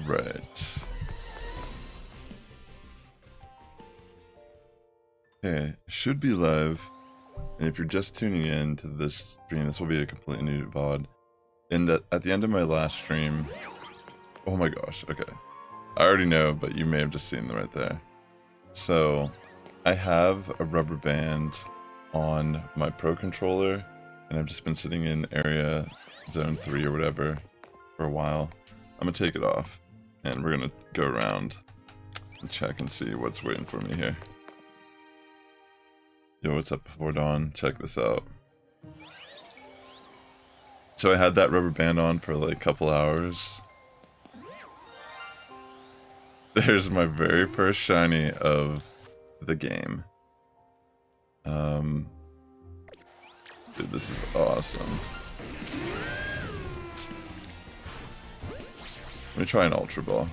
Right. Okay, should be live. And if you're just tuning in to this stream, this will be a completely new VOD. At the end of my last stream, oh my gosh, okay. I already know, but you may have just seen them right there. So, I have a rubber band on my Pro controller, and I've just been sitting in area zone 3 or whatever for a while. I'm gonna take it off, and we're gonna go around and check and see what's waiting for me here. Yo, what's up before dawn? Check this out. So I had that rubber band on for like a couple hours. There's my very first shiny of the game. Dude, this is awesome. Let me try an Ultra Ball.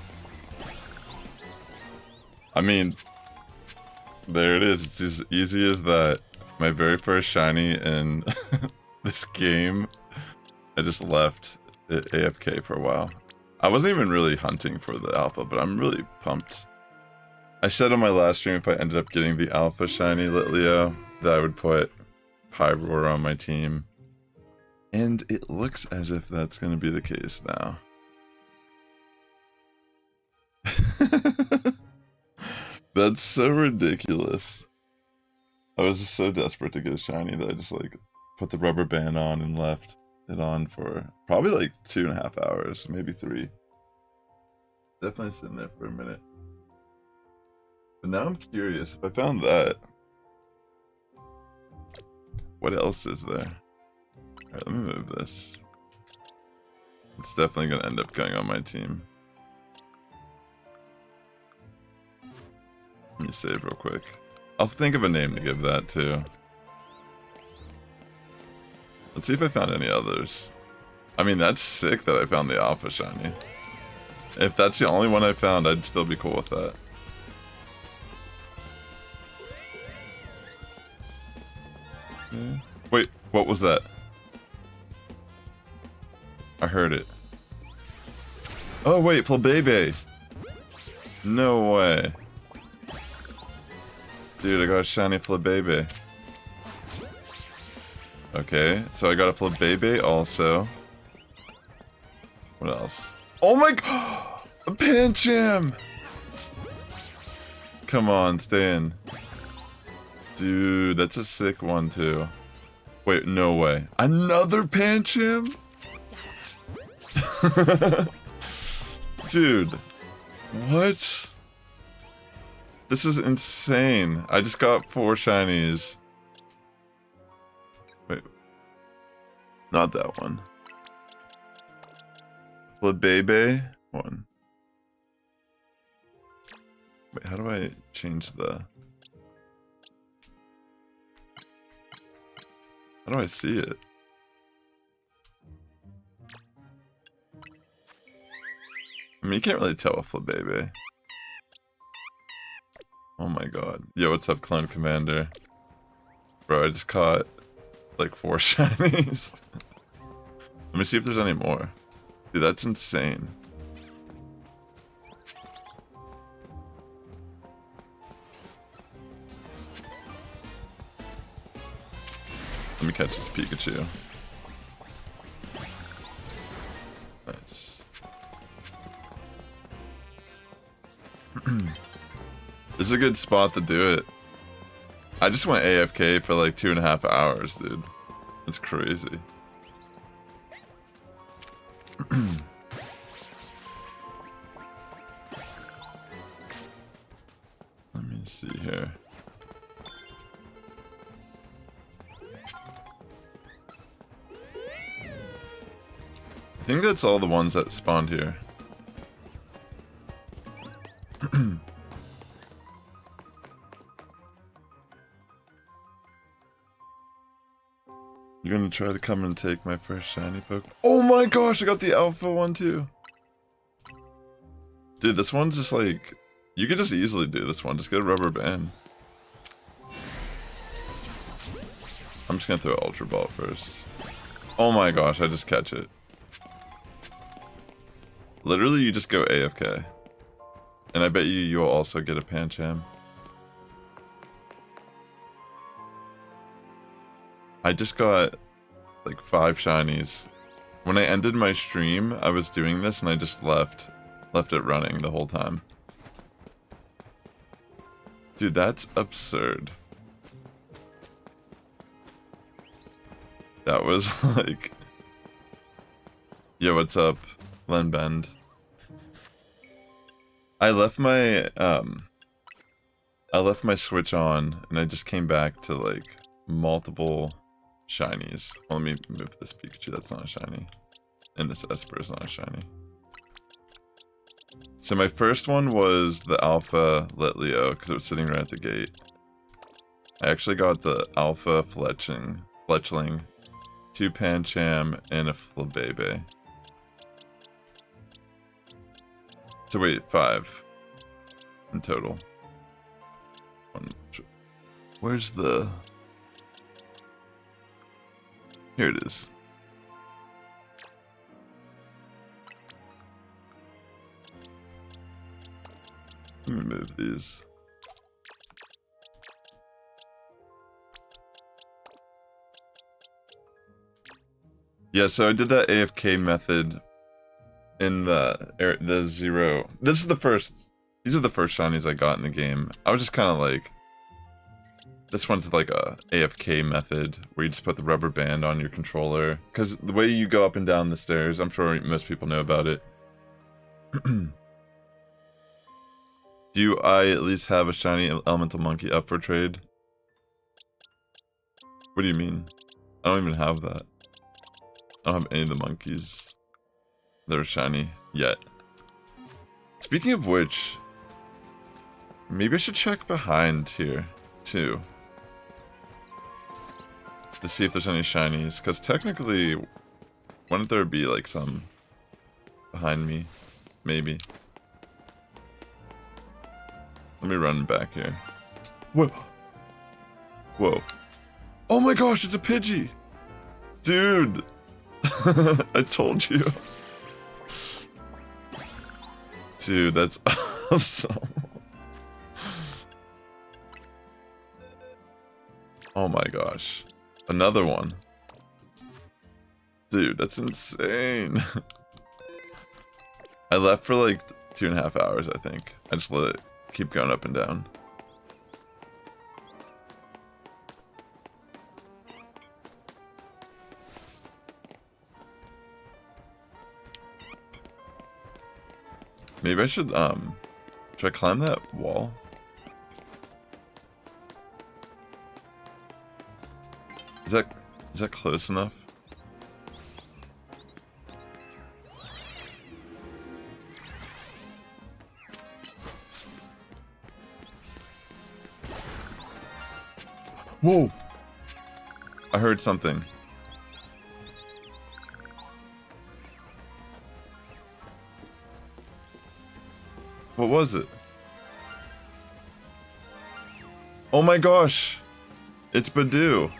I mean, there it is. It's as easy as that. My very first shiny in this game. I just left it AFK for a while. I wasn't even really hunting for the alpha, but I'm really pumped. I said on my last stream if I ended up getting the alpha shiny Litleo that I would put Pyroar on my team. And it looks as if that's going to be the case now. That's so ridiculous. I was just so desperate to get a shiny that I just like put the rubber band on and left it on for probably like 2.5 hours, maybe 3. Definitely sitting there for a minute. But now I'm curious, if I found that, what else is there? Alright, let me move this. It's definitely gonna end up going on my team. Let me save real quick. I'll think of a name to give that too. Let's see if I found any others. I mean, that's sick that I found the alpha shiny. If that's the only one I found, I'd still be cool with that. Okay. Wait, what was that? I heard it. Oh wait, Flabébé. No way. Dude, I got a shiny Flabébé. Okay, so I got a Flabébé also. What else? Oh my god! A Pancham! Come on, stay in. Dude, that's a sick one too. Wait, no way. Another Pancham? Dude, what? This is insane. I just got 4 shinies. Wait. Not that one. Flabébé one. Wait, how do I change the... How do I see it? I mean, you can't really tell with Flabébé. Oh my god. Yo, what's up, Clone Commander? Bro, I just caught like 4 shinies. Let me see if there's any more. Dude, that's insane. Let me catch this Pikachu. Nice. This is a good spot to do it. I just went AFK for like 2.5 hours, dude. That's crazy. Let me see here. I think that's all the ones that spawned here. You're gonna try to come and take my first shiny Poke. Oh my gosh, I got the alpha one too. Dude, this one's just like, you could just easily do this one. Just get a rubber band. I'm just gonna throw Ultra Ball first. Oh my gosh, I just catch it. Literally, you just go AFK. And I bet you'll also get a Pancham. I just got like 5 shinies. When I ended my stream, I was doing this and I just left it running the whole time. Dude, that's absurd. That was like... Yo, what's up, Len Bend? I left my Switch on and I just came back to like multiple shinies. Well, let me move this Pikachu, that's not a shiny. And this Esper is not a shiny. So my first one was the Alpha Litleo, because it was sitting right at the gate. I actually got the Alpha Fletchling, 2 Pancham, and a Flabebe. So wait, 5 in total. Where's the... Here it is. Let me move these. Yeah, so I did that AFK method in the 0. This is the first. These are the first shinies I got in the game. I was just kind of like, this one's like a AFK method where you just put the rubber band on your controller. Because the way you go up and down the stairs, I'm sure most people know about it. Do I at least have a shiny elemental monkey up for trade? What do you mean? I don't even have that. I don't have any of the monkeys that are shiny yet. Speaking of which, maybe I should check behind here too. To see if there's any shinies, because technically, wouldn't there be like some behind me? Maybe. Let me run back here. Whoa. Whoa. Oh my gosh, it's a Pidgey! Dude! I told you. Dude, that's awesome. Oh my gosh. Another one. Dude, that's insane. I left for like 2.5 hours, I think. I just let it keep going up and down. Maybe I should I climb that wall? Is that close enough? Whoa! I heard something. What was it? Oh my gosh! It's Badoo!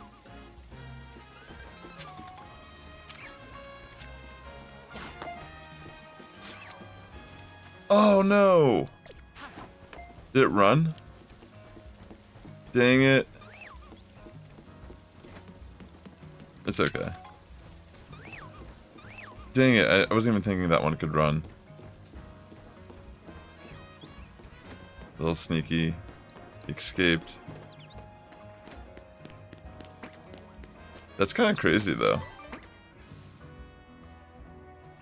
Oh no! Did it run? Dang it. It's okay. Dang it, I wasn't even thinking that one could run. A little sneaky. Escaped. That's kind of crazy though.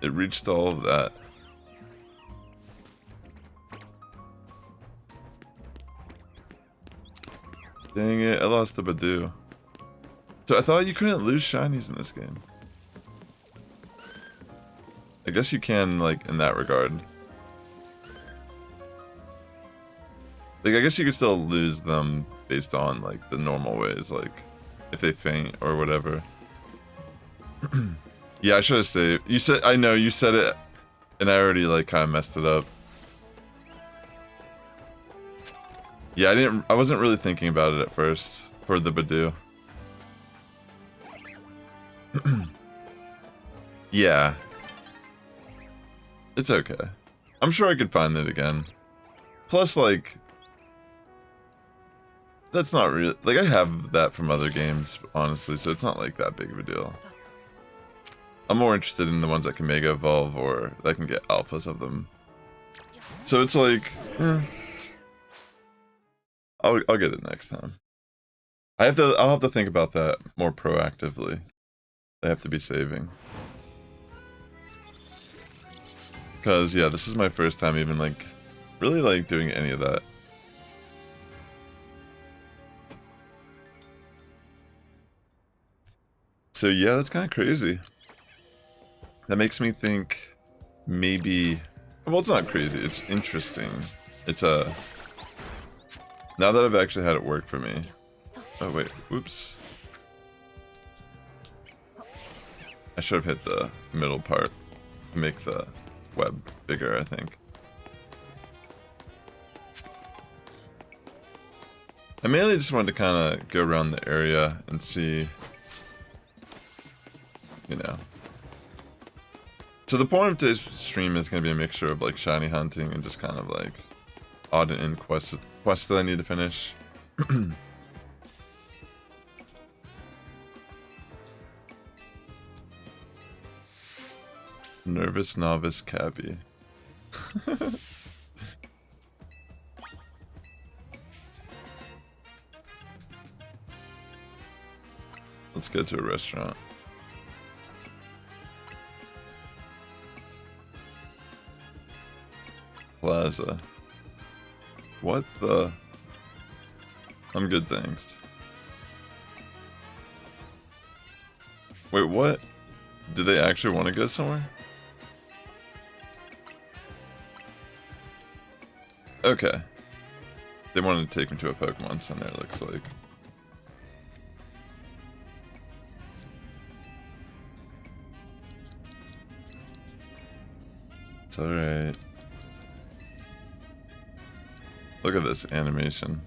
It reached all of that. Dang it, I lost the Badoo. So I thought you couldn't lose shinies in this game. I guess you can, like, in that regard. Like, I guess you could still lose them based on, like, the normal ways, like, if they faint or whatever. Yeah, I should have saved. You said, I know, you said it, and I already, like, kind of messed it up. Yeah, I wasn't really thinking about it at first, for the Badoo. Yeah. It's okay. I'm sure I could find it again. Plus, like, that's not real. Like, I have that from other games, honestly, so it's not like that big of a deal. I'm more interested in the ones that can Mega Evolve or that can get alphas of them. So it's like, I'll get it next time. I'll have to think about that more proactively. I have to be saving. Cause yeah, this is my first time even like really like doing any of that. So yeah, that's kind of crazy. That makes me think maybe, well, it's not crazy, it's interesting. It's now that I've actually had it work for me. Oh wait, whoops. I should have hit the middle part to make the web bigger, I think. I mainly just wanted to kind of go around the area and see, you know. So the point of today's stream is going to be a mixture of like shiny hunting and just kind of like odd and end quests that I need to finish. Nervous novice Cappy. Let's go to a restaurant. Plaza. What the? I'm good, thanks. Wait, what? Do they actually want to go somewhere? Okay. They wanted to take me to a Pokemon Center, it looks like. It's alright. Look at this animation.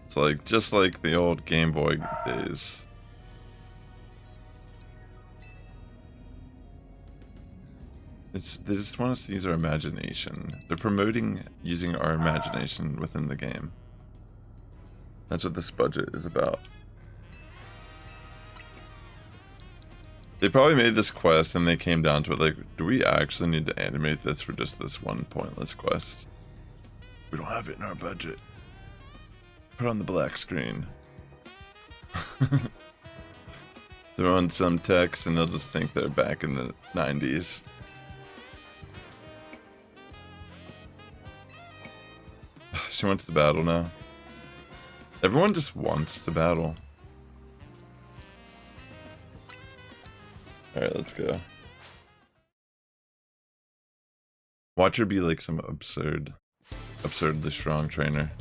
It's like, just like the old Game Boy days. They just want us to use our imagination. They're promoting using our imagination within the game. That's what this budget is about. They probably made this quest and they came down to it like, do we actually need to animate this for just this one pointless quest? We don't have it in our budget. Put on the black screen. Throw on some text and they'll just think they're back in the 90s. She wants to battle now. Everyone just wants to battle. Alright, let's go. Watch her be like some absurdly strong trainer.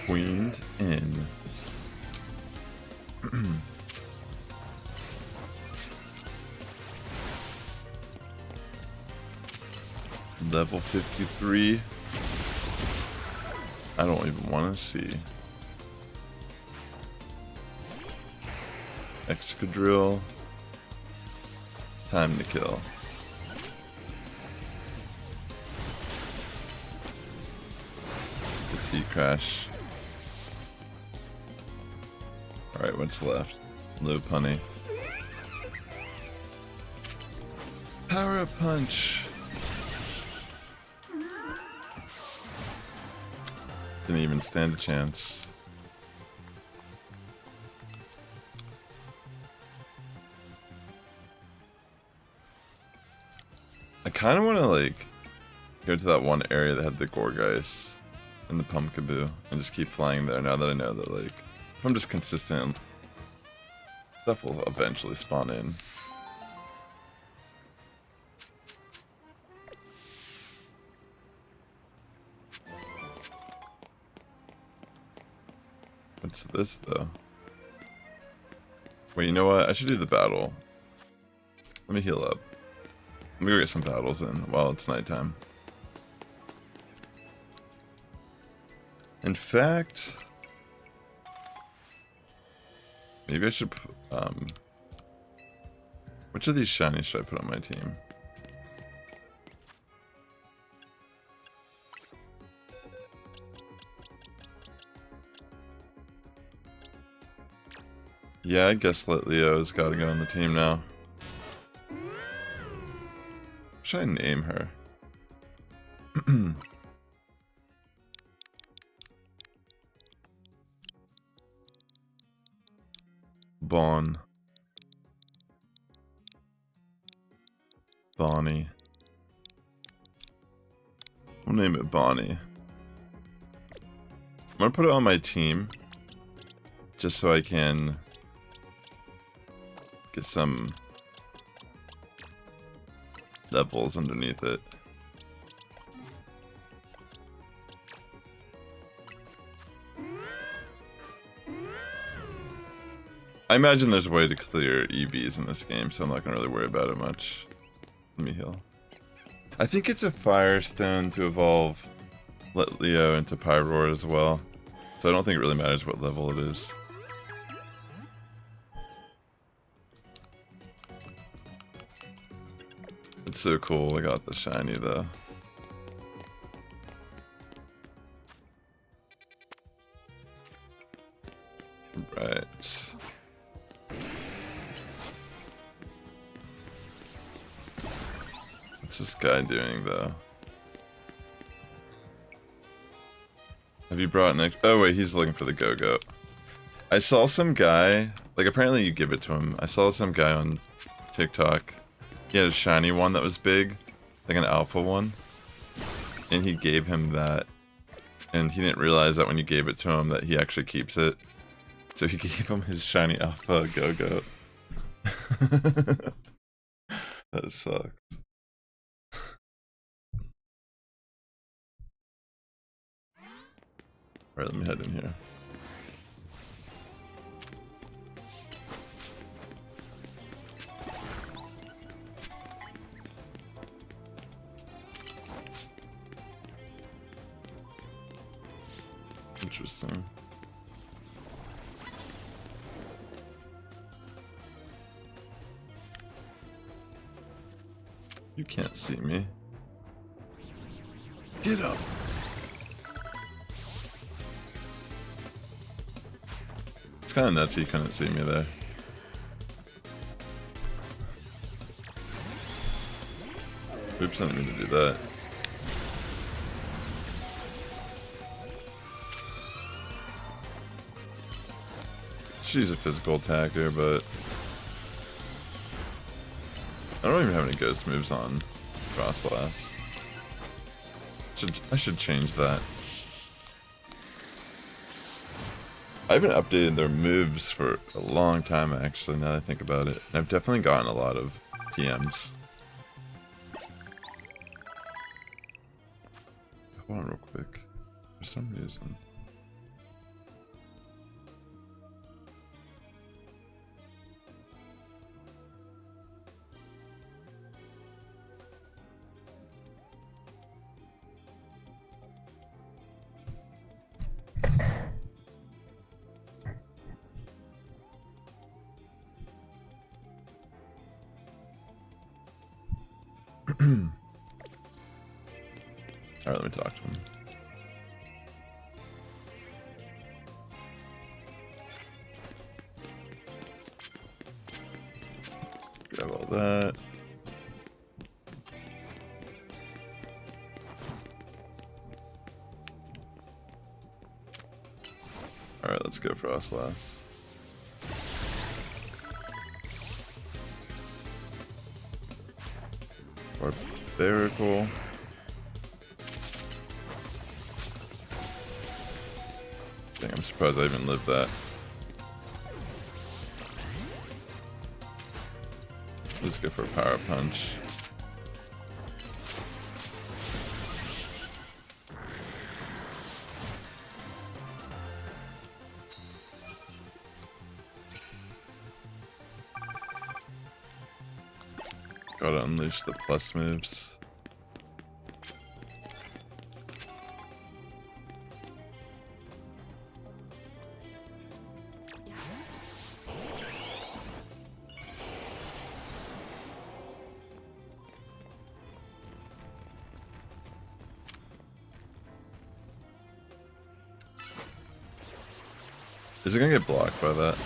Queened in. Level 53. I don't even want to see. Excadrill. Time to kill. Let's heat crash. Alright, what's left? Low punny. Power up punch. Didn't even stand a chance. I kind of want to like go to that one area that had the Gorgeist and the Pumpkaboo and just keep flying there now that I know that like if I'm just consistent, stuff will eventually spawn in. What's this though? Wait, you know what? I should do the battle. Let me heal up. Let me go get some battles in while it's nighttime. In fact, maybe I should, which of these shinies should I put on my team? Yeah, I guess let Leo's gotta go on the team now. What should I name her? Bon. Bonnie. I'll name it Bonnie. I'm gonna put it on my team, just so I can get some levels underneath it. I imagine there's a way to clear EVs in this game, so I'm not gonna really worry about it much. Let me heal. I think it's a Firestone to evolve Let Leo into Pyroar as well, so I don't think it really matters what level it is. It's so cool, I got the shiny though. Right. What's this guy doing though? Have you brought an oh wait, he's looking for the Go-Goat. I saw some guy, like apparently you give it to him. I saw some guy on TikTok. He had a shiny one that was big, like an alpha one. And he gave him that. And he didn't realize that when you gave it to him that he actually keeps it. So he gave him his shiny alpha Go-Goat. That sucks. Alright, let me head in here. Interesting. You can't see me. Get up! It's kind of nuts he couldn't see me there. Oops, I didn't mean to do that. She's a physical attacker, but I don't even have any ghost moves on Frostlass. I should change that. I haven't updated their moves for a long time, actually, now that I think about it. And I've definitely gotten a lot of TMs. Hold on real quick. For some reason. Alright, let me talk to him. Grab all that. Alright, let's go for Frostlass. Barbarical. Dang, I'm surprised I even lived that. Let's go for a power punch. Gotta unleash the plus moves. Is it gonna get blocked by that?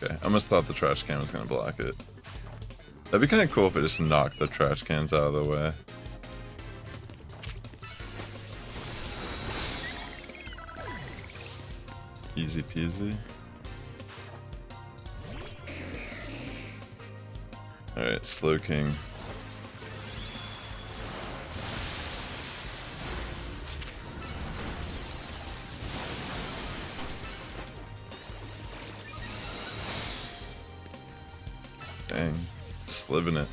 Okay, I almost thought the trash can was gonna block it. That'd be kind of cool if it just knocked the trash cans out of the way. Easy peasy. Alright, Slow King. Dang, just living it.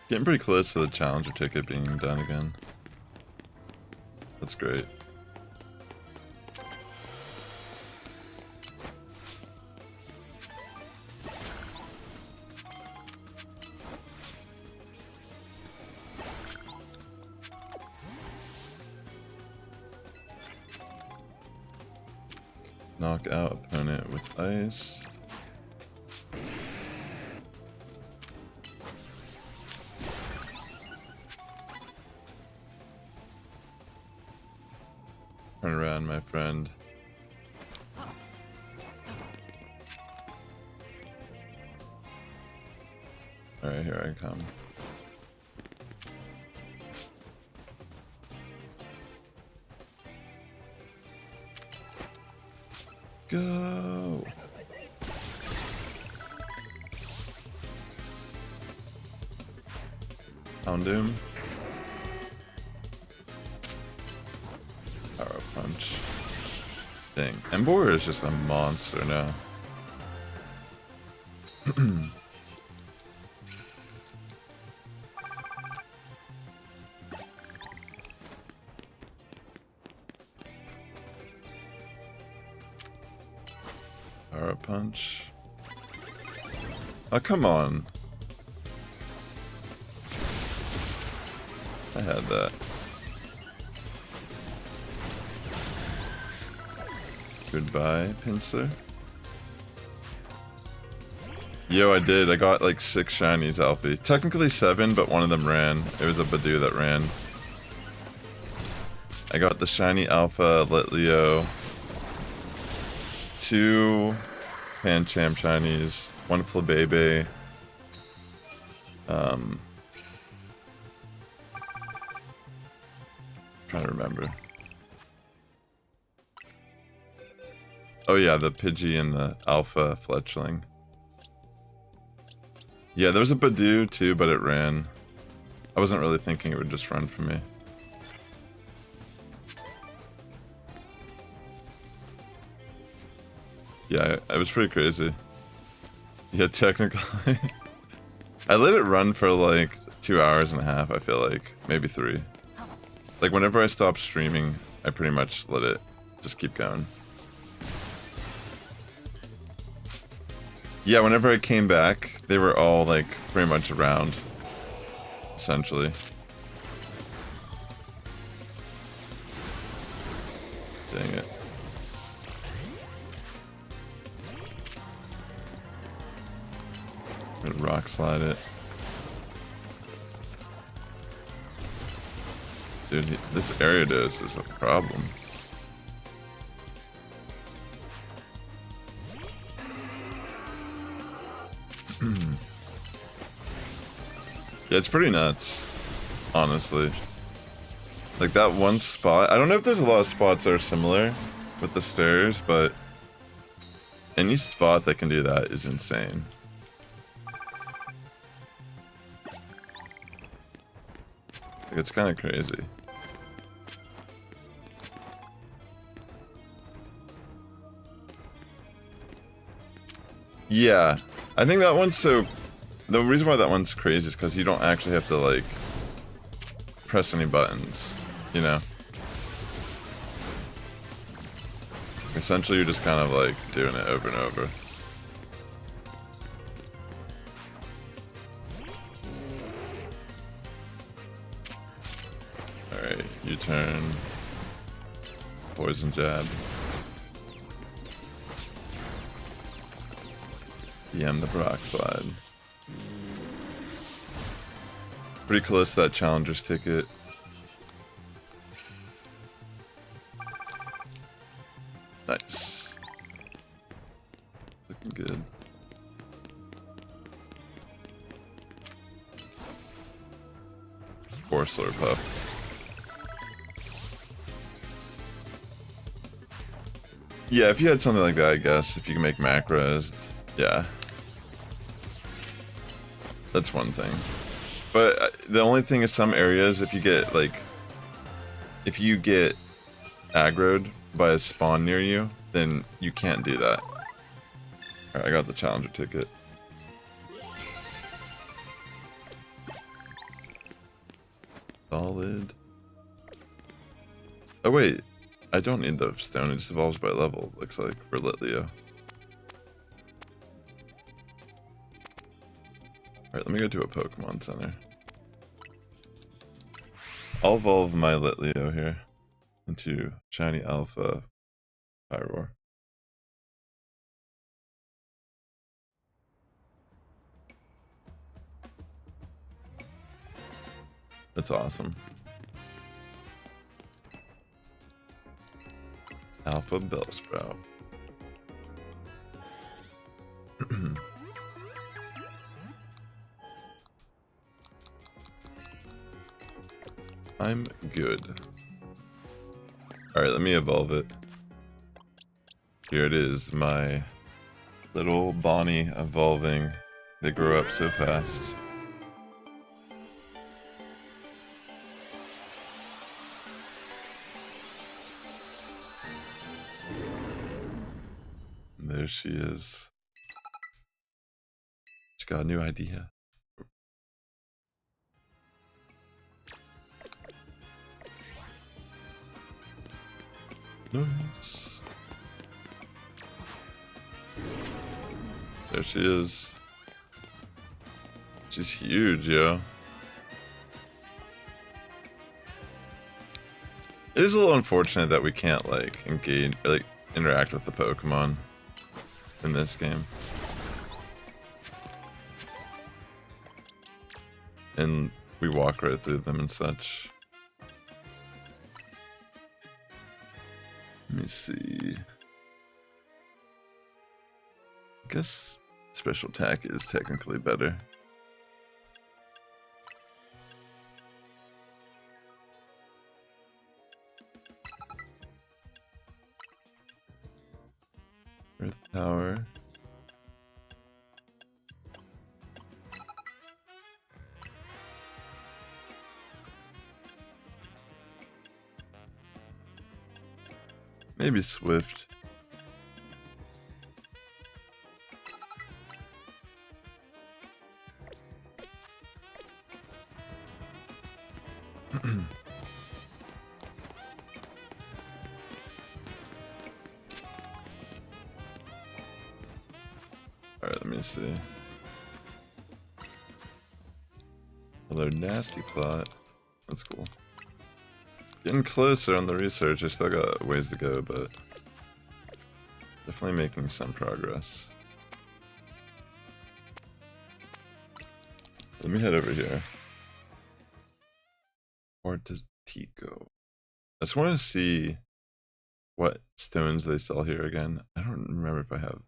Getting pretty close to the challenger ticket being done again. That's great. Knock out opponent with ice. Turn around, my friend. Alright, here I come. Go! Houndoom. Power punch. Dang. Embor is just a monster now. Power punch. Oh, come on. I had that. Goodbye, pincer. Yo, I did. I got like 6 shinies, Alfie. Technically 7, but one of them ran. It was a Badoo that ran. I got the shiny Alpha Litleo, 2 Pancham shinies, 1 Flabebe, trying to remember. Oh yeah, the Pidgey and the Alpha Fletchling. Yeah, there was a Badoo too, but it ran. I wasn't really thinking it would just run for me. Yeah, it was pretty crazy. Yeah, technically. I let it run for like 2 hours and a half, I feel like. Maybe 3. Like whenever I stopped streaming, I pretty much let it just keep going. Yeah, whenever I came back, they were all like pretty much around, essentially. Dang it. I'm gonna rock slide it. Dude, this Ariados is a problem. Yeah, it's pretty nuts, honestly. Like that one spot, I don't know if there's a lot of spots that are similar with the stairs, but any spot that can do that is insane. Like, it's kind of crazy. Yeah, I think that one's so... The reason why that one's crazy is because you don't actually have to, like, press any buttons, you know? Essentially, you're just kind of, like, doing it over and over. Alright, U-turn. Poison jab. PM the rock slide. Pretty close to that challenger's ticket. Nice. Looking good. Or Slurpuff. Yeah, if you had something like that, I guess, if you can make macros, yeah. That's one thing. But the only thing is some areas, if you get, like, if you get aggroed by a spawn near you, then you can't do that. Alright, I got the challenger ticket. Solid. Oh wait, I don't need the stone, it just evolves by level, looks like, for Litleo. Alright, let me go to a Pokemon Center. I'll evolve my Litleo here into Shiny Alpha Pyroar. That's awesome. Alpha Bellsprout. I'm good. Alright, let me evolve it. Here it is, my little Bonnie evolving. They grow up so fast. And there she is. She got a new idea. Nice. There she is. She's huge, yo. It is a little unfortunate that we can't, like, engage, or, like, interact with the Pokemon in this game. And we walk right through them and such. Let me see. I guess special attack is technically better. Earth Power. Maybe Swift. Alright, let me see. Another nasty plot. That's cool. Getting closer on the research. I still got ways to go, but definitely making some progress. Let me head over here. Tico. I just want to see what stones they sell here again. I don't remember if I have.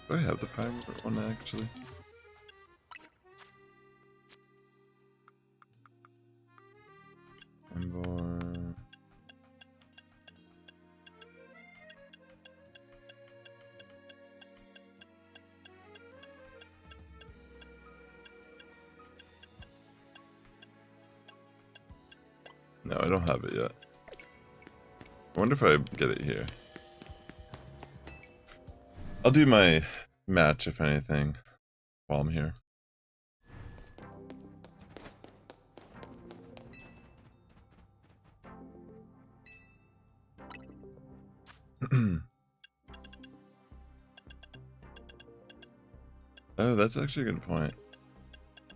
Do I have the Pyro one actually? Ember. No, I don't have it yet. I wonder if I get it here. I'll do my match, if anything, while I'm here. Oh, that's actually a good point.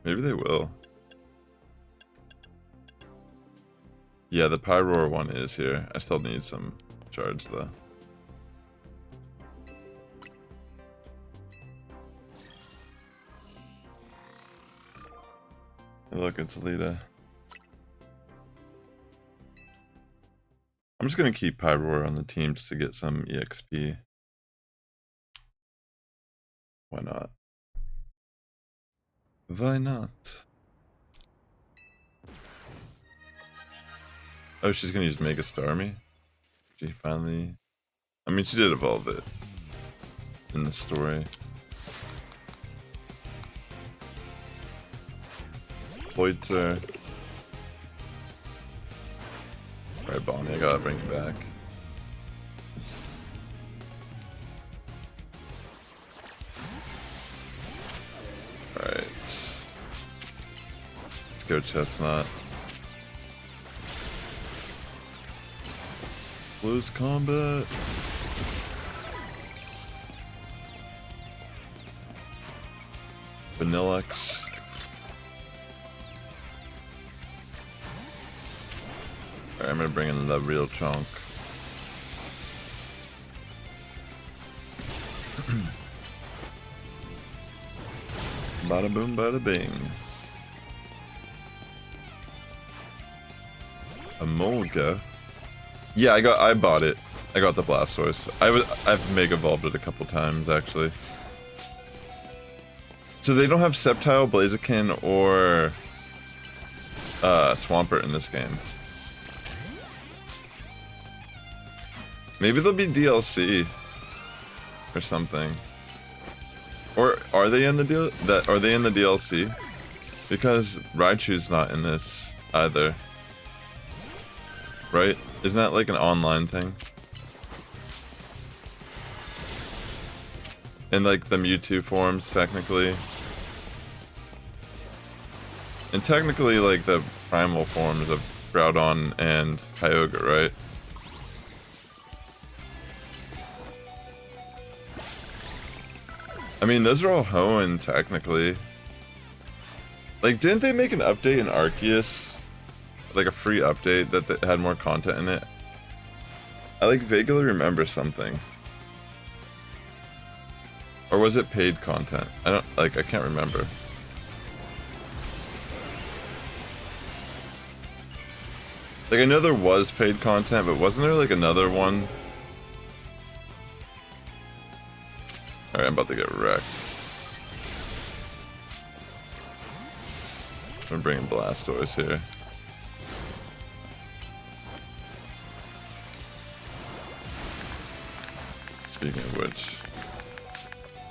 Maybe they will. Yeah, the Pyroar one is here. I still need some charge though. Look, it's Lita. I'm just gonna keep Pyroar on the team just to get some EXP. Why not? Why not? Oh, she's gonna use Mega Starmie? She finally... I mean, she did evolve it in the story. Poitzer. Alright, Bonnie, I gotta bring you back. Alright. Let's go, Chestnut. Close combat. Vanillux. Alright, I'm gonna bring in the real chunk. Bada boom, bada bing. Emolga. Yeah, I bought it. I got the Blastoise. I've Mega Evolved it a couple times actually. So they don't have Sceptile, Blaziken, or Swampert in this game. Maybe they'll be DLC or something. Or are they in the are they in the DLC? Because Raichu's not in this either. Right? Isn't that like an online thing? And like the Mewtwo forms technically. And technically like the primal forms of Groudon and Kyogre, right? I mean, those are all Hoenn, technically. Like, didn't they make an update in Arceus? Like, a free update that had more content in it? I, like, vaguely remember something. Or was it paid content? I can't remember. Like, I know there was paid content, but wasn't there, like, another one? Alright, I'm about to get wrecked. I'm bringing Blastoise here. Speaking of which...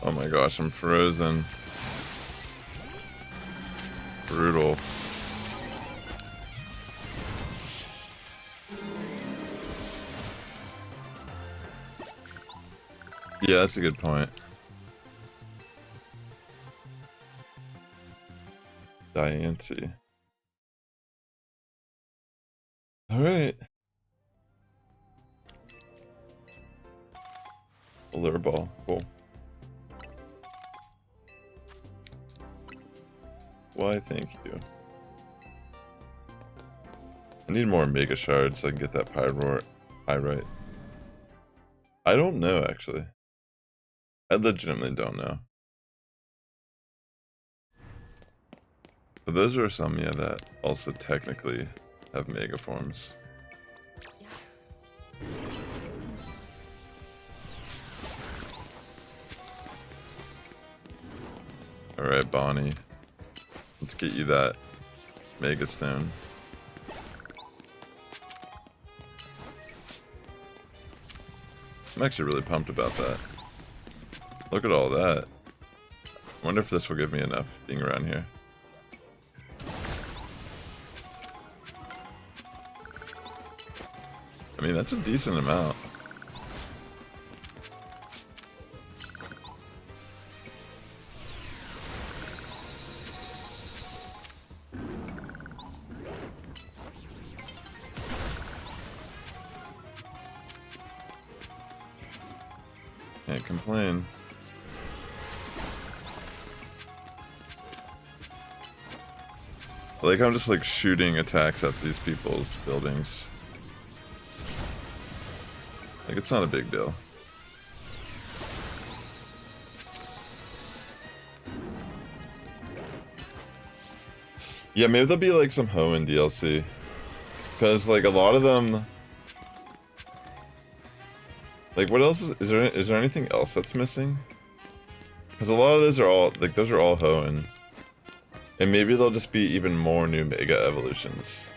Oh my gosh, I'm frozen. Brutal. Yeah, that's a good point. Diancie. Alright. Lure ball. Cool. Why, thank you. I need more Mega Shards so I can get that Pyrite. I don't know, actually. I legitimately don't know. But those are some, yeah, that also technically have Mega forms. Alright, Bonnie. Let's get you that Mega Stone. I'm actually really pumped about that. Look at all that. I wonder if this will give me enough being around here. I mean, that's a decent amount. Can't complain. Like, I'm just like shooting attacks at these people's buildings. Like, it's not a big deal. Yeah, maybe there'll be like some Hoenn DLC. Because like a lot of them... Like what else is there anything else that's missing? Because a lot of those are all, like those are all Hoenn. And maybe there'll just be even more new Mega Evolutions.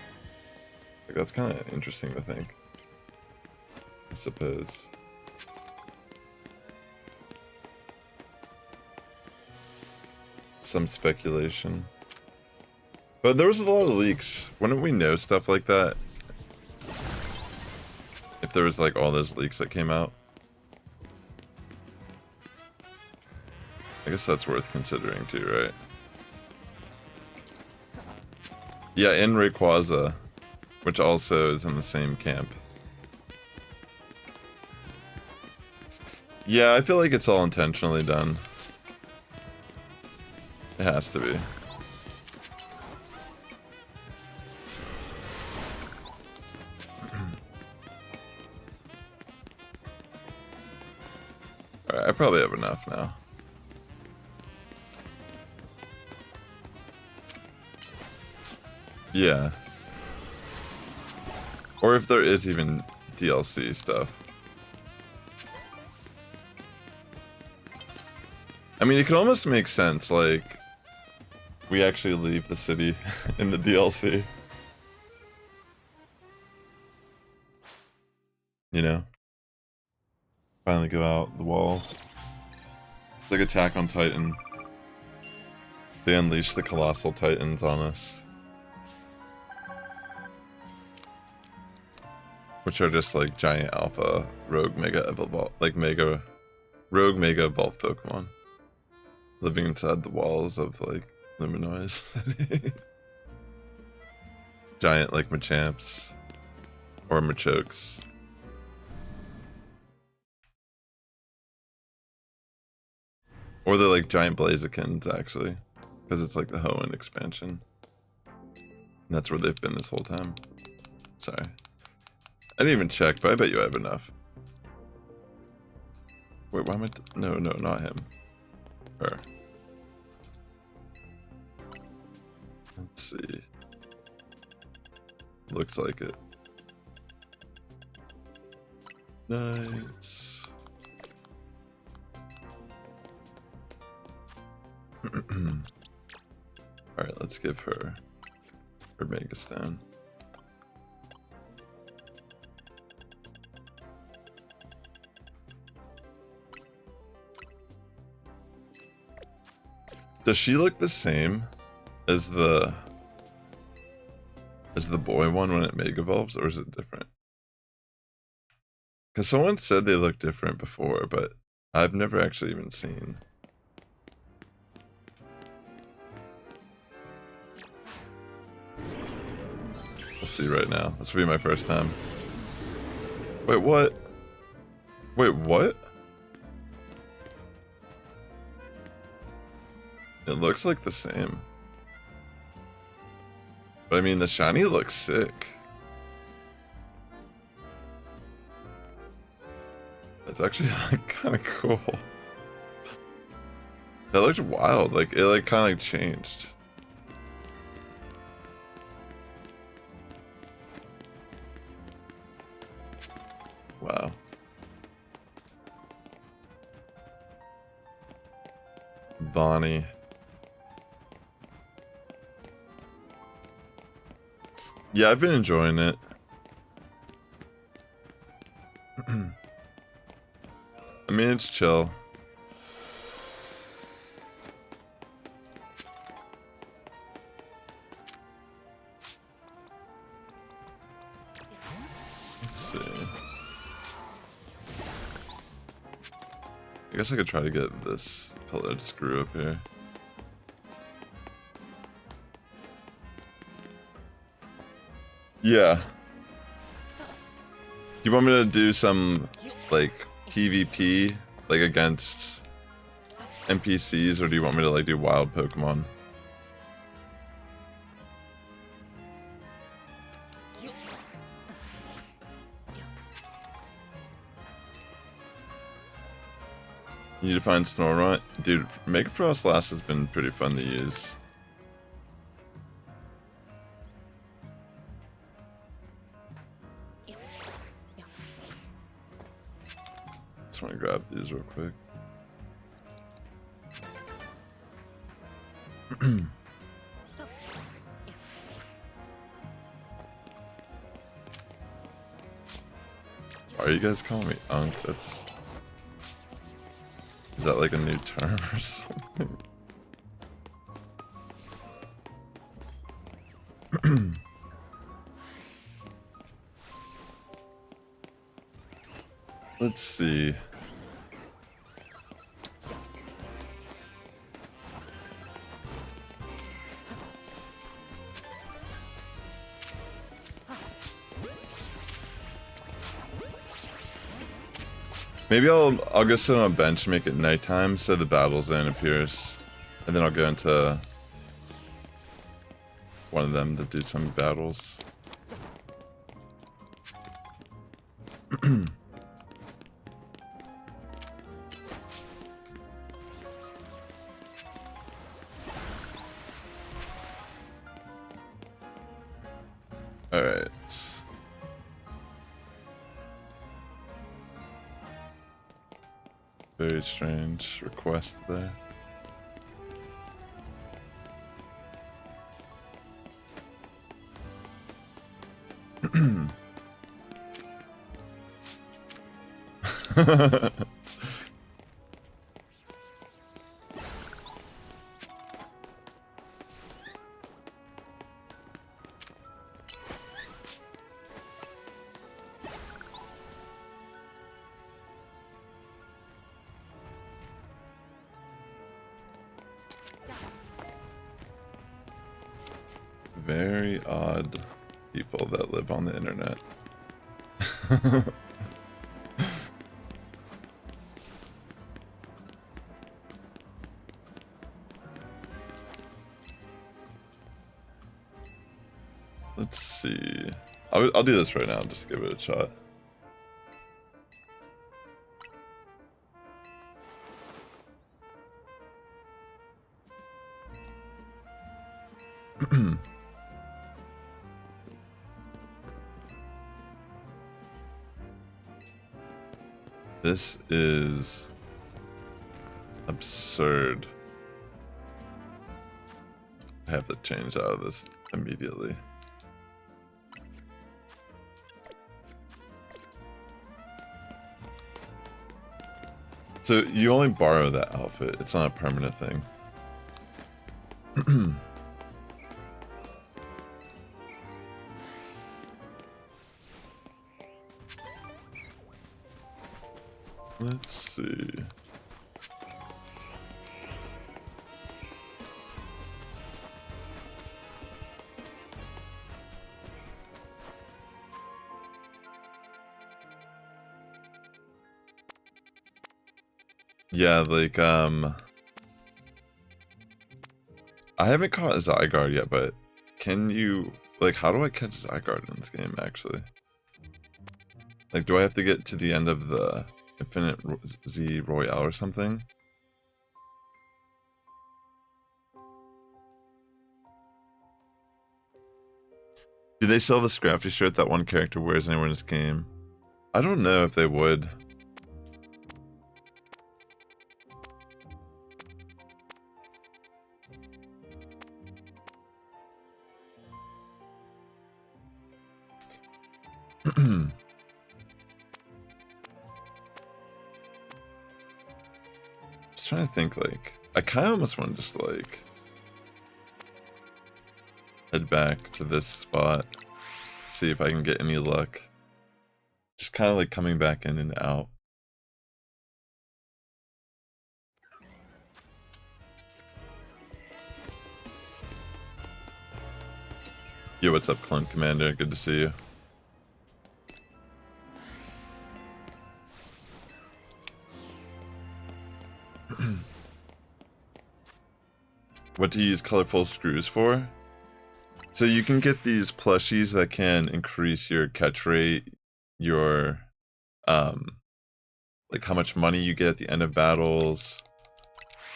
Like that's kind of interesting to think. I suppose. Some speculation. But there was a lot of leaks. Wouldn't we know stuff like that? If there was like all those leaks that came out? I guess that's worth considering too, right? Yeah, in Rayquaza, which also is in the same camp. Yeah, I feel like it's all intentionally done. It has to be. Alright, I probably have enough now. Yeah. Or if there is even DLC stuff. I mean, it could almost make sense, like, we actually leave the city in the DLC. You know? Finally go out the walls. It's like Attack on Titan. They unleash the Colossal Titans on us. Which are just like giant alpha rogue mega evolved, like rogue mega evolved Pokemon. Living inside the walls of like Luminois City. Giant like Machamps. Or Machokes. Or they're like giant Blazikins actually. Because it's like the Hoenn expansion. And that's where they've been this whole time. Sorry. I didn't even check, but I bet you I have enough. Wait, why am I... No, not him. Her. Let's see. Looks like it. Nice. Alright, let's give her Mega Stone. Does she look the same as the boy one when it Mega Evolves, or is it different? Because someone said they looked different before, but I've never actually even seen. We'll see right now. This will be my first time. Wait, what? Wait, what? It looks like the same. But I mean, the shiny looks sick. It's actually like kind of cool. That looked wild. Like it like kind of like changed. Wow. Bonnie. Yeah, I've been enjoying it. I mean, it's chill. Let's see. I guess I could try to get this pillared screw up here. Yeah. Do you want me to do some, like, PvP, like, against NPCs, or do you want me to, like, do wild Pokemon? You need to find Snorunt? Dude, Mega Frost Lass has been pretty fun to use. just want to grab these real quick. Why are you guys calling me Unk? Is that like a new term or something? Let's see. Maybe I'll go sit on a bench and make it nighttime so the battle zone appears, and then I'll go into one of them to do some battles. All right. Very strange request there. Very odd people that live on the internet. Let's see. I'll do this right now, just give it a shot. This is absurd. I have to change out of this immediately. So you only borrow that outfit, it's not a permanent thing. Let's see. Yeah, like, I haven't caught a Zygarde yet, but can you, like, how do I catch Zygarde in this game, actually? Like, do I have to get to the end of the Infinite Z Royale or something? Do they sell the Scrafty shirt that one character wears anywhere in this game? I don't know if they would. Just trying to think, like, I kind of almost want to just, like, head back to this spot, see if I can get any luck. Just kind of like coming back in and out. Yo, what's up, Clone Commander? Good to see you. What do you use colorful screws for? So you can get these plushies that can increase your catch rate, your like how much money you get at the end of battles,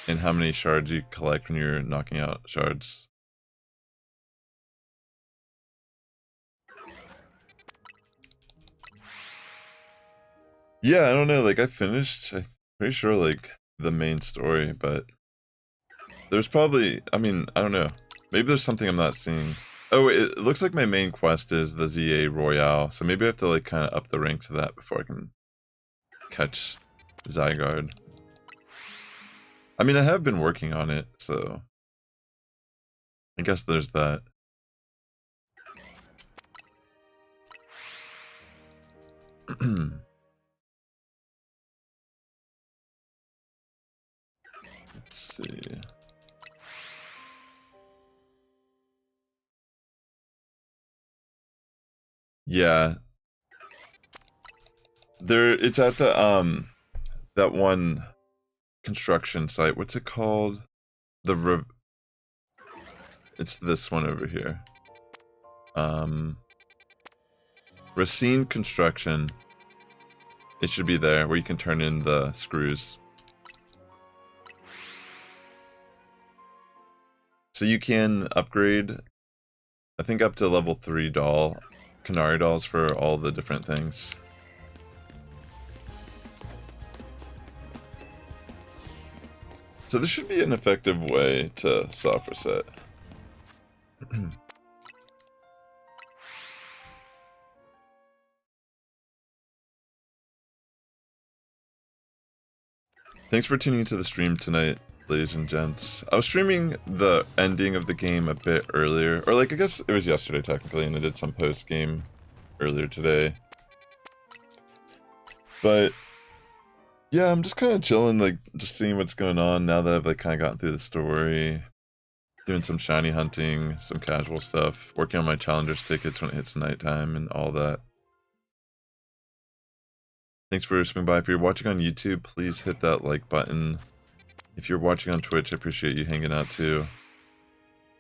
and how many shards you collect when you're knocking out shards. Yeah, I don't know, like I finished, I'm pretty sure like the main story, but there's probably, I mean, I don't know. Maybe there's something I'm not seeing. Oh, wait, it looks like my main quest is the ZA Royale, so maybe I have to like kind of up the rank to that before I can catch Zygarde. I mean, I have been working on it, so I guess there's that. Let's see. Yeah. It's at the that one construction site. What's it called? It's this one over here. Racine Construction. It should be there where you can turn in the screws. So you can upgrade, I think, up to level 3 Canary dolls for all the different things. So this should be an effective way to soft reset. Thanks for tuning into the stream tonight, ladies and gents. I was streaming the ending of the game a bit earlier, or like I guess it was yesterday technically, and I did some post-game earlier today. But yeah, I'm just kind of chilling, like just seeing what's going on now that I've like kind of gotten through the story. Doing some shiny hunting, some casual stuff, working on my challengers tickets when it hits nighttime and all that. Thanks for swinging by. If you're watching on YouTube, please hit that like button. If you're watching on Twitch, I appreciate you hanging out too.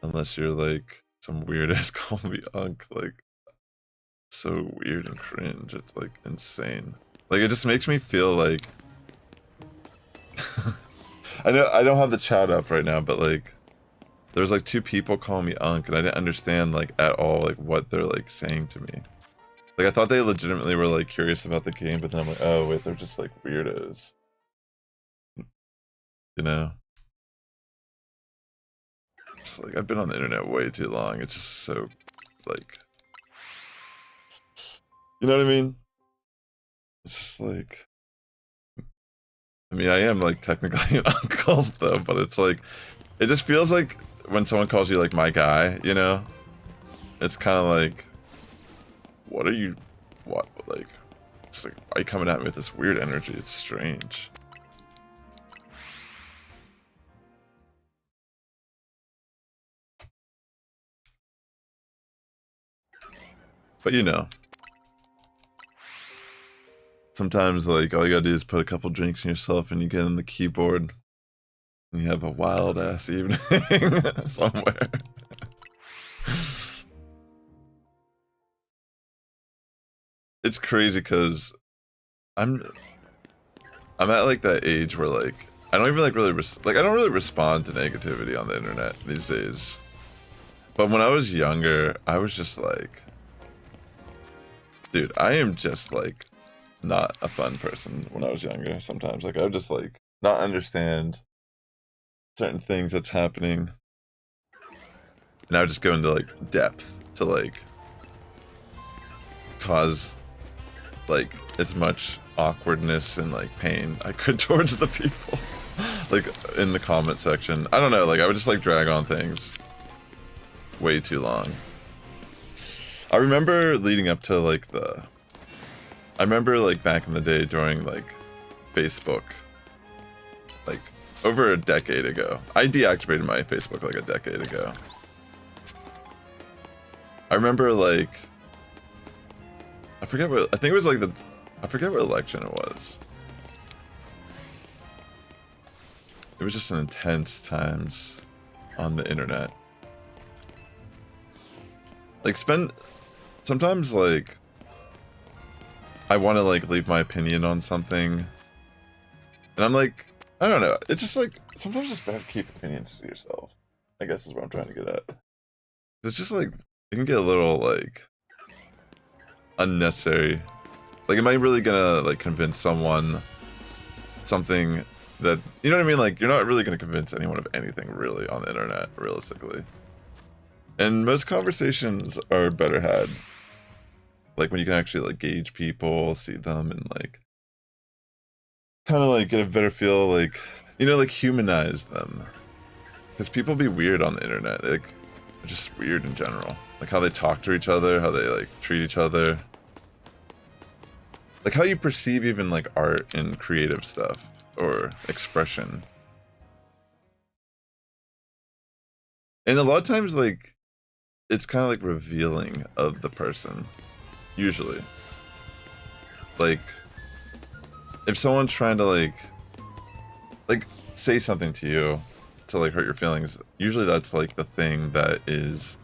Unless you're like some weird ass call me unk, like so weird and cringe. It's like insane. Like it just makes me feel like I know I don't have the chat up right now, but like there's like 2 people calling me unk and I didn't understand like at all like what they're like saying to me. Like I thought they legitimately were like curious about the game, but then I'm like, oh wait, they're just like weirdos. You know? Just like I've been on the internet way too long. It's just so like, you know what I mean? It's just like, I mean, I am like technically an uncle though, but it's like, it just feels like when someone calls you like my guy, you know? It's kind of like, what are you, what, like, it's like, why are you coming at me with this weird energy? It's strange. But you know, sometimes like all you gotta do is put a couple drinks in yourself and you get on the keyboard and you have a wild ass evening somewhere. It's crazy because I'm at like that age where like I don't even like really I don't really respond to negativity on the internet these days. But when I was younger, I was just like, dude, I am just like not a fun person when I was younger. Sometimes like I would just like not understand certain things that's happening, and I would just go into like depth to like cause like as much awkwardness and like pain I could towards the people like in the comment section. I don't know, like I would just like drag on things way too long. I remember leading up to like I remember like back in the day during like Facebook, like over a decade ago. I deactivated my Facebook like a decade ago. I remember like I forget what, I think it was like I forget what election it was. It was just an intense times on the internet. Like sometimes like I want to like leave my opinion on something and I'm like, I don't know, it's just like sometimes it's better to keep opinions to yourself, I guess is what I'm trying to get at. It's just like it can get a little like unnecessary Like, am I really gonna like convince someone something that, you know what I mean? Like, you're not really gonna convince anyone of anything really on the internet, realistically. And most conversations are better had like when you can actually like gauge people, see them, and like kind of like get a better feel, like, you know, like humanize them. Because people be weird on the internet, like they're just weird in general. Like how they talk to each other, how they like treat each other. Like how you perceive even like art and creative stuff or expression. And a lot of times like it's kind of like revealing of the person, usually. Like if someone's trying to like say something to you to like hurt your feelings, usually that's like the thing that is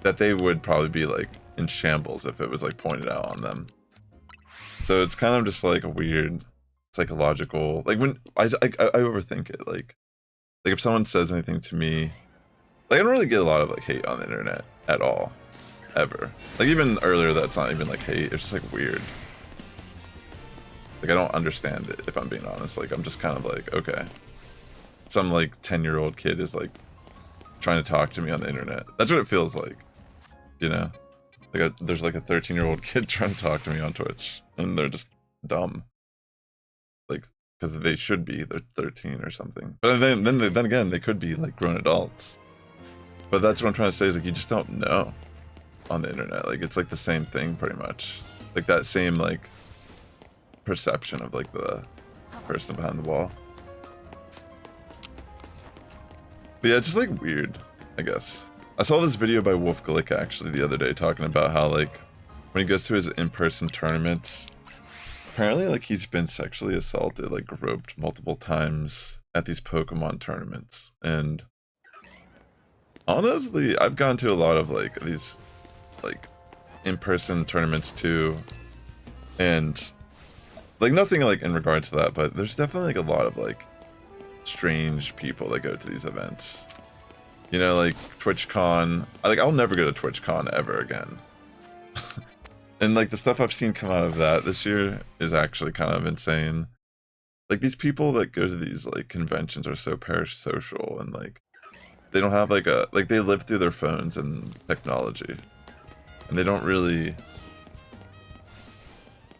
that they would probably be like in shambles if it was like pointed out on them. So it's kind of just like a weird psychological, like when I overthink it, like if someone says anything to me, like I don't really get a lot of like hate on the internet at all, ever. Like even earlier, that's not even like hate, it's just like weird. Like I don't understand it, if I'm being honest. Like I'm just kind of like, okay, some like 10-year-old kid is like trying to talk to me on the internet. That's what it feels like, you know? Like there's like a 13-year-old kid trying to talk to me on Twitch, and they're just dumb. Like, because they should be, they're 13 or something. But then again, they could be like grown adults. But that's what I'm trying to say is like you just don't know on the internet. Like it's like the same thing pretty much. Like that same like perception of like the person behind the wall. But yeah, it's just like weird, I guess. I saw this video by Wolf Glick actually the other day talking about how like when he goes to his in-person tournaments, apparently like he's been sexually assaulted, like groped multiple times at these Pokemon tournaments. And honestly, I've gone to a lot of like these like in-person tournaments too, and like nothing like in regards to that, but there's definitely like a lot of like strange people that go to these events. You know, like TwitchCon. Like I'll never go to TwitchCon ever again. And like the stuff I've seen come out of that this year is actually kind of insane. Like these people that go to these like conventions are so parasocial, and like they don't have like a, like they live through their phones and technology, and they don't really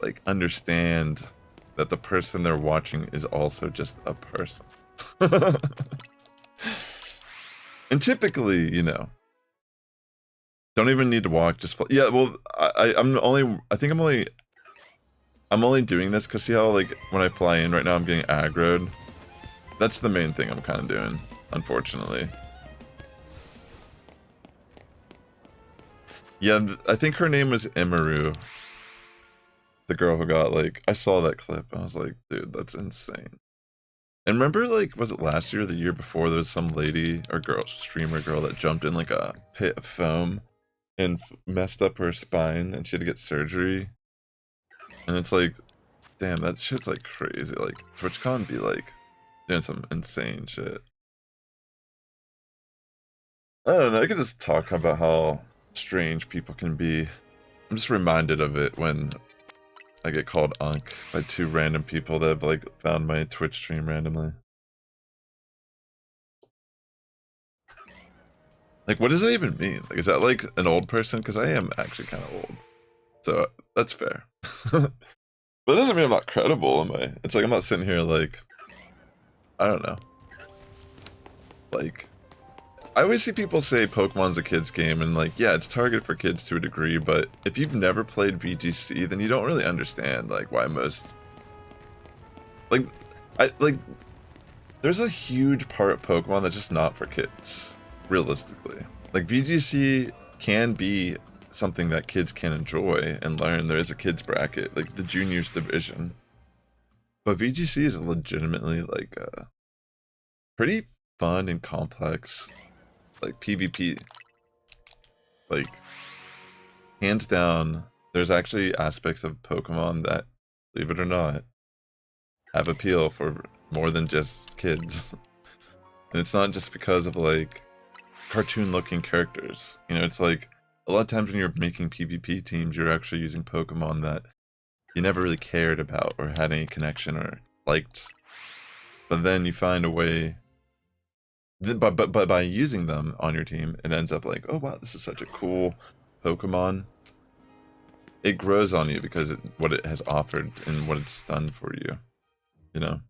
like understand that the person they're watching is also just a person. And typically, you know, don't even need to walk, just yeah, well I'm only doing this because see how like when I fly in right now I'm getting aggroed. That's the main thing I'm kind of doing, unfortunately. Yeah, I think her name was Imaru. The girl who got like, I saw that clip and I was like, dude, that's insane. And remember, like, was it last year or the year before, there was some lady or girl, streamer girl that jumped in like a pit of foam and messed up her spine and she had to get surgery. And it's like, damn, that shit's like crazy. Like TwitchCon be like doing some insane shit. I don't know, I could just talk about how strange people can be. I'm just reminded of it when I get called Unk by two random people that have like found my Twitch stream randomly. Like, what does that even mean? Like, is that like an old person? Because I am actually kind of old, so that's fair. But it doesn't mean I'm not credible, am I? It's like I'm not sitting here like, I don't know. Like, I always see people say Pokemon's a kid's game, and like, yeah, it's targeted for kids to a degree, but if you've never played VGC, then you don't really understand like why most like there's a huge part of Pokemon that's just not for kids, realistically. Like VGC can be something that kids can enjoy and learn. There is a kids bracket, like the juniors division, but VGC is legitimately like pretty fun and complex, like PvP. Like hands down, there's actually aspects of Pokemon that, believe it or not, have appeal for more than just kids. And it's not just because of like cartoon looking characters. You know, it's like a lot of times when you're making PvP teams, you're actually using Pokemon that you never really cared about or had any connection or liked. But then you find a way, but by using them on your team, it ends up like, oh wow, this is such a cool Pokemon. It grows on you because what it has offered and what it's done for you, you know?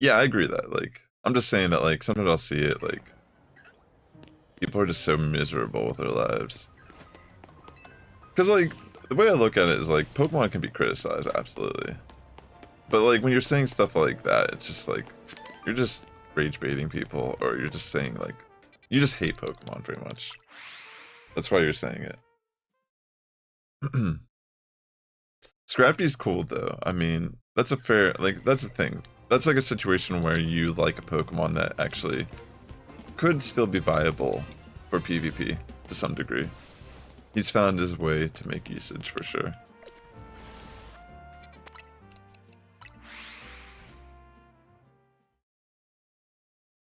Yeah, I agree that, like, I'm just saying that, like, sometimes I'll see it, like, people are just so miserable with their lives. Because, like, the way I look at it is, like, Pokemon can be criticized, absolutely. But, like, when you're saying stuff like that, it's just, like, you're just rage baiting people, or you're just saying, like, you just hate Pokemon, pretty much. That's why you're saying it. Scrafty's cool, though. I mean, that's a fair, like, that's the thing. That's like a situation where you like a Pokemon that actually could still be viable for PvP to some degree. He's found his way to make usage for sure.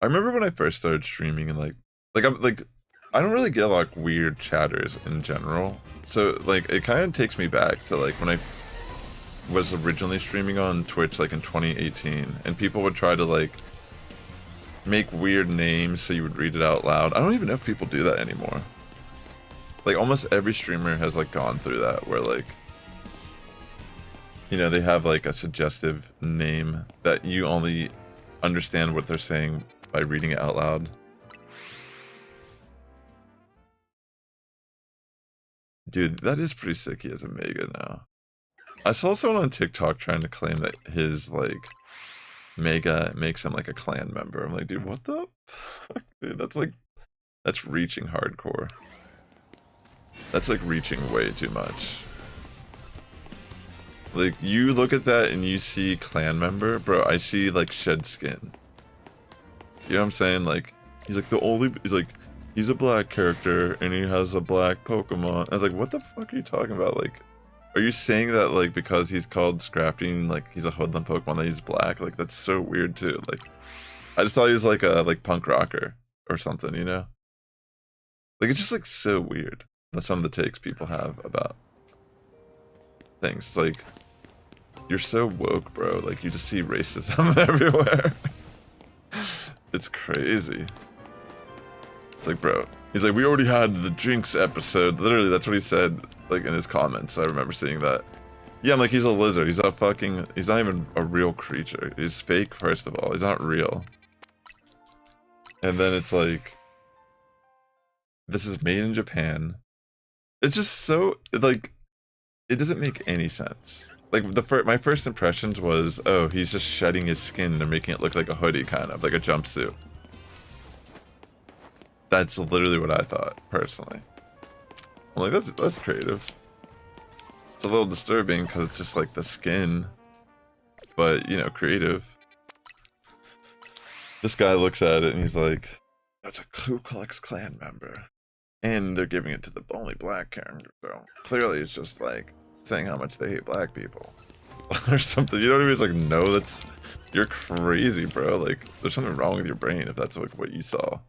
I remember when I first started streaming and I don't really get like weird chatters in general. So like it kind of takes me back to like when I was originally streaming on Twitch like in 2018 and people would try to like make weird names so you would read it out loud. I don't even know if people do that anymore. Like almost every streamer has like gone through that where like, you know, they have like a suggestive name that you only understand what they're saying by reading it out loud. Dude, that is pretty sick. He has a Mega now. I saw someone on TikTok trying to claim that his like Mega makes him like a clan member. I'm like, dude, what the fuck? Dude, that's reaching hardcore. That's like reaching way too much. Like you look at that and you see clan member, bro, I see like shed skin. You know what I'm saying? Like he's like he's a black character and he has a black Pokemon. I was like, what the fuck are you talking about? Like, are you saying that like because he's called Scrafty and like he's a hoodlum Pokemon that he's black? Like that's so weird too. Like I just thought he was like a punk rocker or something, you know? Like it's just like so weird. That's some of the takes people have about things. It's like you're so woke, bro. Like you just see racism everywhere. It's crazy. It's like, bro. He's like, we already had the Jinx episode. Literally, that's what he said, like, in his comments. I remember seeing that. Yeah, I'm like, he's a lizard. He's not even a real creature. He's fake, first of all. He's not real. And then it's like, this is made in Japan. It's just so, like, it doesn't make any sense. Like, my first impressions was, oh, he's just shedding his skin. They're making it look like a hoodie, kind of, like a jumpsuit. That's literally what I thought, personally. I'm like, that's creative. It's a little disturbing because it's just like the skin, but you know, creative. This guy looks at it and he's like, that's a Ku Klux Klan member. And they're giving it to the only black character, so clearly it's just like saying how much they hate black people. Or something, you know what I mean? It's like, no, you're crazy, bro. Like, there's something wrong with your brain if that's like what you saw.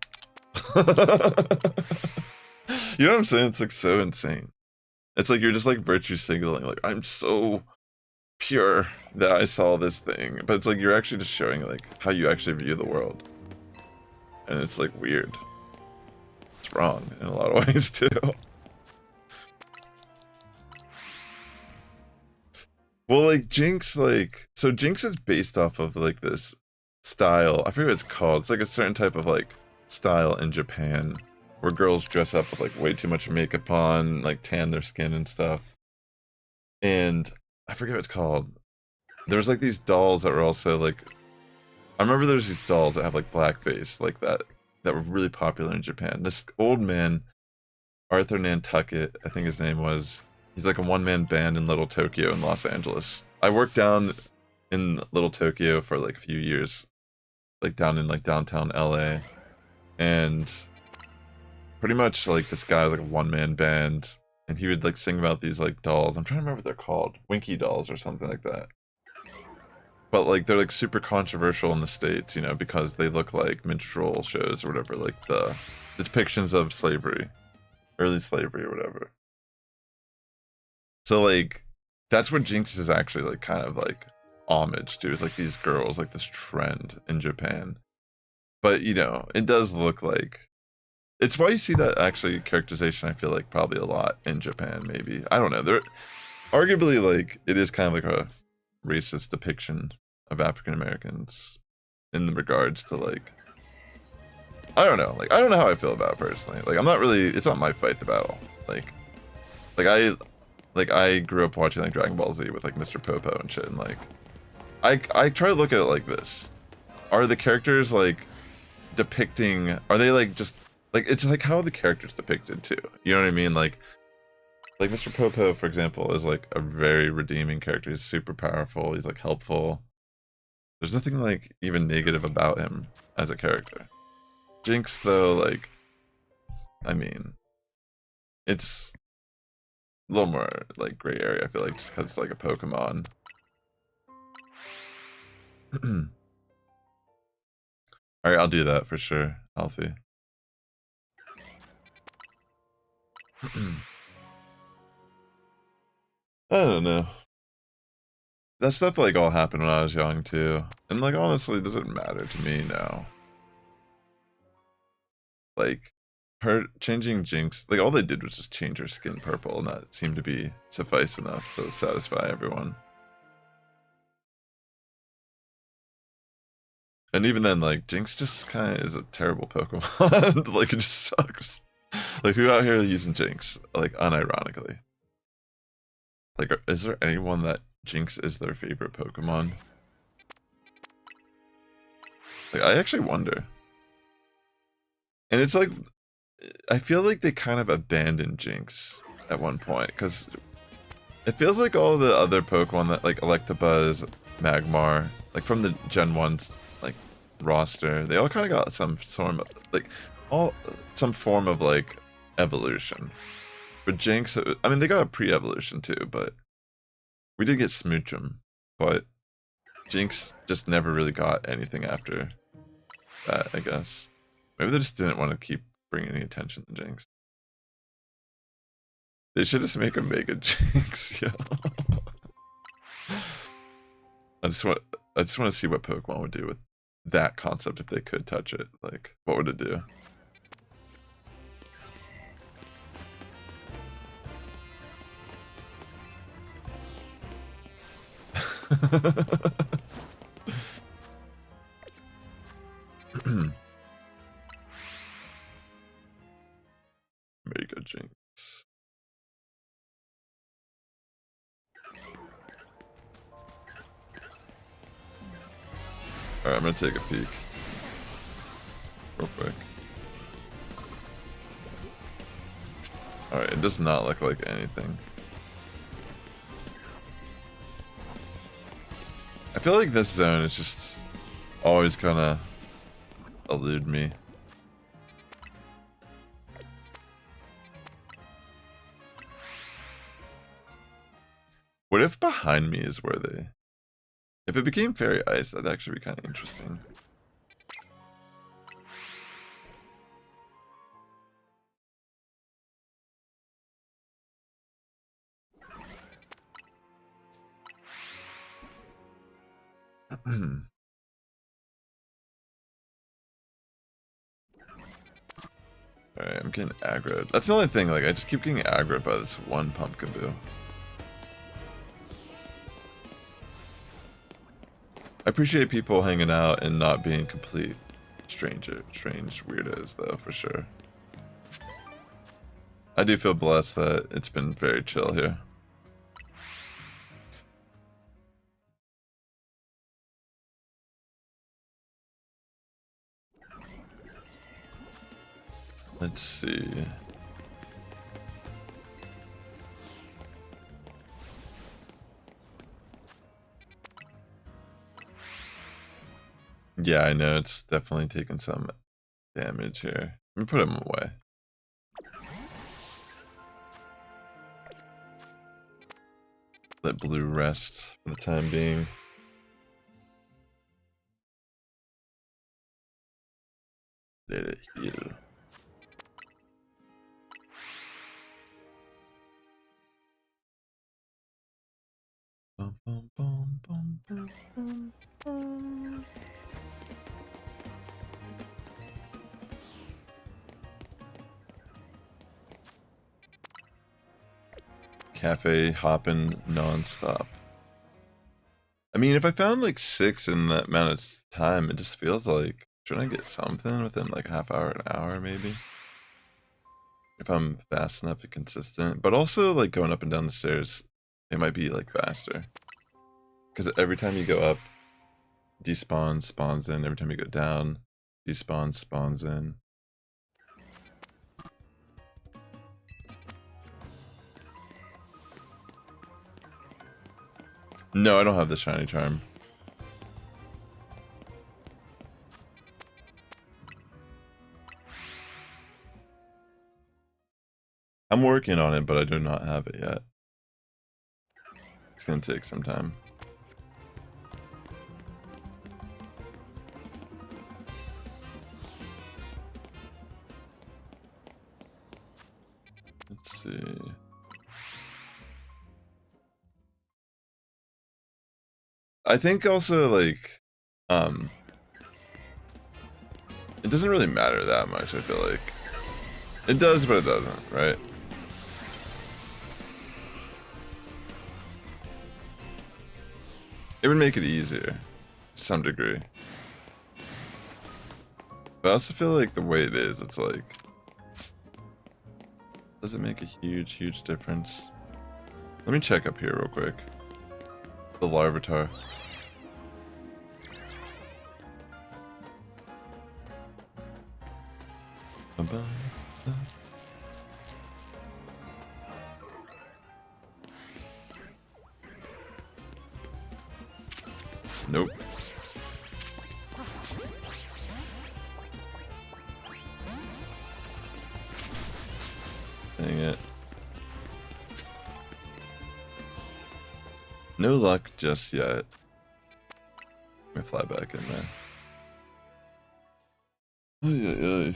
You know what I'm saying? It's like so insane. It's like you're just like virtue signaling, like I'm so pure that I saw this thing, but it's like you're actually just showing like how you actually view the world, and it's like weird. It's wrong in a lot of ways too. Well, like Jinx, so Jinx is based off of like this style. I forget what it's called. It's like a certain type of like style in Japan where girls dress up with like way too much makeup on, like tan their skin and stuff. And I forget what it's called. There's like these dolls that were also like, I remember there's these dolls that have like blackface like that were really popular in Japan. This old man, Arthur Nantucket, I think his name was, he's like a one-man band in Little Tokyo in Los Angeles. I worked down in Little Tokyo for like a few years, like down in like downtown LA. And pretty much like this guy was like a one-man band and he would like sing about these like dolls. I'm trying to remember what they're called. Winky dolls or something like that. But like they're like super controversial in the States, you know, because they look like minstrel shows or whatever, like the depictions of slavery, early slavery or whatever. So like that's what Jinx is actually like kind of like homage to. It's like these girls, like this trend in Japan. But you know, it does look like it's why you see that actually characterization I feel like probably a lot in Japan, maybe. I don't know. There arguably like it is kind of like a racist depiction of African Americans in regards to like I don't know. Like I don't know how I feel about it personally. Like I'm not really it's not my fight the battle. Like I grew up watching like Dragon Ball Z with like Mr. Popo and shit and like I try to look at it like this. Are the characters like depicting are they like just like it's like how the characters depicted too. You know what I mean? Like Mr. Popo, for example, is like a very redeeming character. He's super powerful, he's like helpful. There's nothing like even negative about him as a character. Jinx though, like I mean, it's a little more like gray area, I feel like, just because it's like a Pokemon. Alright, I'll do that for sure, Alfie. I don't know. That stuff like all happened when I was young too. And like honestly, does it matter to me now? Like her changing Jinx, like all they did was just change her skin purple and that seemed to be suffice enough to satisfy everyone. And even then, like, Jinx just kind of is a terrible Pokemon. Like, it just sucks. Like, who out here using Jinx? Like, unironically. Like, is there anyone that Jinx is their favorite Pokemon? Like, I actually wonder. And it's like, I feel like they kind of abandoned Jinx at one point, because it feels like all the other Pokemon that, like, Electabuzz, Magmar, like, from the Gen 1's, like, roster, they all kind of got some form of, like, some form of, like, evolution. But Jinx, I mean, they got a pre-evolution too, but we did get Smoochum, but Jinx just never really got anything after that, I guess. Maybe they just didn't want to keep bringing any attention to Jinx. They should just make a Mega Jinx, yo. I just want to see what Pokemon would do with that concept if they could touch it. Like, what would it do? Mega Jinx. Alright, I'm gonna take a peek. Real quick. Alright, it does not look like anything. I feel like this zone is just always gonna elude me. What if behind me is where they... If it became Fairy Ice, that'd actually be kind of interesting. Alright, I'm getting aggroed. That's the only thing, like, I just keep getting aggroed by this one Pumpkaboo. I appreciate people hanging out and not being complete strange weirdos, though, for sure. I do feel blessed that it's been very chill here. Let's see. Yeah, I know, it's definitely taking some damage here. Let me put him away. Let blue rest for the time being. Let it heal. Bum, bum, bum, bum, bum, bum, bum. Cafe hopping non-stop. I mean, if I found like 6 in that amount of time, it just feels like, shouldn't I get something within like a half hour, an hour maybe? If I'm fast enough and consistent. But also like going up and down the stairs, it might be like faster. Because every time you go up, despawns, spawns in. Every time you go down, despawns, spawns in. No, I don't have the shiny charm. I'm working on it, but I do not have it yet. It's gonna take some time. Let's see. I think also like, it doesn't really matter that much, I feel like. It does, but it doesn't, right? It would make it easier, to some degree. But I also feel like the way it is, it's like, does it make a huge, huge difference? Let me check up here real quick. The Larvitar. Nope. Dang it. No luck just yet. Let me fly back in there. Ay, ay, ay.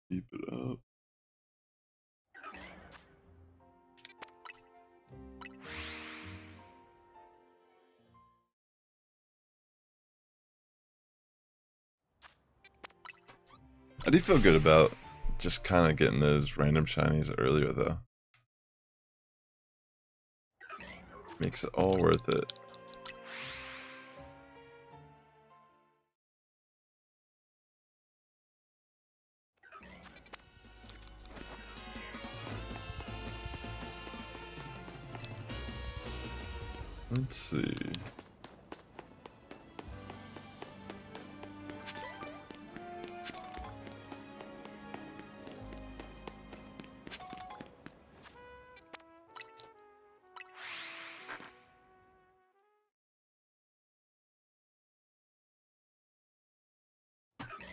Keep it up. I do feel good about just kind of getting those random shinies earlier though. Makes it all worth it. Let's see.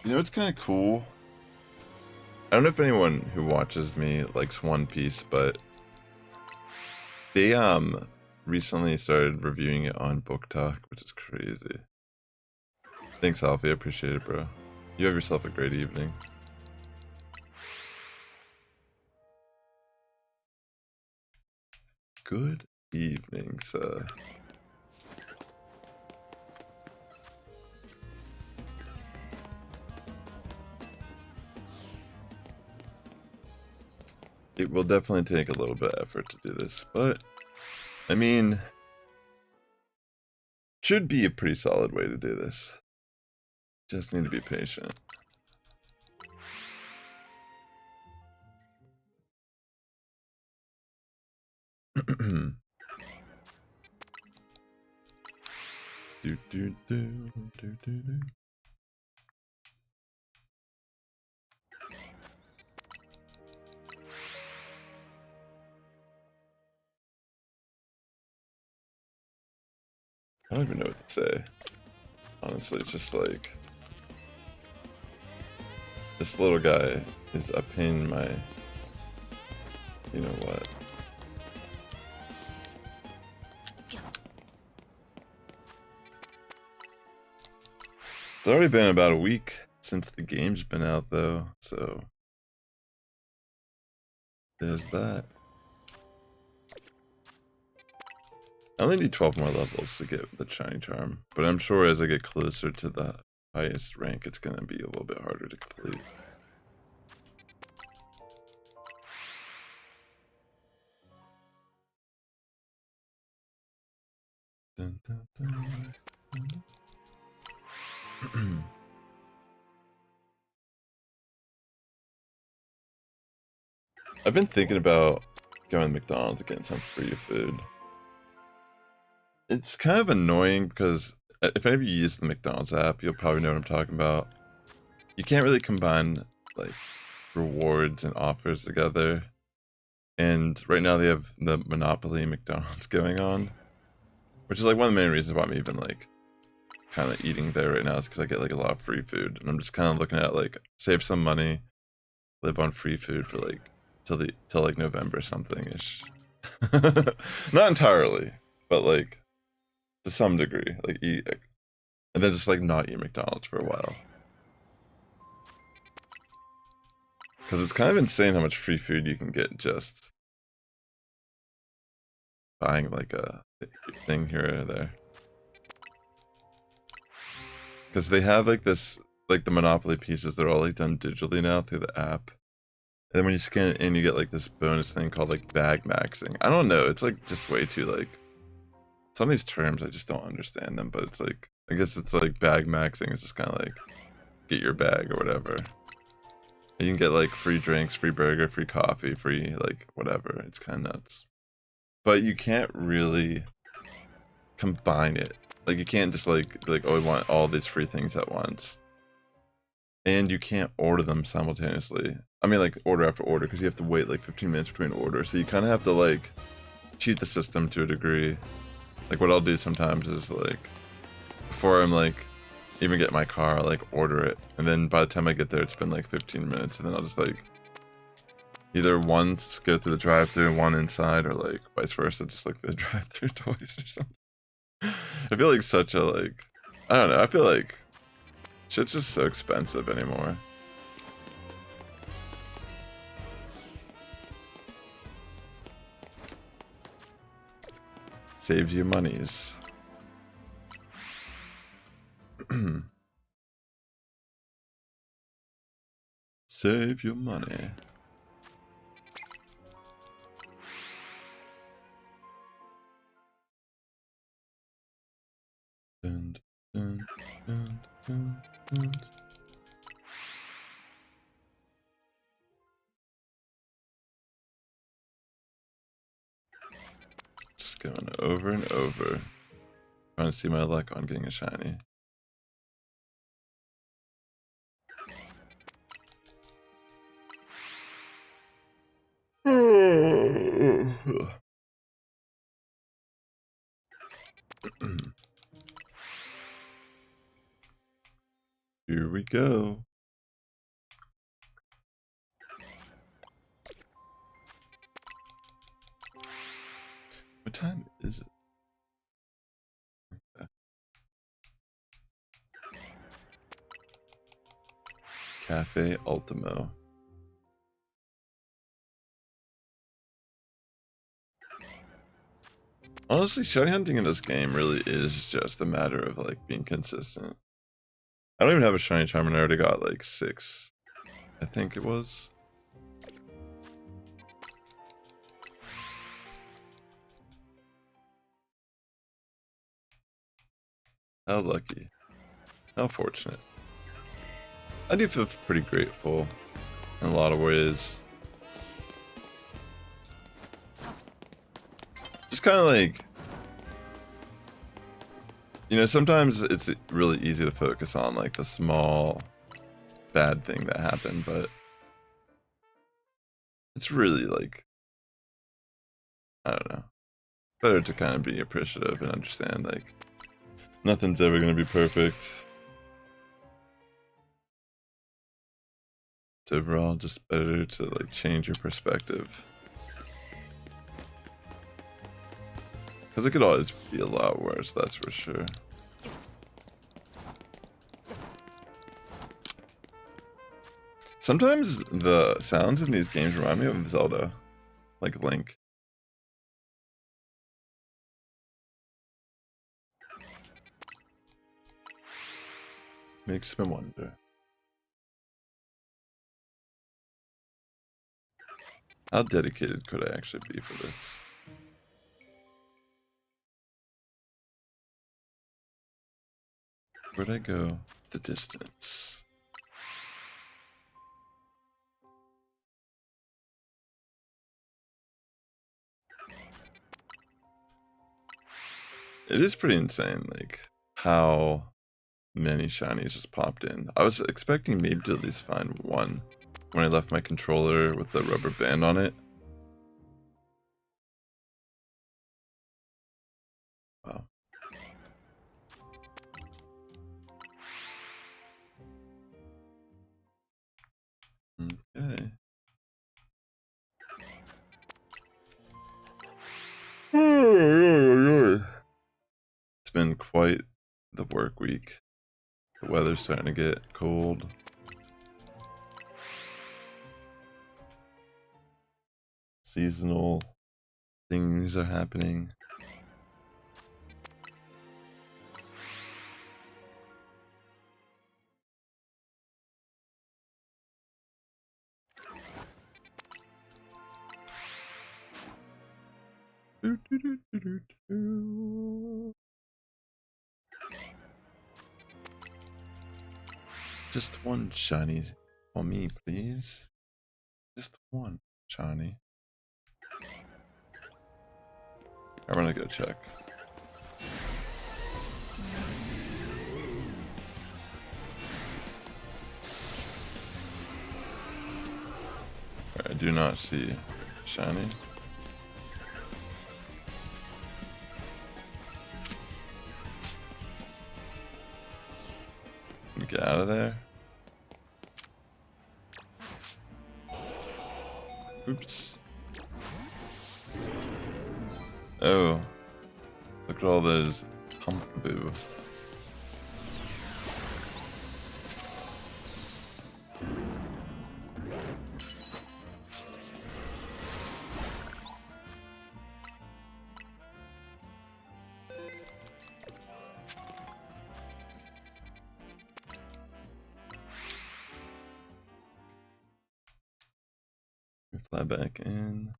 You know, it's kind of cool. I don't know if anyone who watches me likes One Piece, but they recently started reviewing it on Book Talk, which is crazy. Thanks, Alfie. I appreciate it, bro. You have yourself a great evening. Good evening, sir. It will definitely take a little bit of effort to do this, but I mean, should be a pretty solid way to do this. Just need to be patient. do, do, do, do, do, do. I don't even know what to say. Honestly, it's just like, this little guy is a pain in my, you know what. It's already been about a week since the game's been out, though, so there's that. I only need 12 more levels to get the shiny charm, but I'm sure as I get closer to the highest rank, it's gonna be a little bit harder to complete. Dun, dun, dun, dun. I've been thinking about going to McDonald's and getting some free food. It's kind of annoying because if any of you use the McDonald's app, you'll probably know what I'm talking about. You can't really combine like rewards and offers together. And right now they have the Monopoly McDonald's going on, which is like one of the main reasons why I'm even like kind of eating there right now is because I get like a lot of free food, and I'm just kind of looking at like save some money, live on free food for like till like November something ish. Not entirely, but like to some degree, like eat, and then just like not eat McDonald's for a while. Because it's kind of insane how much free food you can get just buying like a thing here or there. Because they have like this, like the Monopoly pieces, they're all like done digitally now through the app. And then when you scan it in, you get like this bonus thing called like bag maxing. I don't know, it's like just way too like, some of these terms I just don't understand them, but it's like, I guess it's like bag maxing is just kind of like get your bag or whatever. And you can get like free drinks, free burger, free coffee, free like whatever. It's kind of nuts. But you can't really combine it. Like you can't just like be like, oh, I want all these free things at once. And you can't order them simultaneously. I mean like order after order, because you have to wait like 15 minutes between orders. So you kind of have to like cheat the system to a degree. Like what I'll do sometimes is like, before I'm like even get my car, I'll like order it. And then by the time I get there, it's been like 15 minutes. And then I'll just like either once go through the drive-thru and one inside, or like vice versa, just like the drive-thru twice or something. I feel like such a like, I don't know, I feel like shit's just so expensive anymore. Saves you monies. Save your money. Dun, dun, dun, dun, dun. Just going over and over, trying to see my luck on getting a shiny. Here we go. What time is it? Cafe Ultimo. Honestly, shiny hunting in this game really is just a matter of like being consistent. I don't even have a shiny charm and I already got like 6. I think it was. How lucky. How fortunate. I do feel pretty grateful in a lot of ways. Just kind of like, you know, sometimes it's really easy to focus on like the small bad thing that happened, but it's really like, I don't know, better to kind of be appreciative and understand like nothing's ever going to be perfect. It's overall just better to like change your perspective, because it could always be a lot worse, that's for sure. Sometimes the sounds in these games remind me of Zelda, like Link. Makes me wonder. How dedicated could I actually be for this? Where'd I go? The distance. It is pretty insane, like, how many shinies just popped in. I was expecting maybe to at least find one when I left my controller with the rubber band on it. Wow. Okay. It's been quite the work week. The weather's starting to get cold. Seasonal things are happening. Just one shiny for me, please. Just one shiny. I'm gonna go check. I do not see shiny. Get out of there. Oops. Oh. Look at all those pumpaboo. Fly back in.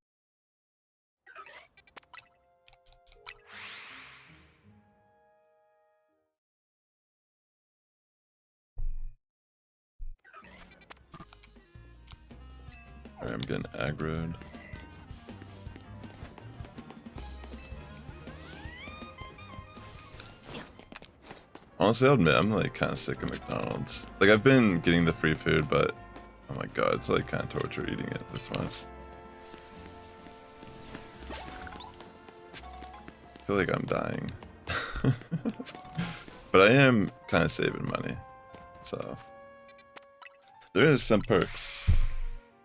Alright, I'm getting aggroed. Honestly, I'll admit, I'm like kind of sick of McDonald's. Like, I've been getting the free food, but oh my god, it's like kind of torture eating it this much. I feel like I'm dying. But I am kind of saving money, so there is some perks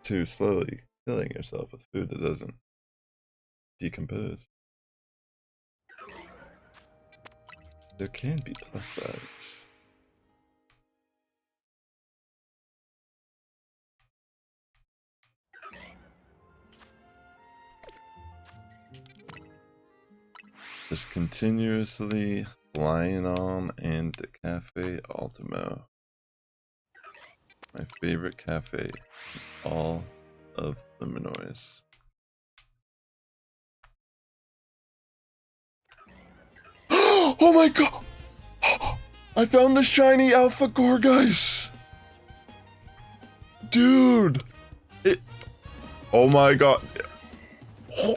to slowly killing yourself with food that doesn't decompose. There can be plus sides. Just continuously flying on into Cafe Ultimo. My favorite cafe in all of Illinois. Oh my god! I found the shiny Alpha Gorgeist! Dude! Oh my god. Oh.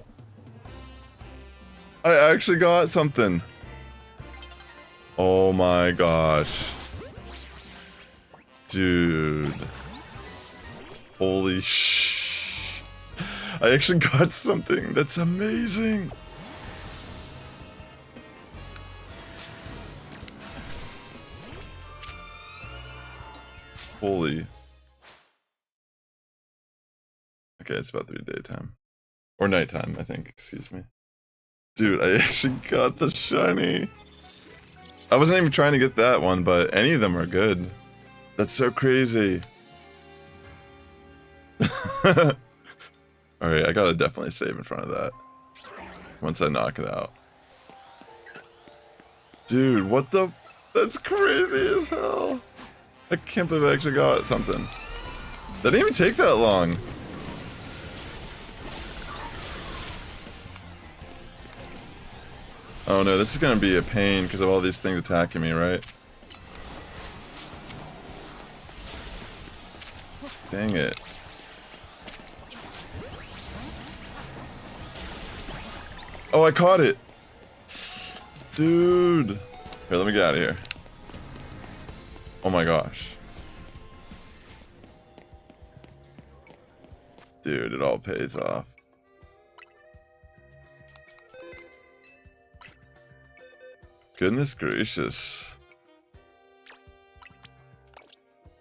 I actually got something. Oh my gosh. Dude. Holy sh! I actually got something. That's amazing. Holy. Okay, it's about 3-day time. Or nighttime, I think, excuse me. Dude, I actually got the shiny. I wasn't even trying to get that one, but any of them are good. That's so crazy. Alright, I gotta definitely save in front of that. Once I knock it out. Dude, what the? That's crazy as hell. I can't believe I actually got something. That didn't even take that long. Oh no, this is gonna be a pain because of all these things attacking me, right? Dang it. Oh, I caught it! Dude! Here, let me get out of here. Oh my gosh. Dude, it all pays off. Goodness gracious.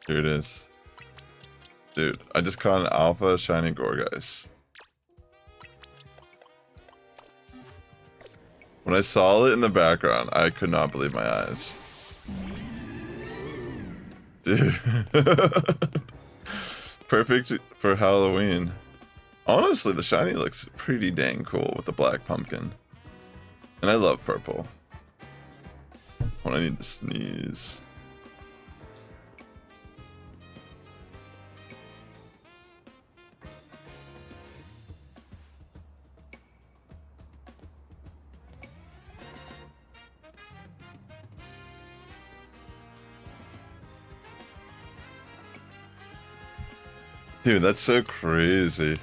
Here it is. Dude, I just caught an alpha shiny Gorgeist. When I saw it in the background, I could not believe my eyes. Dude. Perfect for Halloween. Honestly, the shiny looks pretty dang cool with the black pumpkin. And I love purple. When I need to sneeze. Dude, that's so crazy.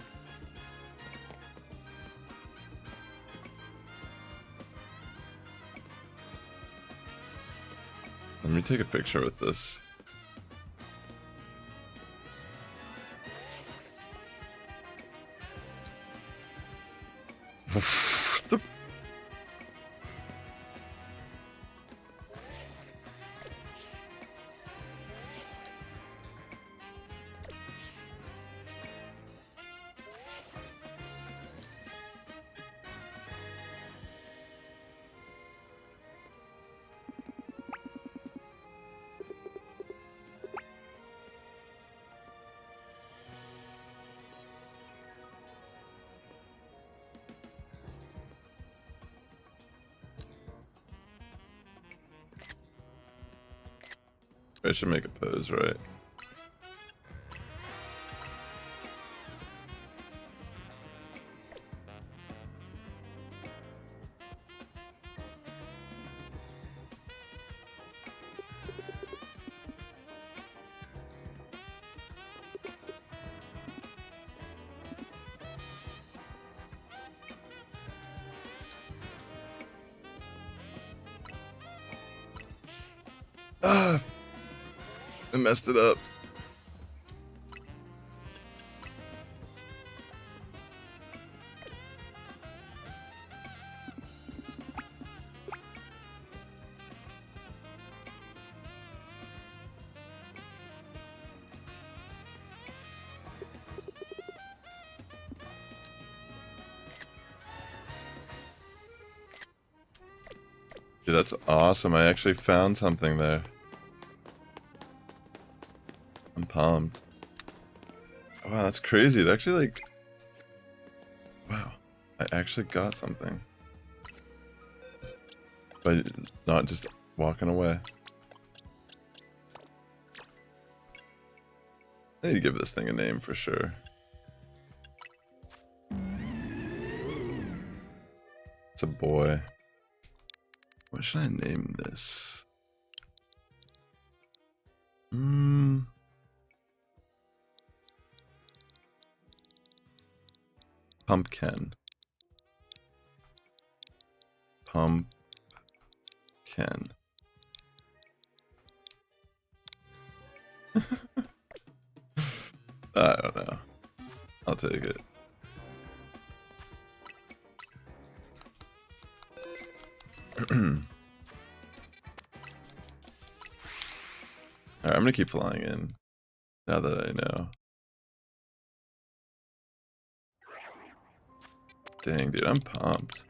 Let me take a picture with this. I should make a pose, right? Ah! I messed it up. Dude, that's awesome. I actually found something there. I'm pumped. Wow, that's crazy. It actually, like... Wow. I actually got something. By not just walking away. I need to give this thing a name for sure. It's a boy. What should I name this? Pumpkin. Pumpkin. I don't know. I'll take it. Alright, I'm gonna keep flying in now that I know. Dang, dude, I'm pumped.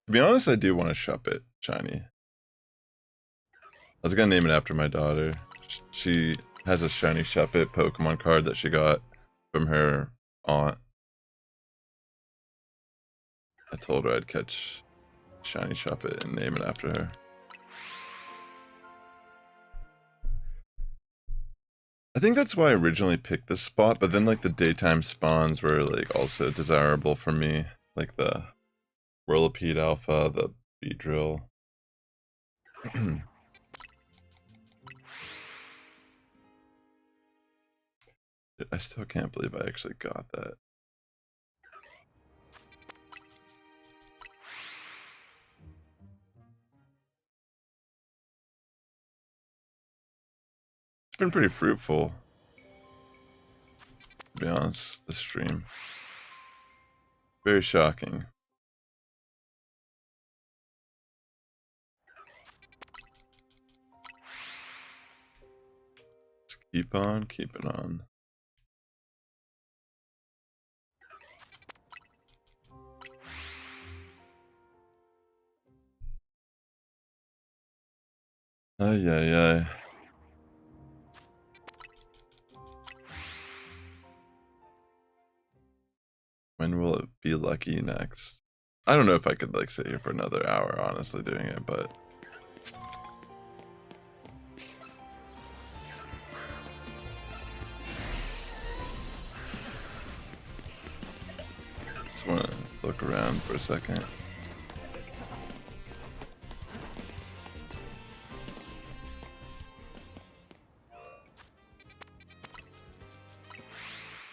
To be honest, I do want to shop it, shiny. I was gonna name it after my daughter. She has a shiny Shuppet Pokemon card that she got from her aunt. I told her I'd catch shiny Shuppet and name it after her. I think that's why I originally picked this spot, but then like the daytime spawns were like also desirable for me. Like the Whirlipede Alpha, the Beedrill. I still can't believe I actually got that. It's been pretty fruitful, to be honest, this stream. Very shocking. Just keep on keeping on. Ay, ay, ay. When will it be lucky next? I don't know if I could like sit here for another hour honestly doing it, but just want to look around for a second.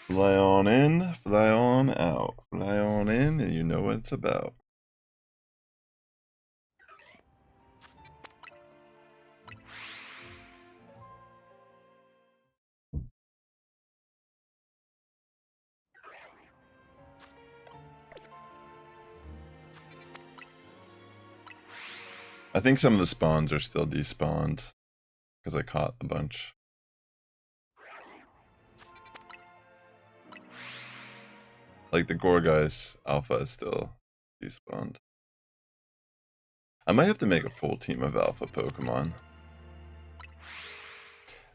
Fly on in, fly on out. Fly on in, and you know what it's about. I think some of the spawns are still despawned because I caught a bunch. Like the Gorgeist Alpha is still despawned. I might have to make a full team of Alpha Pokemon.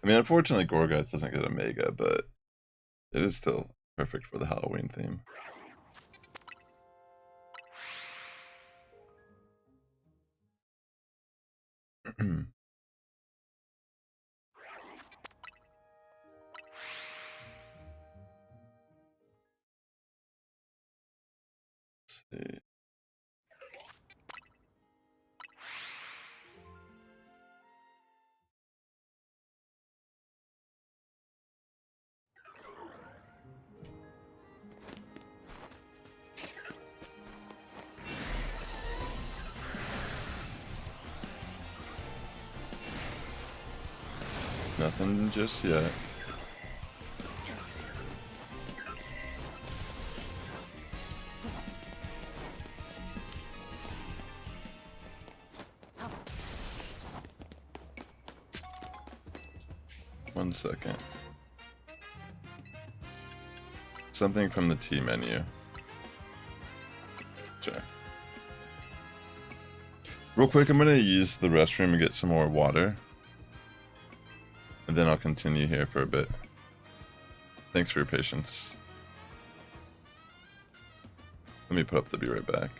I mean, unfortunately, Gorgeist doesn't get a Mega, but it is still perfect for the Halloween theme. Let's see. Nothing just yet. One second. Something from the T menu. Sure. Real quick, I'm gonna use the restroom and get some more water. And then I'll continue here for a bit. Thanks for your patience. Let me put up the be right back.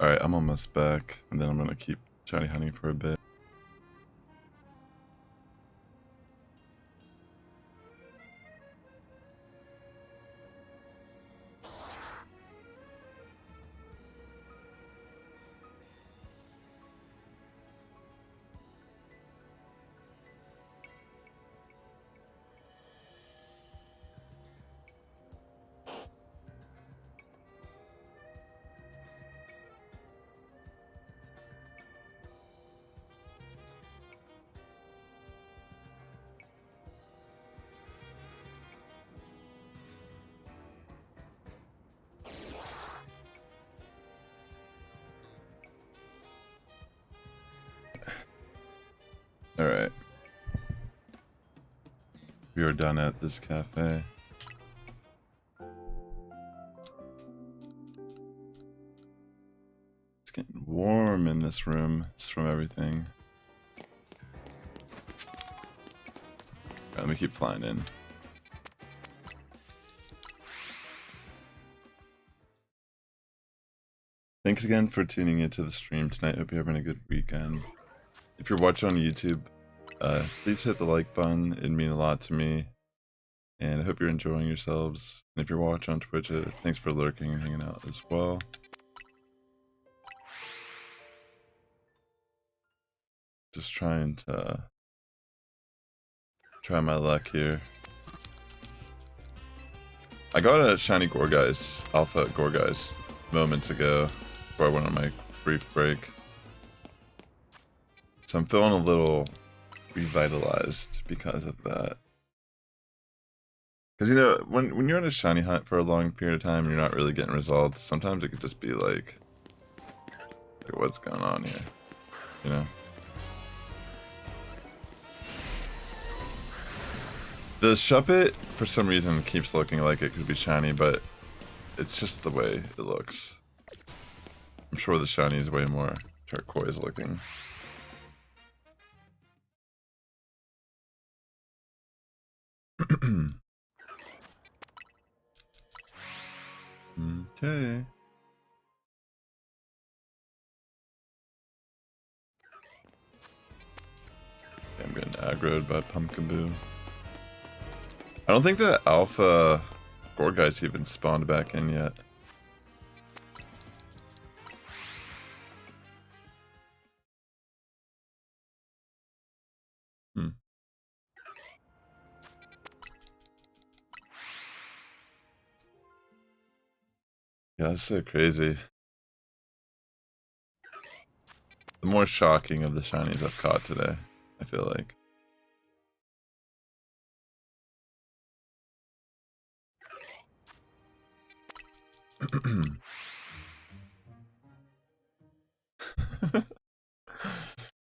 Alright, I'm almost back, and then I'm gonna keep shiny hunting for a bit. Alright. We are done at this cafe. It's getting warm in this room, just from everything. Alright, let me keep flying in. Thanks again for tuning into the stream tonight. Hope you're having a good weekend. If you're watching on YouTube, please hit the like button. It'd mean a lot to me. And I hope you're enjoying yourselves. And if you're watching on Twitch, thanks for lurking and hanging out as well. Just trying to try my luck here. I got a shiny Gorgeist, Alpha Gorgeist, moments ago before I went on my brief break. So I'm feeling a little revitalized because of that. Because, you know, when you're on a shiny hunt for a long period of time and you're not really getting results, sometimes it could just be like what's going on here, you know? The Shuppet, for some reason, keeps looking like it could be shiny, but it's just the way it looks. I'm sure the shiny is way more turquoise looking. Okay. I'm getting aggroed by Pumpkaboo. I don't think the Alpha Gorgeist even spawned back in yet. Yeah, that's so crazy. The more shocking of the shinies I've caught today, I feel like.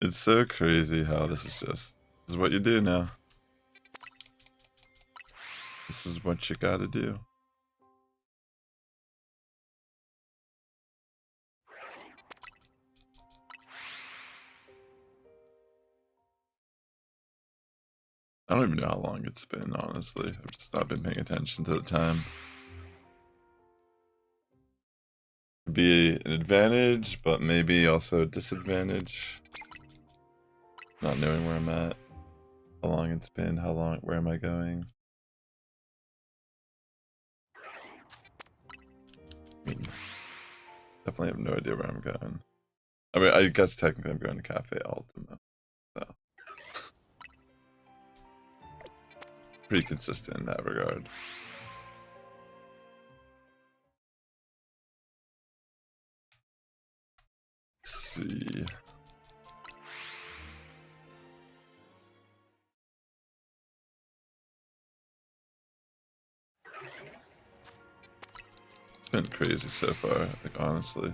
It's so crazy how this is what you do now. This is what you gotta do. I don't even know how long it's been, honestly. I've just not been paying attention to the time. Could be an advantage, but maybe also a disadvantage. Not knowing where I'm at, how long it's been, where am I going? I mean, definitely have no idea where I'm going. I mean, I guess technically I'm going to Cafe Ultima, so. Pretty consistent in that regard. Let's see. It's been crazy so far, like honestly.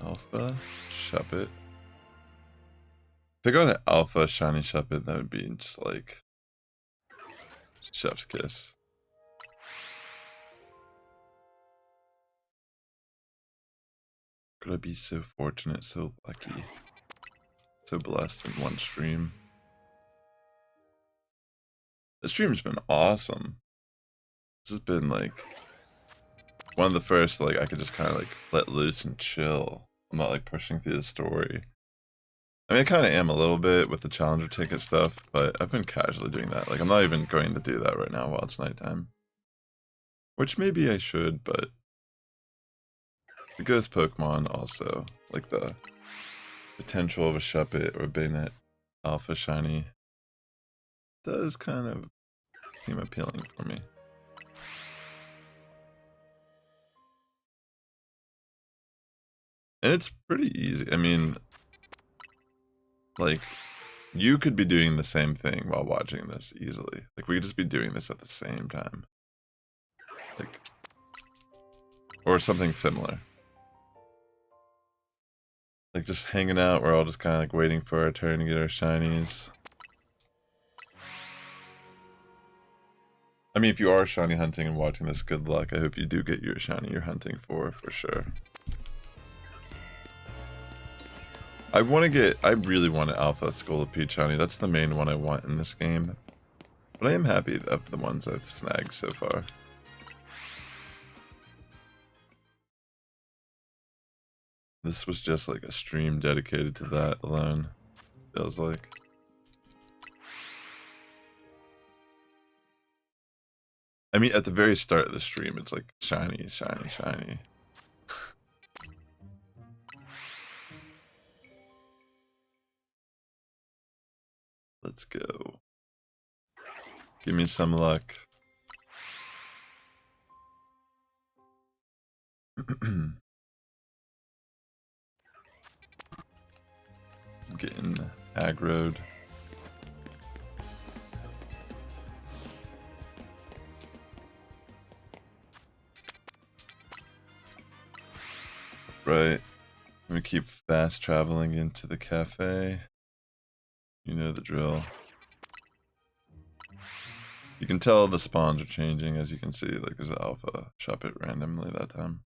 Alpha, Shuppet. If I got an Alpha Shiny Shuppet, that would be just like chef's kiss. Could I be so fortunate, so lucky, so blessed in one stream? The stream's been awesome. This has been like one of the first like I could just kind of like let loose and chill. I'm not like pushing through the story. I mean, I kind of am a little bit with the challenger ticket stuff, but I've been casually doing that. Like, I'm not even going to do that right now while it's nighttime. Which maybe I should, but the ghost Pokemon also, like the potential of a Shuppet or Bayonet Alpha Shiny, does kind of seem appealing for me. And it's pretty easy. I mean, like, you could be doing the same thing while watching this easily. Like, we could just be doing this at the same time. Like, or something similar. Like, just hanging out, we're all just kind of like waiting for our turn to get our shinies. I mean, if you are shiny hunting and watching this, good luck. I hope you do get your shiny you're hunting for sure. I really want an Alpha Scolipede shiny. That's the main one I want in this game. But I am happy of the ones I've snagged so far. This was just like a stream dedicated to that alone, feels like. I mean, at the very start of the stream, it's like shiny, shiny, shiny. Let's go. Give me some luck. I'm getting aggroed. Right. Let me keep fast traveling into the cafe. You know the drill. You can tell the spawns are changing, as you can see. Like, there's an alpha Shuppet randomly that time.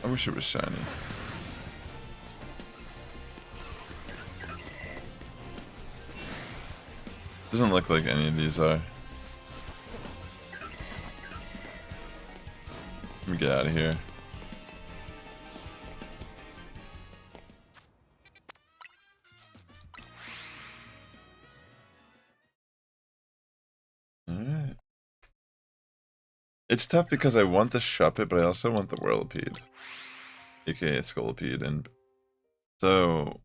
I wish it was shiny. Doesn't look like any of these are. Let me get out of here. Alright. It's tough because I want the Shuppet, but I also want the Whirlipede. AKA Scolipede, and so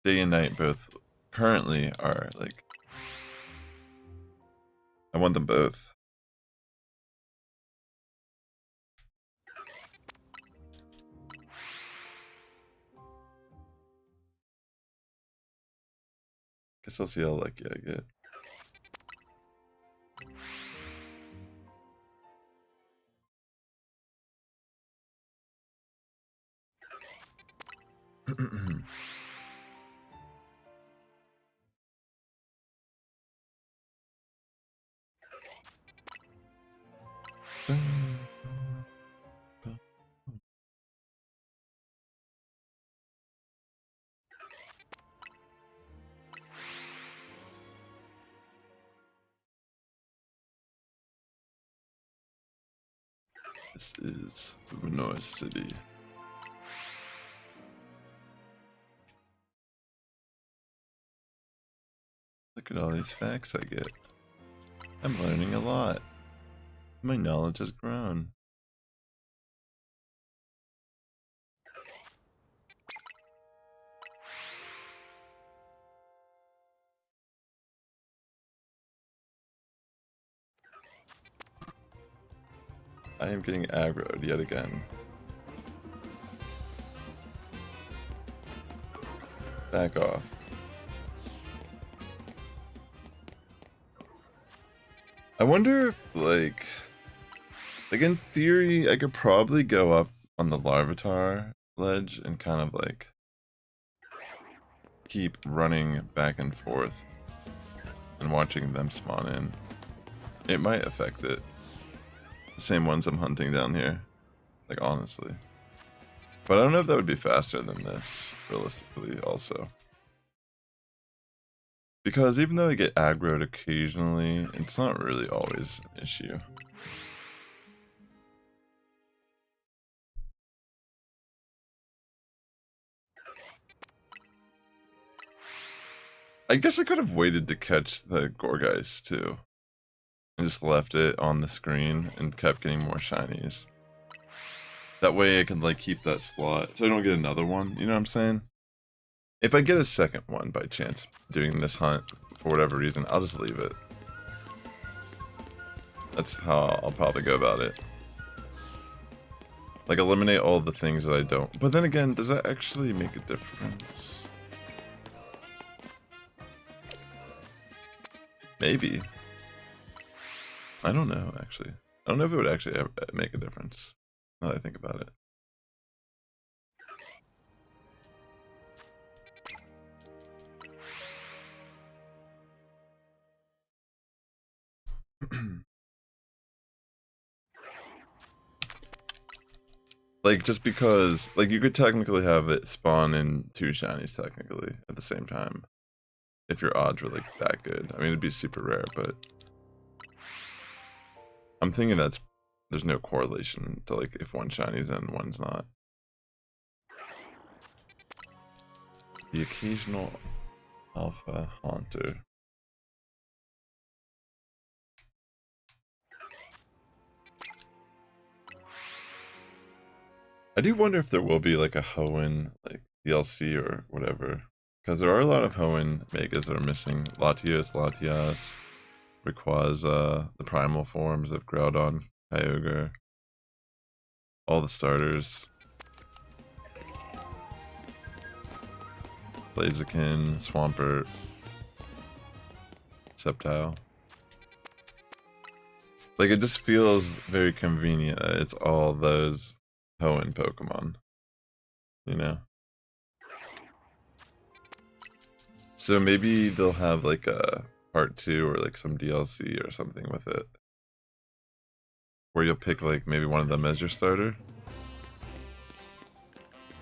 day and night both currently are like, I want them both. Guess I'll see how lucky I get. This is North City. Look at all these facts I get. I'm learning a lot. My knowledge has grown. I am getting aggroed yet again. Back off. I wonder if, like in theory, I could probably go up on the Larvitar ledge and kind of like keep running back and forth and watching them spawn in. It might affect it. The same ones I'm hunting down here. Like, honestly. But I don't know if that would be faster than this, realistically, also. Because even though I get aggroed occasionally, it's not really always an issue. I guess I could have waited to catch the Gorgeist too. And just left it on the screen and kept getting more shinies. That way I can like keep that slot so I don't get another one, you know what I'm saying? If I get a second one by chance doing this hunt for whatever reason, I'll just leave it. That's how I'll probably go about it. Like eliminate all the things that I don't. But then again, does that actually make a difference? Maybe. I don't know, actually. I don't know if it would actually make a difference, now that I think about it. Like, just because, like, you could technically have it spawn in 2 shinies, technically, at the same time. If your odds were, like, that good. I mean, it'd be super rare, but... I'm thinking there's no correlation to, like, if one shiny's in, one's not. The occasional alpha haunter. I do wonder if there will be, like, a Hoenn, like, DLC or whatever. Because there are a lot of Hoenn megas that are missing. Latias, Rayquaza, the primal forms of Groudon, Kyogre, all the starters. Blaziken, Swampert, Sceptile. Like, it just feels very convenient that it's all those Hoenn Pokemon. You know? So maybe they'll have, like, a part 2 or, like, some DLC or something with it. Where you'll pick, like, maybe one of them as your starter.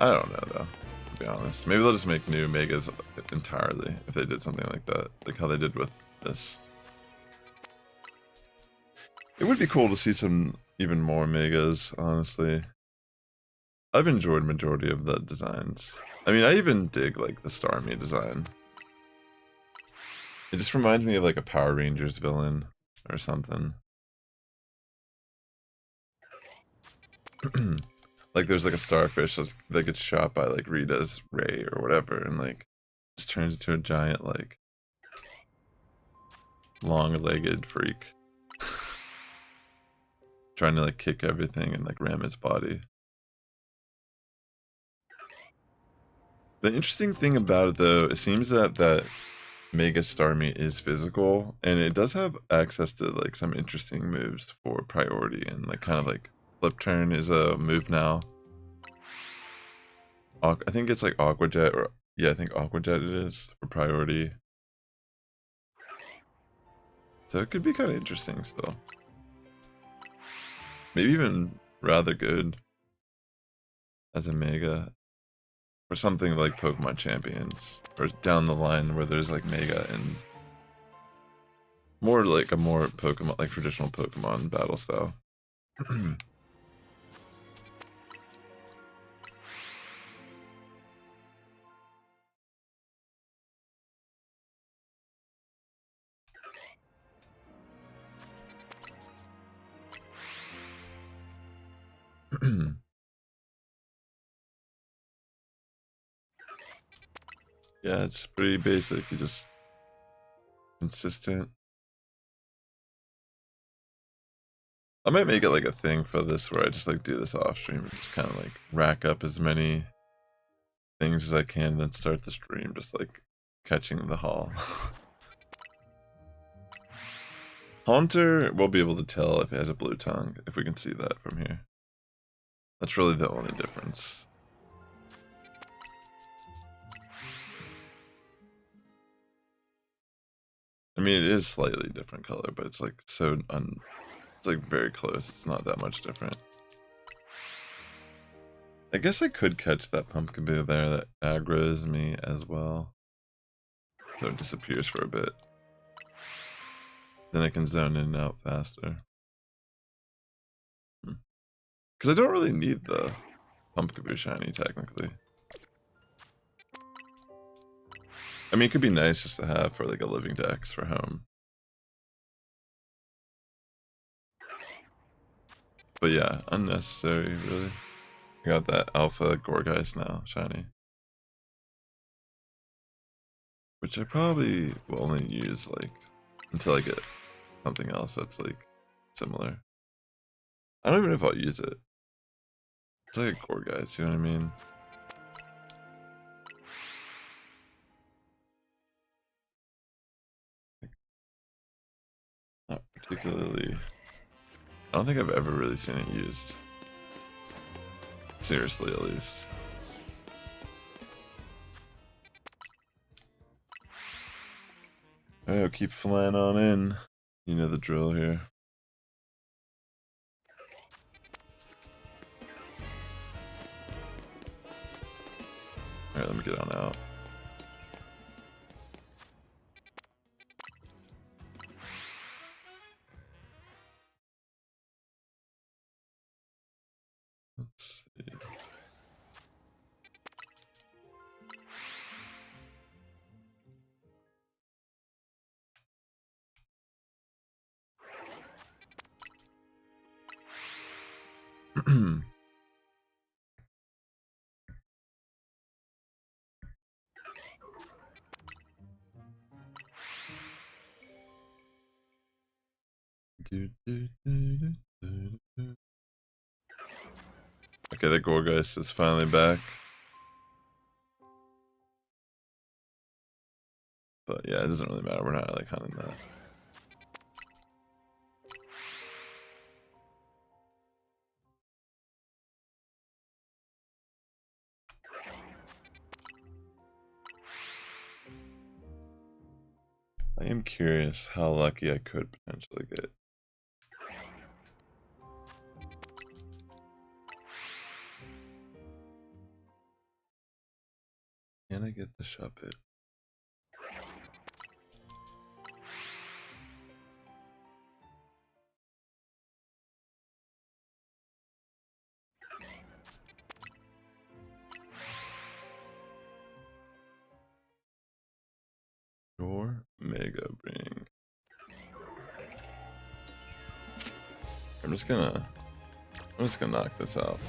I don't know, though, to be honest. Maybe they'll just make new Megas entirely if they did something like that. Like how they did with this. It would be cool to see some even more Megas, honestly. I've enjoyed majority of the designs. I mean, I even dig, like, the Starmie design. It just reminds me of, like, a Power Rangers villain or something. Like, there's, like, a starfish that gets shot by, like, Rita's ray or whatever, and, like, just turns into a giant, like, long-legged freak. Trying to, like, kick everything and, like, ram its body. The interesting thing about it, though, it seems that Mega Starmie is physical, and it does have access to, like, some interesting moves for priority, and, like, kind of, like, Flip Turn is a move now. I think it's, like, Aqua Jet, or, yeah, I think Aqua Jet it is, for priority. So it could be kind of interesting still. Maybe even rather good as a Mega. Or something like Pokemon Champions. Or down the line where there's like Mega and more like a more Pokemon, like traditional Pokemon battle style. Yeah, it's pretty basic. You just consistent. I might make it like a thing for this where I just like do this off stream and just kind of like rack up as many things as I can and then start the stream just like catching the haul. Haunter, we'll be able to tell if it has a blue tongue, if we can see that from here. That's really the only difference. I mean, it is slightly different color, but it's like so it's like very close. It's not that much different. I guess I could catch that Pumpkaboo there that aggroes me as well. So it disappears for a bit. Then I can zone in and out faster. Because I don't really need the Pumpkaboo shiny, technically. I mean, it could be nice just to have for like a living dex for home. But yeah, unnecessary, really. I got that Alpha Gorgeist now, shiny. Which I probably will only use like until I get something else that's like similar. I don't even know if I'll use it. It's like a Gorgeist, you know what I mean? Not particularly. I don't think I've ever really seen it used. Seriously, at least. Oh, keep flying on in. You know the drill here. Alright, let me get on out. Let's see. Okay, the Gorgeist is finally back. But yeah, it doesn't really matter. We're not like hunting that. I am curious how lucky I could potentially get. Can I get the Shuppet? Your Mega Ring. I'm just gonna knock this out.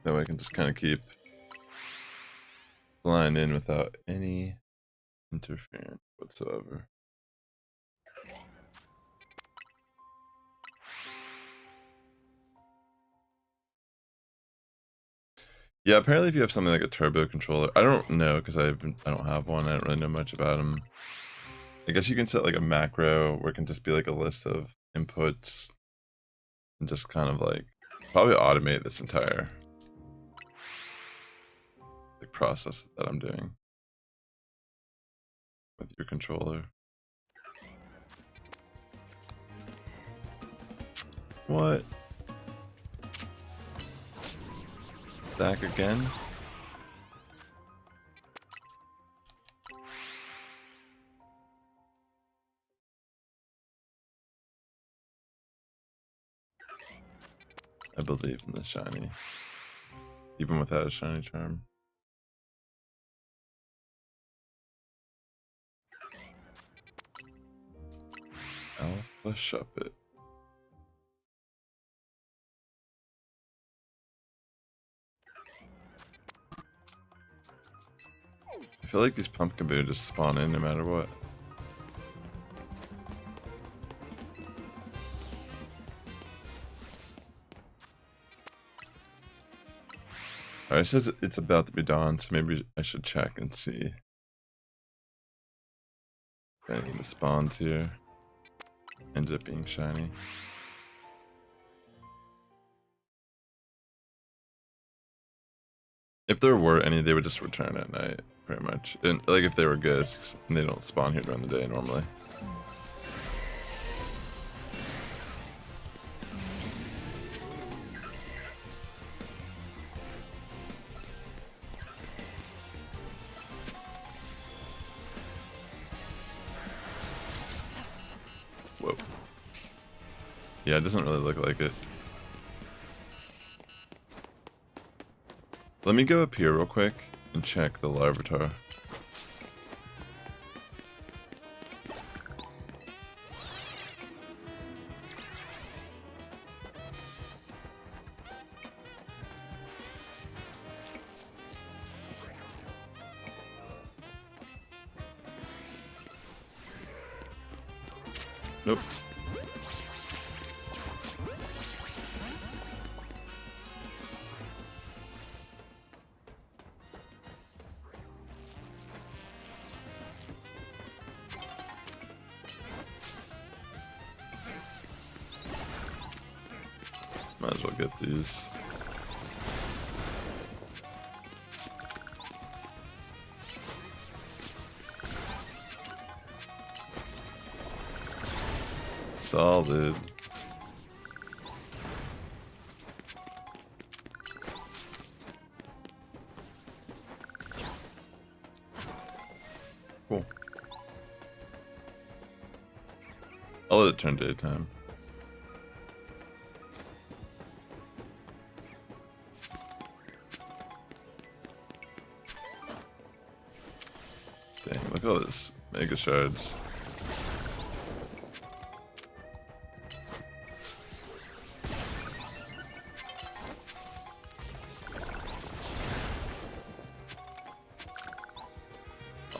That way I can just kind of keep flying in without any interference whatsoever. Yeah, apparently if you have something like a turbo controller, I don't know because I don't have one. I don't really know much about them. I guess you can set like a macro where it can just be like a list of inputs and just kind of like probably automate this entire like process that I'm doing with your controller. What? Back again? I believe in the shiny. Even without a shiny charm. Alpha Shuppet. I feel like these Pumpkaboo just spawn in no matter what. Alright, it says it's about to be dawn, so maybe I should check and see if any of the spawns here ended up being shiny. If there were any, they would just return at night. pretty much. And like if they were ghosts, and they don't spawn here during the day normally. Whoa. Yeah, it doesn't really look like it. Let me go up here real quick and check the Larvitar. Nope. Might as well get these. Solid. Cool. I'll let it turn daytime. Dang, look at all this mega shards.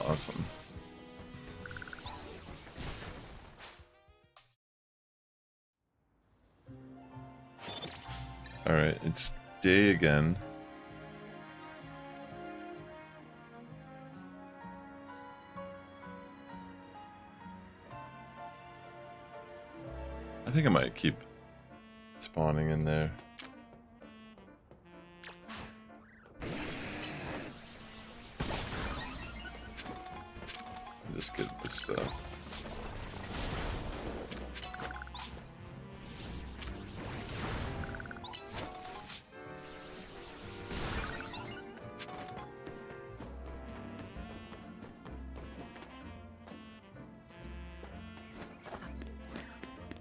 Awesome. Alright, it's day again. I think I might keep spawning in there. Just get this stuff.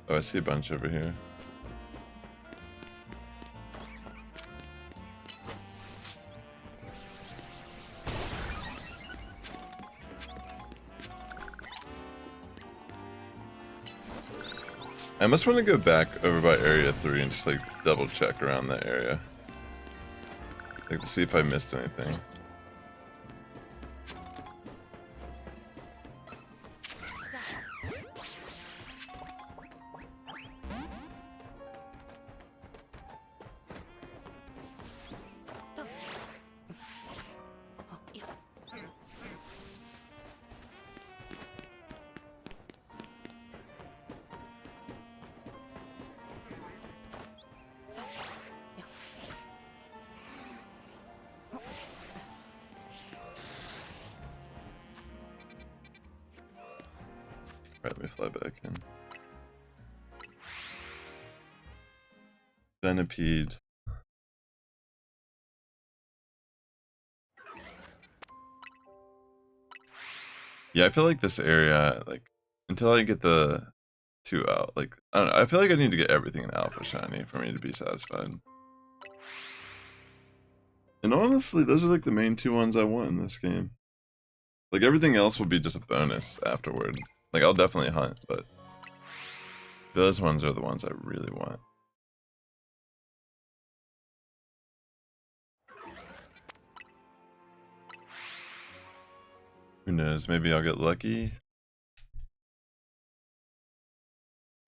Oh, I see a bunch over here. I must want to go back over by area 3 and just like double check around that area. Like to see if I missed anything. Let me fly back in. Venipede. Yeah, I feel like this area, like, until I get the 2 out, like, I don't know, I feel like I need to get everything in Alpha Shiny for me to be satisfied. And honestly, those are like the main 2 ones I want in this game. Like, everything else will be just a bonus afterward. Like, I'll definitely hunt, but those ones are the ones I really want. Who knows, maybe I'll get lucky.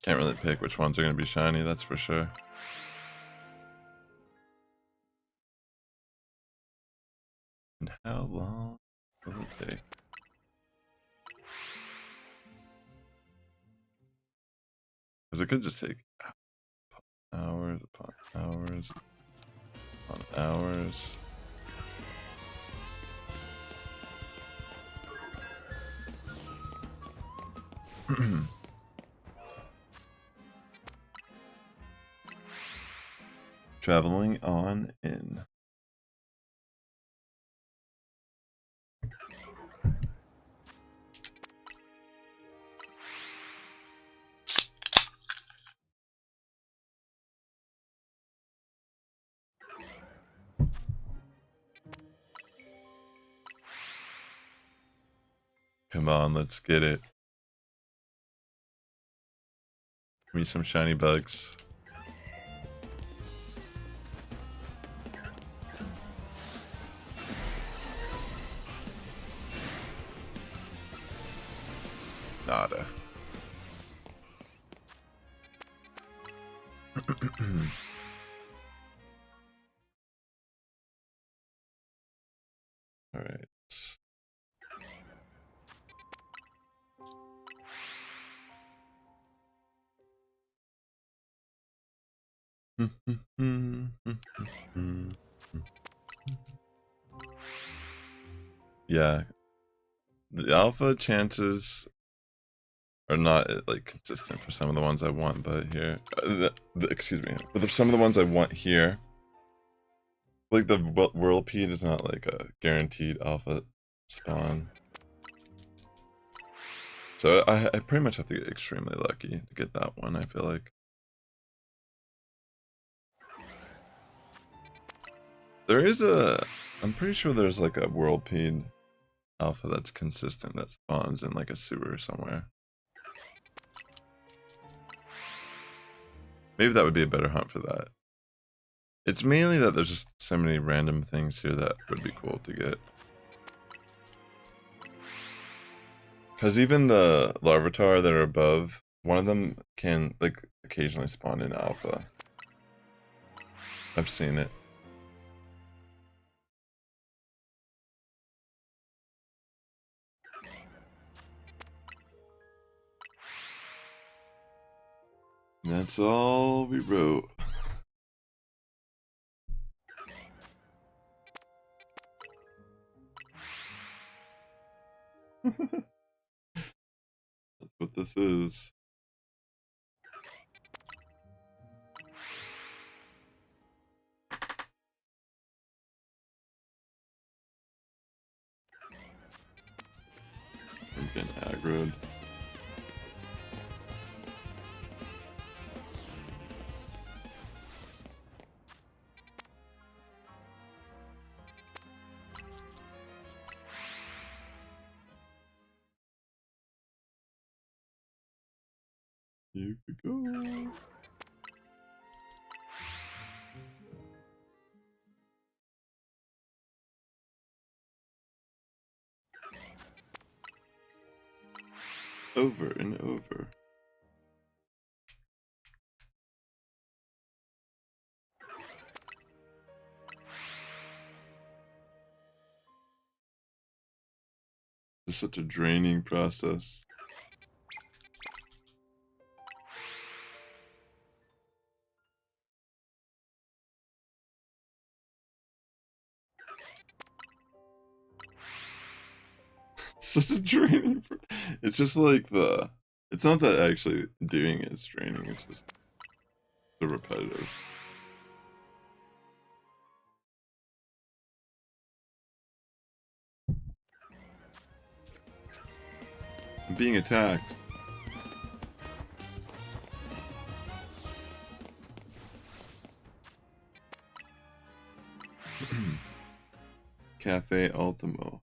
Can't really pick which ones are going to be shiny, that's for sure. And how long will it take? Because it could just take hours upon hours upon hours. Traveling on in. Come on, let's get it. Give me some shiny bugs. Nada. All right. Yeah, the alpha chances are not like consistent for some of the ones I want, but here, excuse me, but some of the ones I want here, like the Whirlpeed is not like a guaranteed alpha spawn. So I pretty much have to get extremely lucky to get that one, I feel like. There is I'm pretty sure there's like a Whirlpeed alpha that's consistent that spawns in like a sewer somewhere. Maybe that would be a better hunt for that. It's mainly that there's just so many random things here that would be cool to get. Because even the Larvitar that are above, one of them can like occasionally spawn in alpha. I've seen it. That's all we wrote. That's what this is. I'm getting aggroed. Here we go. Over and over. It's such a draining process. Such a draining. It's just like the. It's not that actually doing it is draining. It's just the repetitive. I'm being attacked. Cafe Ultimo.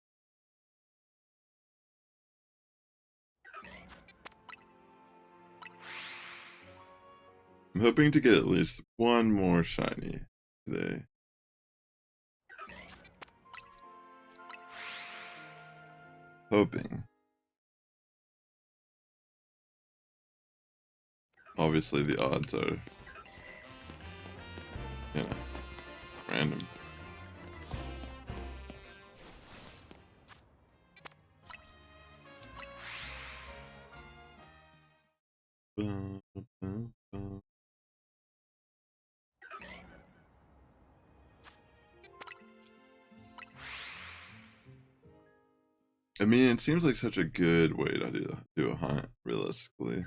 I'm hoping to get at least one more shiny today. Hoping. Obviously the odds are, you know, random. I mean, it seems like such a good way to do a hunt, realistically.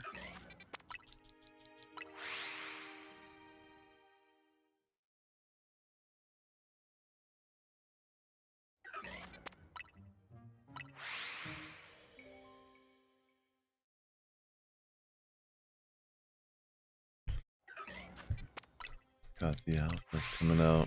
Got the alphas coming out.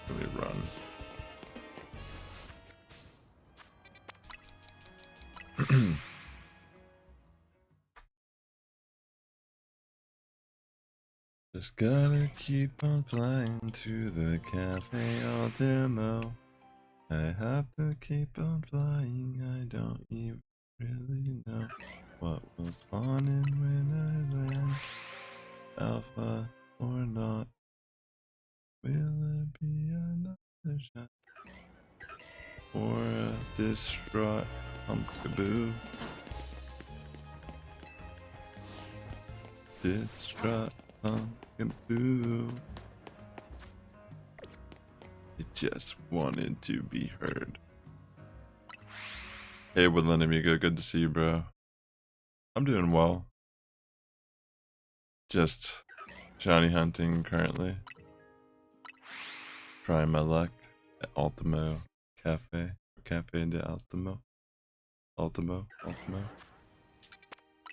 Let me run. Just gotta keep on flying to the Cafe Ultimo. I have to keep on flying, I don't even really know what will spawn in when I land. Alpha or not, will there be another shot? Or a distraught pumpkaboo? Distraught pumpkaboo. It just wanted to be heard. Hey, Woodland Amigo, good to see you, bro. I'm doing well. Just shiny hunting currently. Trying my luck at Ultimo Cafe. Cafe de Ultimo. Ultimo.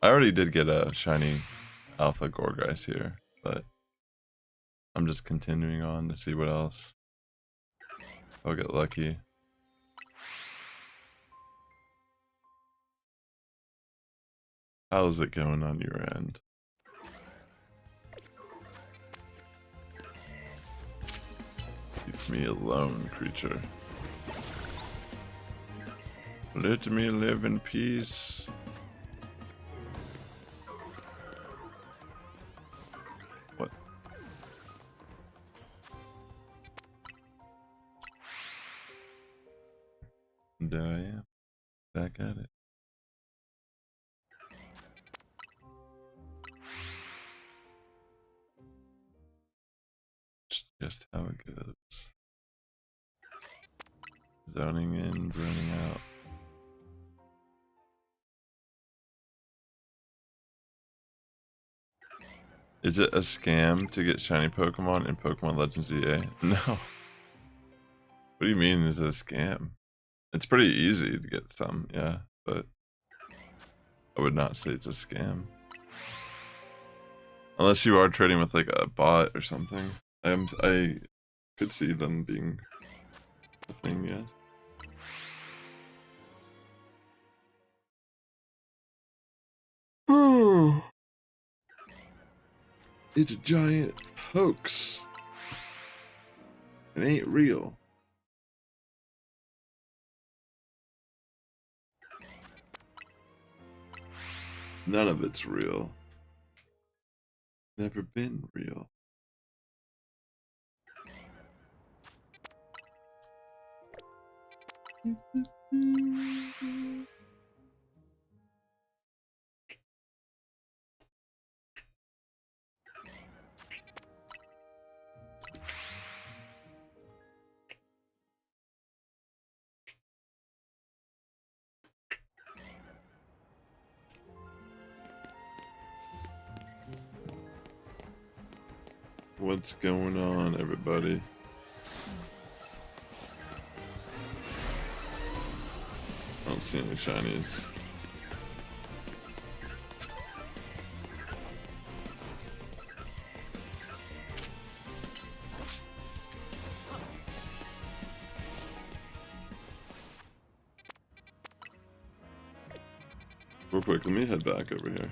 I already did get a shiny Alpha Gorgeist here, but I'm just continuing on to see what else. I'll get lucky. How's it going on your end? Leave me alone, creature. Let me live in peace. What? And there I am, back at it. Just how it goes. Zoning in, zoning out. Is it a scam to get shiny Pokemon in Pokemon Legends ZA? No. What do you mean is it a scam? It's pretty easy to get some, yeah, but I would not say it's a scam. Unless you are trading with like a bot or something. I could see them being a thing, yes. Oh, it's a giant hoax. It ain't real. None of it's real. Never been real. What's going on, everybody? I don't see any shinies. Real quick, let me head back over here.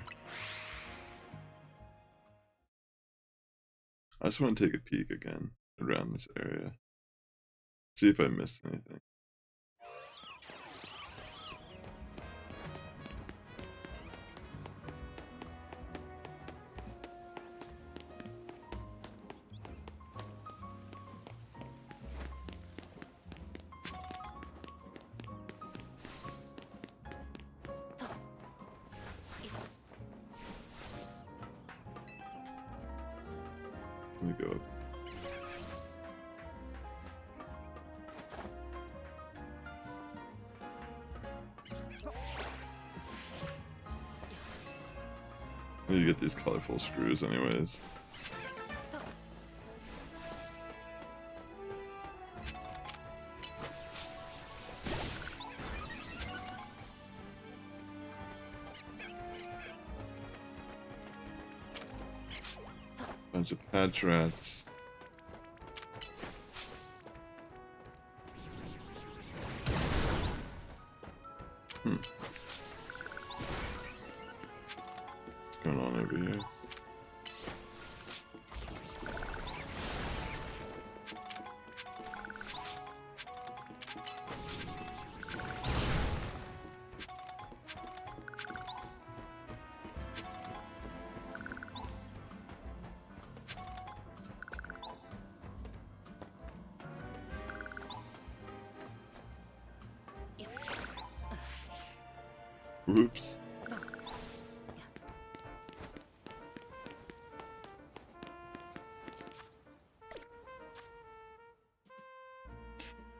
I just want to take a peek again around this area. See if I missed anything. Let me go up. I need to get these colorful screws anyways. Bunch of patch rats. What's going on over here? Whoops.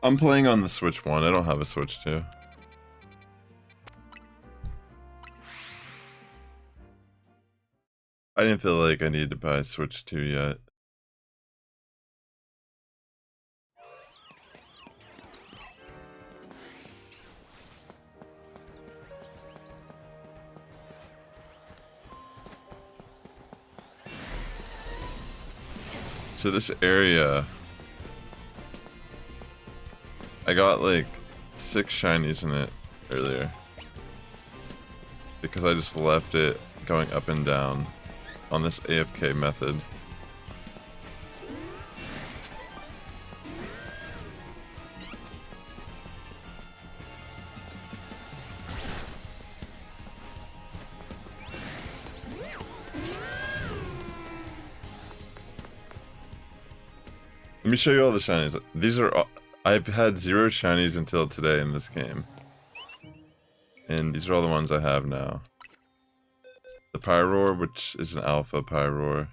I'm playing on the Switch 1. I don't have a Switch 2. I didn't feel like I needed to buy a Switch 2 yet. So this area, I got like 6 shinies in it earlier because I just left it going up and down on this AFK method. Let me show you all the shinies. These are all, I've had 0 shinies until today in this game. And these are all the ones I have now. The Pyroar, which is an alpha Pyroar.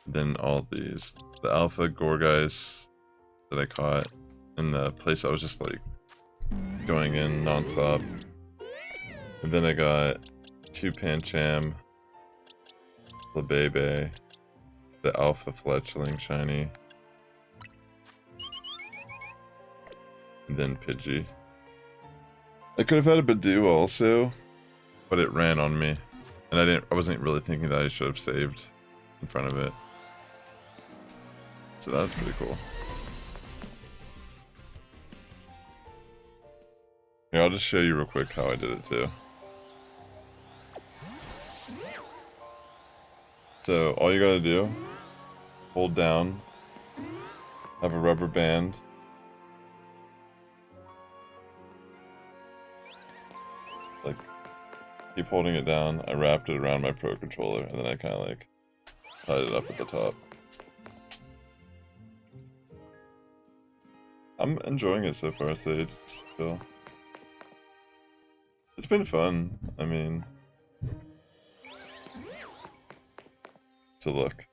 Then all these. The alpha Gorgeist that I caught in the place I was just like going in non-stop. And then I got 2 Pancham. Lebebe, the Alpha Fletchling shiny, and then Pidgey. I could have had a Badoo also, but it ran on me, and I wasn't really thinking that I should have saved in front of it. So that's pretty cool. Here, I'll just show you real quick how I did it too. So all you gotta do, hold down, have a rubber band, like keep holding it down. I wrapped it around my Pro Controller and then I kind of like tied it up at the top. I'm enjoying it so far, Sage. Still, it's been fun. I mean. To look.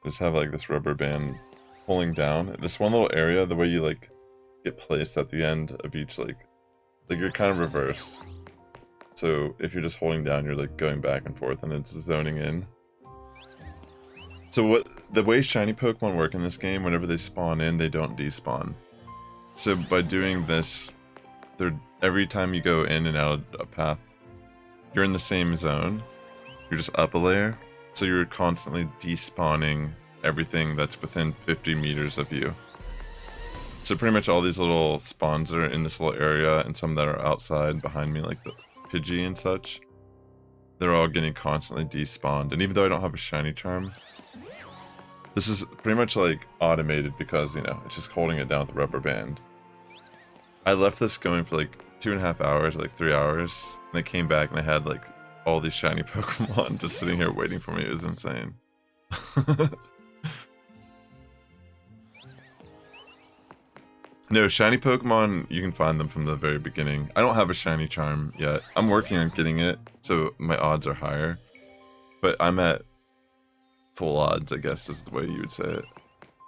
Just have like this rubber band pulling down this one little area. The way you like get placed at the end of each like you're kind of reversed. So if you're just holding down, you're like going back and forth, and it's zoning in. So the way shiny Pokemon work in this game, whenever they spawn in, they don't despawn. So by doing this, every time you go in and out of a path, you're in the same zone. You're just up a layer, so you're constantly despawning everything that's within 50 meters of you. So pretty much all these little spawns are in this little area, and some that are outside behind me, like the Pidgey and such. they're all getting constantly despawned. And even though I don't have a shiny charm, this is pretty much like automated because, you know, it's just holding it down with the rubber band. I left this going for like 2.5 hours, like 3 hours, and I came back and I had like all these shiny Pokemon just sitting here waiting for me. It was insane. No, shiny Pokemon, you can find them from the very beginning. I don't have a shiny charm yet. I'm working on getting it, so my odds are higher. But I'm at full odds, I guess is the way you would say it.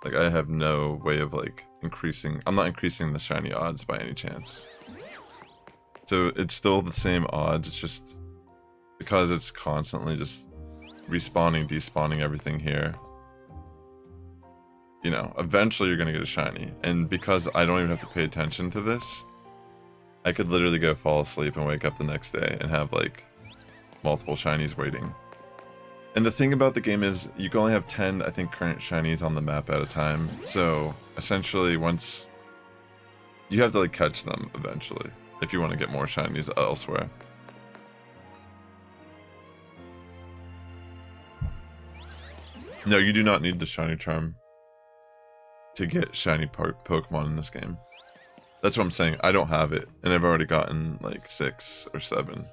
Like, I have no way of, like, increasing... I'm not increasing the shiny odds by any chance. So it's still the same odds, it's just... because it's constantly just respawning, despawning everything here. You know, eventually you're gonna get a shiny. And because I don't even have to pay attention to this, I could literally go fall asleep and wake up the next day and have, like, multiple shinies waiting. And the thing about the game is, you can only have 10, I think, current shinies on the map at a time. So, essentially, once... you have to, like, catch them eventually, if you want to get more shinies elsewhere. No, you do not need the shiny charm to get shiny Pokemon in this game. That's what I'm saying. I don't have it, and I've already gotten like 6 or 7.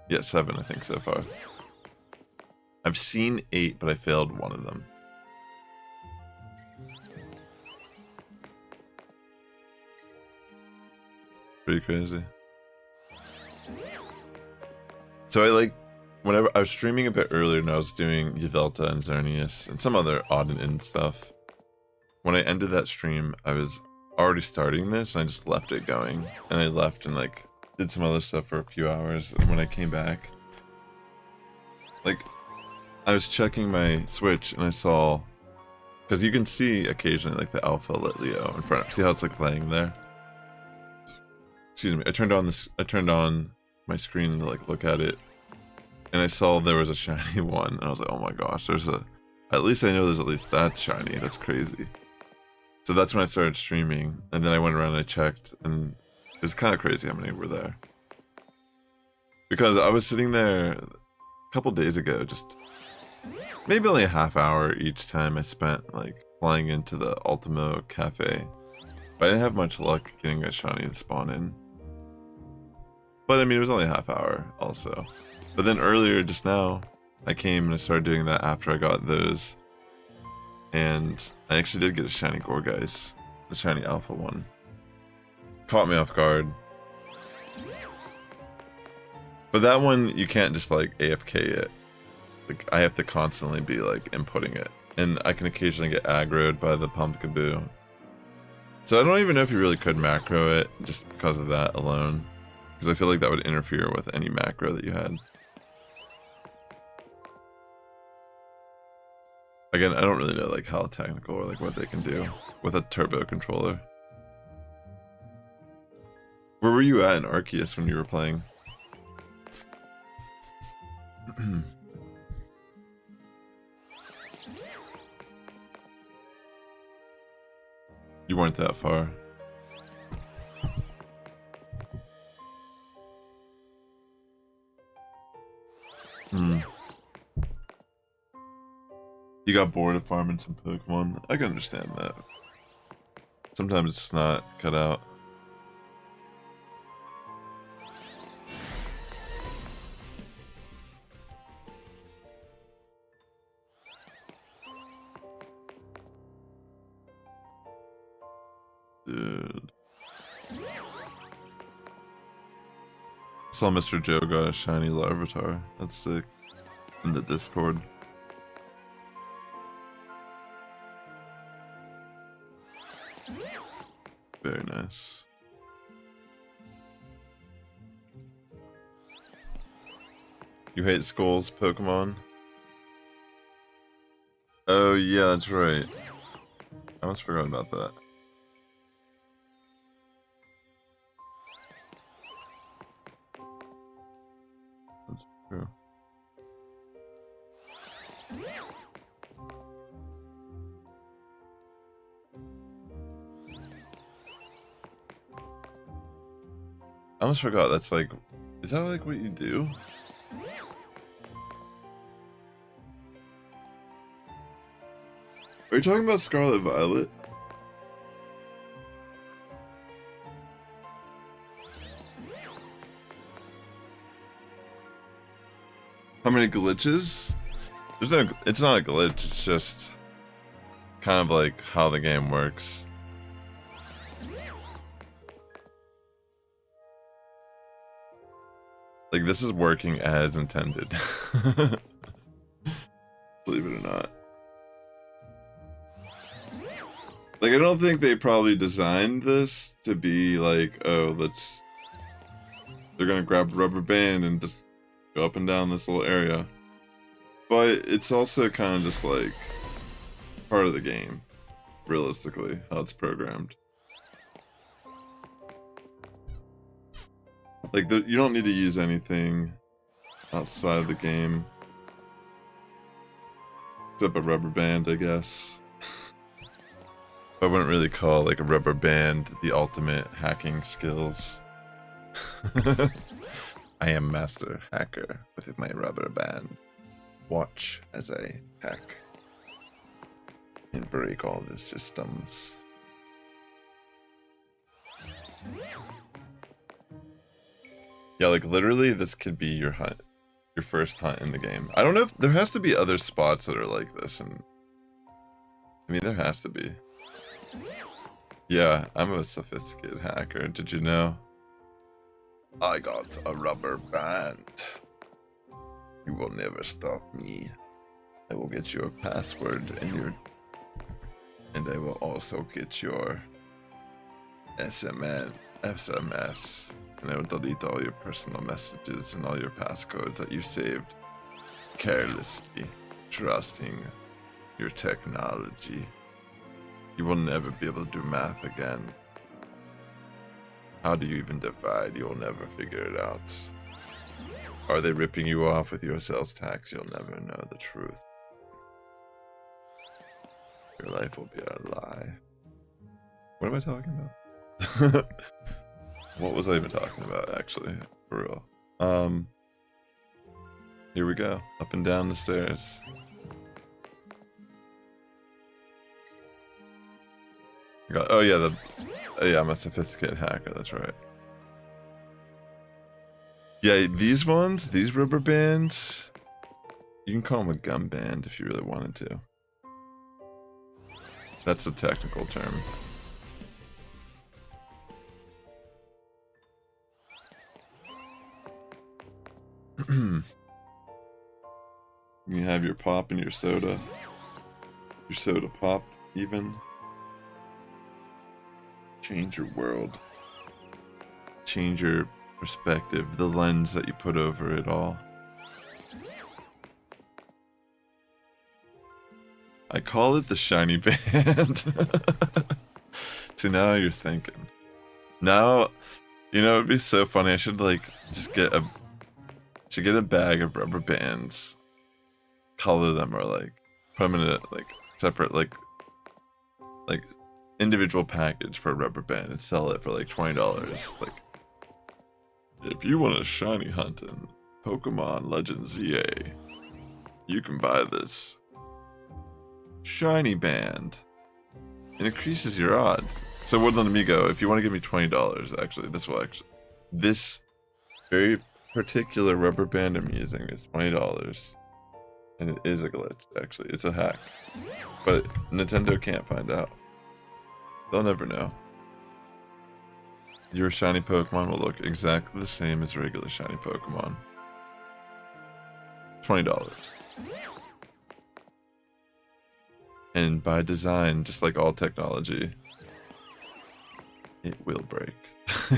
Yeah, 7 I think so far. I've seen 8, but I failed one of them. Pretty crazy. So I like, whenever I was streaming a bit earlier and I was doing Yvelta and Xerneas and some other odd and end stuff. When I ended that stream, I was already starting this and I just left it going. And I left and like did some other stuff for a few hours. And when I came back, like I was checking my Switch and I saw, because you can see occasionally like the alpha Litleo in front. See how it's like laying there? Excuse me. I turned on my screen to like look at it, and I saw there was a shiny one, and I was like, oh my gosh, at least I know there's at least that shiny. That's crazy. So that's when I started streaming, and then I went around and I checked, and it was kind of crazy how many were there. Because I was sitting there a couple days ago, just maybe only a half hour each time I spent like flying into the Ultimo Cafe. But I didn't have much luck getting a shiny to spawn in. But I mean, it was only a half hour also. But then earlier, just now, I came and I started doing that after I got those. And I actually did get a shiny Gorgeist, the shiny alpha one. Caught me off guard. But that one, you can't just like AFK it. Like, I have to constantly be like inputting it. And I can occasionally get aggroed by the Pumpkaboo. So I don't even know if you really could macro it just because of that alone. Because I feel like that would interfere with any macro that you had. Again, I don't really know like how technical or like what they can do with a turbo controller. Where were you at in Arceus when you were playing? You weren't that far. You got bored of farming some Pokemon? I can understand that. Sometimes it's not cut out. Dude. Saw Mr. Joe got a shiny Larvitar. That's sick. In the Discord. Very nice. You hate Skull's Pokemon? Oh yeah, that's right. I almost forgot about that. That's true. I almost forgot that's like, is that like what you do? Are you talking about Scarlet Violet? How many glitches? There's no, it's not a glitch, it's just kind of like how the game works. Like, this is working as intended. Believe it or not. Like, I don't think they probably designed this to be like, oh, they're gonna grab a rubber band and just go up and down this little area. But it's also kind of just like part of the game, realistically, how it's programmed. Like, you don't need to use anything outside of the game. Except a rubber band, I guess. I wouldn't really call like a rubber band the ultimate hacking skills. I am master hacker with my rubber band. Watch as I hack and break all the systems. Yeah, like literally this could be your hunt, your first hunt in the game. I don't know if there has to be other spots that are like this, and I mean there has to be. Yeah, I'm a sophisticated hacker, did you know? I got a rubber band. You will never stop me. I will get your password and I will also get your SMS, and I will delete all your personal messages and all your passcodes that you saved carelessly, trusting your technology. You will never be able to do math again. How do you even divide? You will never figure it out. Are they ripping you off with your sales tax? You'll never know the truth. Your life will be a lie. What am I talking about? What was I even talking about, actually? For real. Here we go. Up and down the stairs. Oh yeah, yeah, I'm a sophisticated hacker, that's right. Yeah, these ones, these rubber bands, you can call them a gum band if you really wanted to. That's the technical term. You have your pop and your soda pop even. Change your world. Change your perspective, the lens that you put over it all. I call it the shiny band. So now you're thinking. Now, you know, it'd be so funny. I should like just get a bag of rubber bands, color them, or like put them in a like separate like individual package for a rubber band and sell it for like $20. Like, if you want a shiny hunt in Pokémon Legends ZA, you can buy this shiny band. It increases your odds. So what let me go? If you want to give me $20, actually, this very particular rubber band I'm using is $20. And it is a glitch, actually. It's a hack. But Nintendo can't find out. They'll never know. Your shiny Pokemon will look exactly the same as regular shiny Pokemon. $20. And by design, just like all technology, it will break.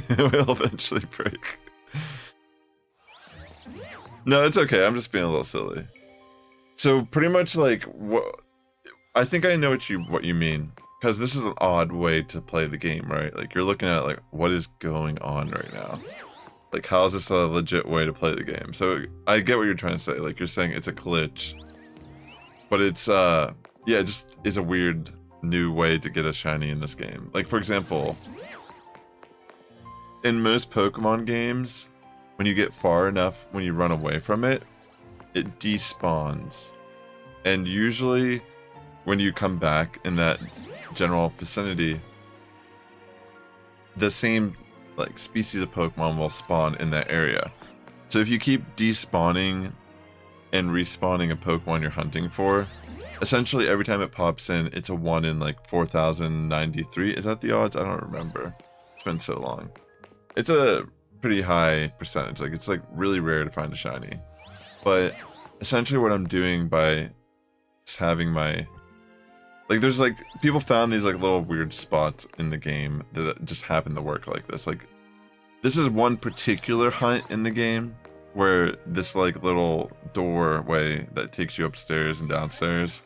It will eventually break. No, it's okay. I'm just being a little silly. So pretty much like what I think I know what you mean. Because this is an odd way to play the game, right? Like, you're looking at, like, what is going on right now? Like, how is this a legit way to play the game? So, I get what you're trying to say. Like, you're saying it's a glitch. But it's, yeah, it just is a weird new way to get a shiny in this game. Like, for example, in most Pokemon games, when you get far enough, when you run away from it, it despawns. And usually when you come back in that general vicinity, the same like species of Pokemon will spawn in that area. So if you keep despawning and respawning a Pokemon you're hunting for, essentially every time it pops in, it's a 1 in like 4093. Is that the odds? I don't remember. It's been so long. It's a pretty high percentage. Like, it's like really rare to find a shiny. But essentially what I'm doing by just having my, like, there's like, people found these like little weird spots in the game that just happen to work like this. Like, this is one particular hunt in the game where this like little doorway that takes you upstairs and downstairs,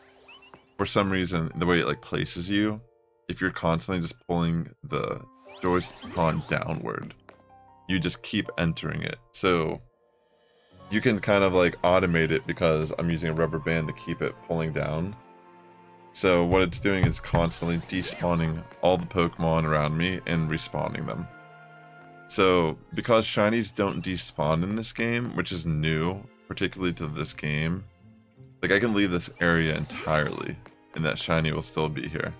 for some reason, the way it like places you, if you're constantly just pulling the Joy-Con downward, you just keep entering it. So you can kind of like automate it because I'm using a rubber band to keep it pulling down. So what it's doing is constantly despawning all the Pokemon around me and respawning them. So because shinies don't despawn in this game, which is new, particularly to this game, like I can leave this area entirely and that shiny will still be here.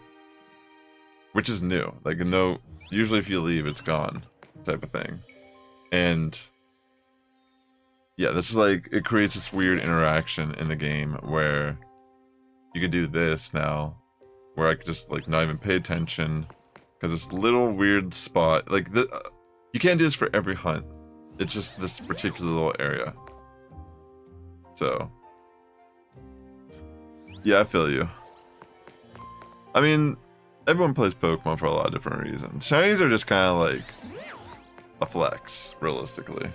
Which is new. Like, no, usually if you leave, it's gone type of thing. And yeah, this is like, it creates this weird interaction in the game where you can do this now, where I could just like not even pay attention because this little weird spot, like you can't do this for every hunt. It's just this particular little area. So yeah, I feel you. I mean, everyone plays Pokemon for a lot of different reasons. Shinies are just kind of like a flex, realistically.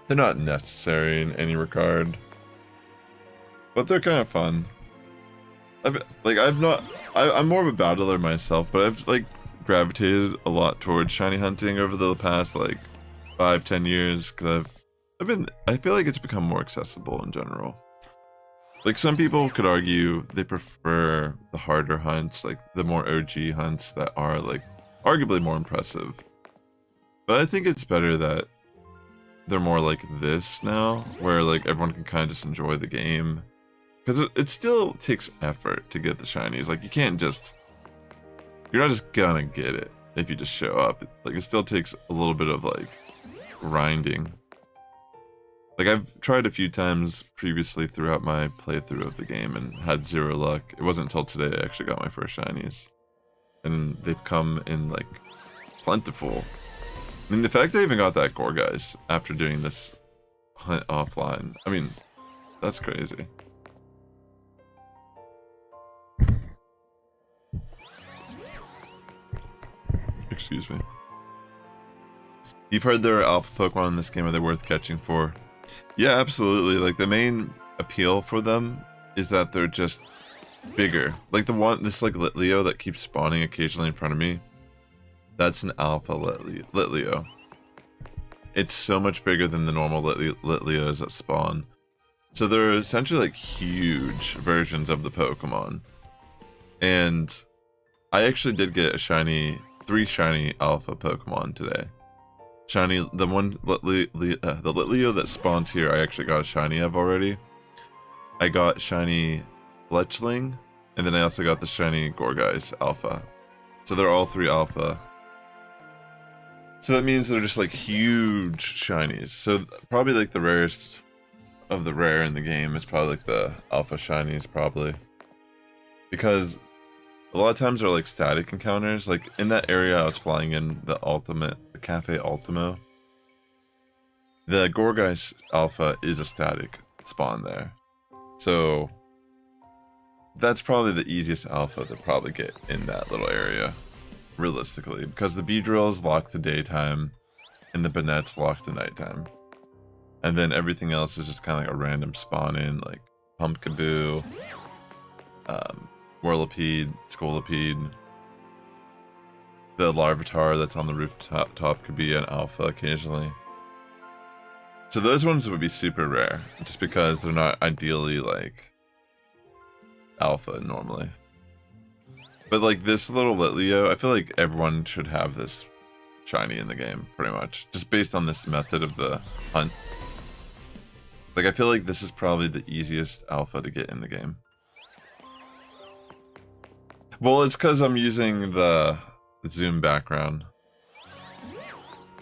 They're not necessary in any regard, but they're kind of fun. I'm more of a battler myself, but I've like gravitated a lot towards shiny hunting over the past like 5-10 years because I feel like it's become more accessible in general. Like, some people could argue they prefer the harder hunts, like the more OG hunts that are like arguably more impressive. But I think it's better that they're more like this now, where like everyone can kind of just enjoy the game. Because it still takes effort to get the shinies. Like, you're not just gonna get it if you just show up. Like, it still takes a little bit of like grinding. Like, I've tried a few times previously throughout my playthrough of the game and had zero luck. It wasn't until today I actually got my first shinies. And they've come in, like, plentiful. I mean, the fact I even got that Gorgeist after doing this hunt offline, I mean, that's crazy. Excuse me. You've heard there are alpha Pokemon in this game. Are they worth catching for? Yeah, absolutely. Like, the main appeal for them is that they're just bigger. Like this like Litleo that keeps spawning occasionally in front of me. That's an alpha Litleo. It's so much bigger than the normal Litleos that spawn. So they're essentially like huge versions of the Pokemon. And I actually did get a 3 shiny alpha Pokemon today. Shiny, the Litleo that spawns here, I actually got a shiny of already. I got shiny Fletchling, and then I also got the shiny Gorgeist alpha. So they're all 3 alpha. So that means they're just like huge shinies. So probably like the rarest of the rare in the game is probably like the alpha shinies, probably. Because a lot of times they're like static encounters. Like in that area I was flying in, the Cafe Ultimo, the Gorgeist alpha is a static spawn there. So that's probably the easiest alpha to probably get in that little area, realistically, because the Beedrill's locked to daytime and the Banette's locked to nighttime. And then everything else is just kind of like a random spawn in, like Pumpkaboo, Whirlipede, Scolipede. The Larvitar that's on the rooftop could be an alpha occasionally. So those ones would be super rare, just because they're not ideally like alpha normally. But like this little Litleo, I feel like everyone should have this shiny in the game, pretty much. Just based on this method of the hunt. Like, I feel like this is probably the easiest alpha to get in the game. Well, it's because I'm using the zoom background.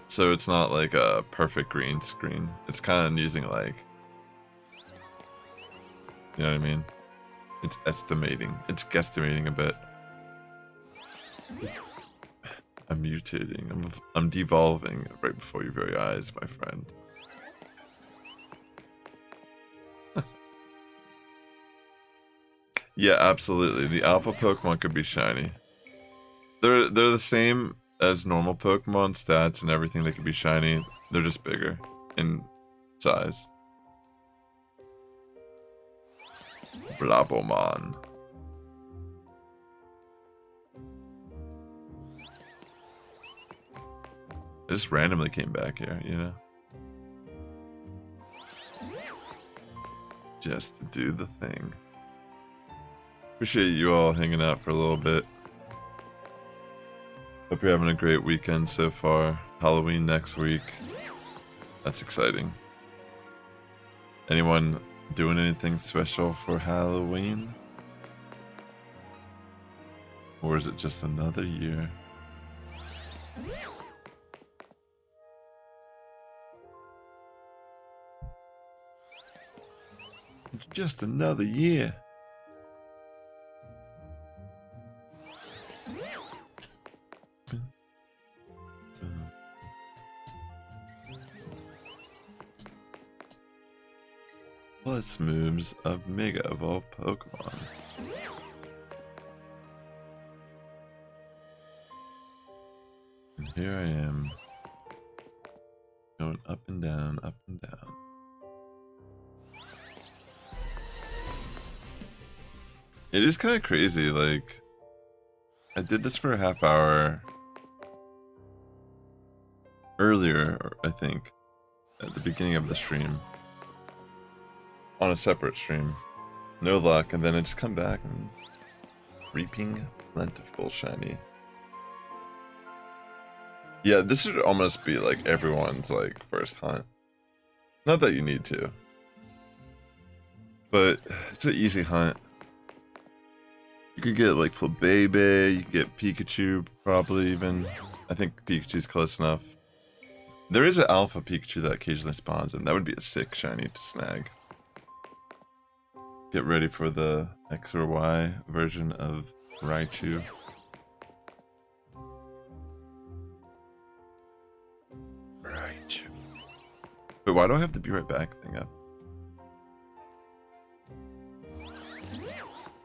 So it's not like a perfect green screen. It's kind of using like... You know what I mean? It's estimating. It's guesstimating a bit. I'm mutating. I'm devolving right before your very eyes, my friend. Yeah, absolutely. The alpha Pokemon could be shiny. They're the same as normal Pokemon stats and everything. They could be shiny. They're just bigger in size. Blabomon. It just randomly came back here, you know? Just to do the thing. Appreciate you all hanging out for a little bit. Hope you're having a great weekend so far. Halloween next week. That's exciting. Anyone doing anything special for Halloween? Or is it just another year? It's just another year. Plus moves of Mega Evolved Pokemon. And here I am, going up and down, up and down. It is kind of crazy, like, I did this for a half hour earlier, I think, at the beginning of the stream. On a separate stream. No luck, and then I just come back and reaping plentiful shiny. Yeah, this should almost be like everyone's like first hunt. Not that you need to. But it's an easy hunt. You could get like Flabébé, you could get Pikachu probably even. I think Pikachu's close enough. There is an alpha Pikachu that occasionally spawns, and that would be a sick shiny to snag. Get ready for the X or Y version of Raichu. Raichu. Wait, why do I have the be right back thing up?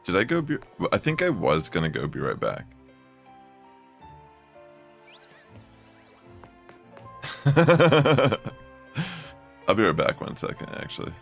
Did I go be... I think I was gonna go be right back. I'll be right back 1 second, actually.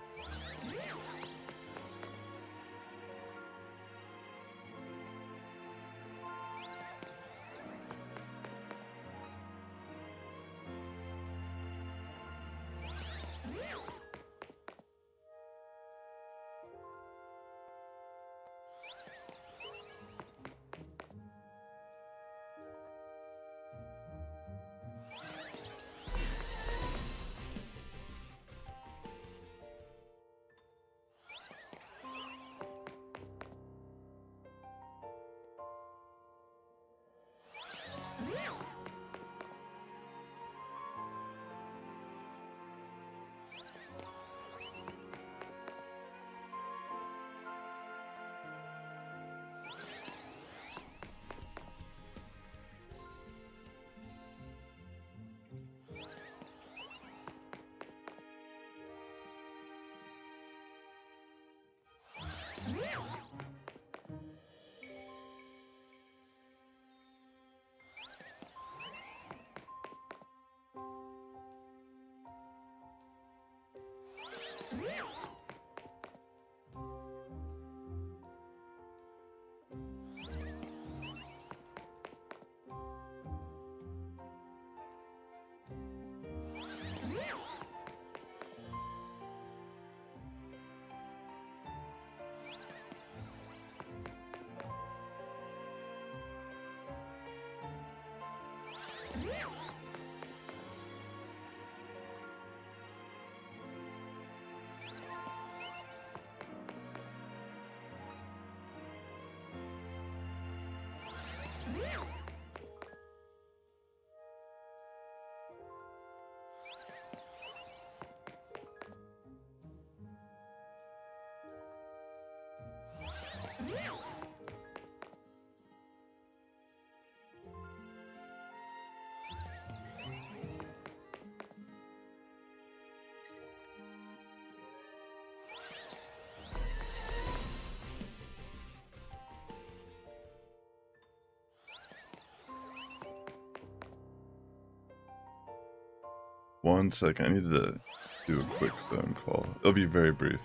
1 second, I need to do a quick phone call. It'll be very brief.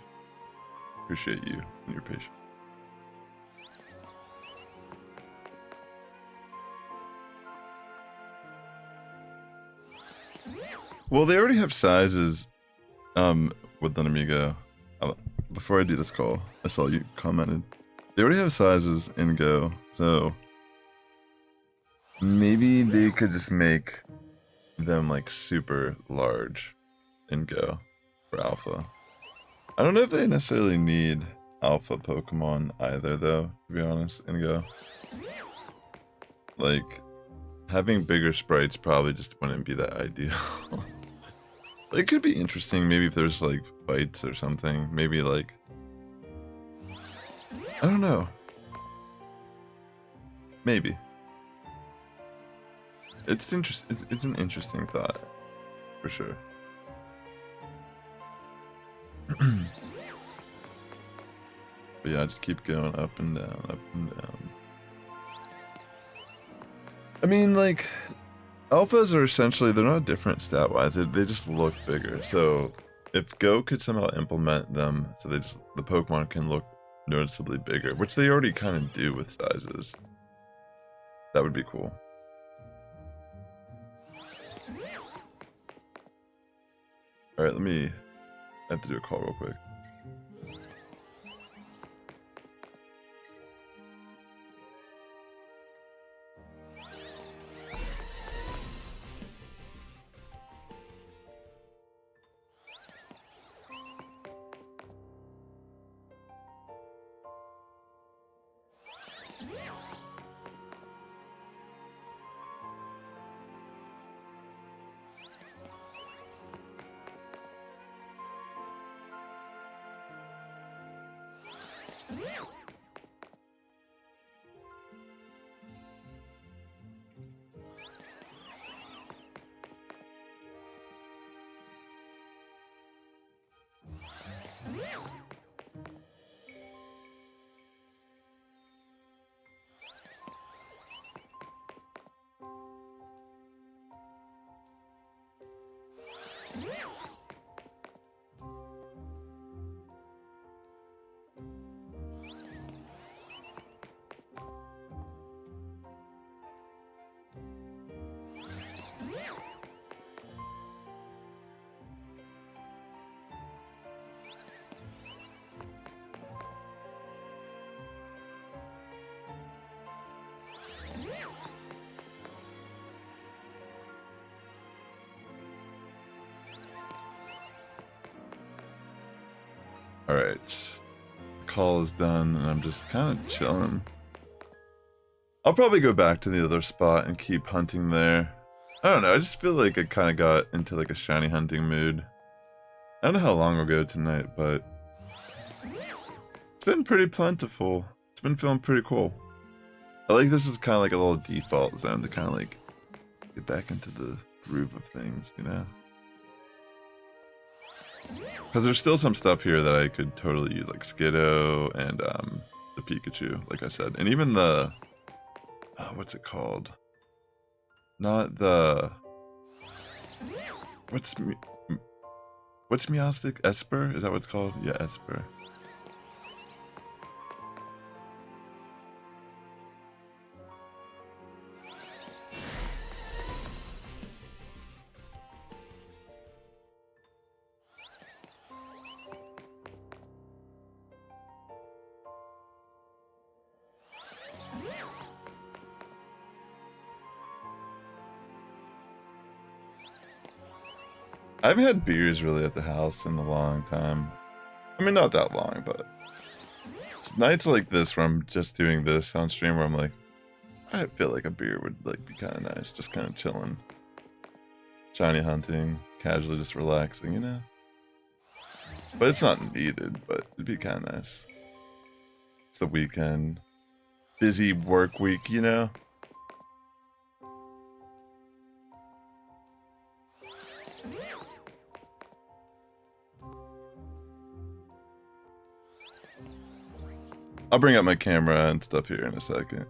Appreciate you and your patience. Well, they already have sizes with an amigo. Before I do this call, I saw you commented. They already have sizes in Go, so maybe they could just make them like super large in Go for Alpha. I don't know if they necessarily need Alpha Pokemon either, though, to be honest, in Go. Like, having bigger sprites probably just wouldn't be that ideal. It could be interesting, maybe if there's like fights or something. Maybe like, I don't know. Maybe. It's interesting. It's an interesting thought, for sure. But yeah, just keep going up and down, up and down. I mean, like, alphas are essentially, they're not different stat-wise, they just look bigger. So if Go could somehow implement them so the Pokemon can look noticeably bigger, which they already kind of do with sizes, that would be cool. Alright, I have to do a call real quick. Alright, call is done and I'm just kind of chilling. I'll probably go back to the other spot and keep hunting there. I don't know, I just feel like I kind of got into like a shiny hunting mood. I don't know how long we'll go tonight, but it's been pretty plentiful. It's been feeling pretty cool. I like this is kind of like a little default zone to kind of like get back into the groove of things, you know? Because there's still some stuff here that I could totally use, like Skiddo and the Pikachu, like I said. And even the... what's it called? Not the... What's Meowstic? Esper? Is that what it's called? Yeah, Esper. I haven't had beers really at the house in a long time. I mean, not that long, but it's nights like this where I'm just doing this on stream where I'm like, I feel like a beer would like be kind of nice, just kind of chilling, shiny hunting, casually just relaxing, you know. But it's not needed, but it'd be kind of nice. It's the weekend, busy work week, you know. I'll bring up my camera and stuff here in a second.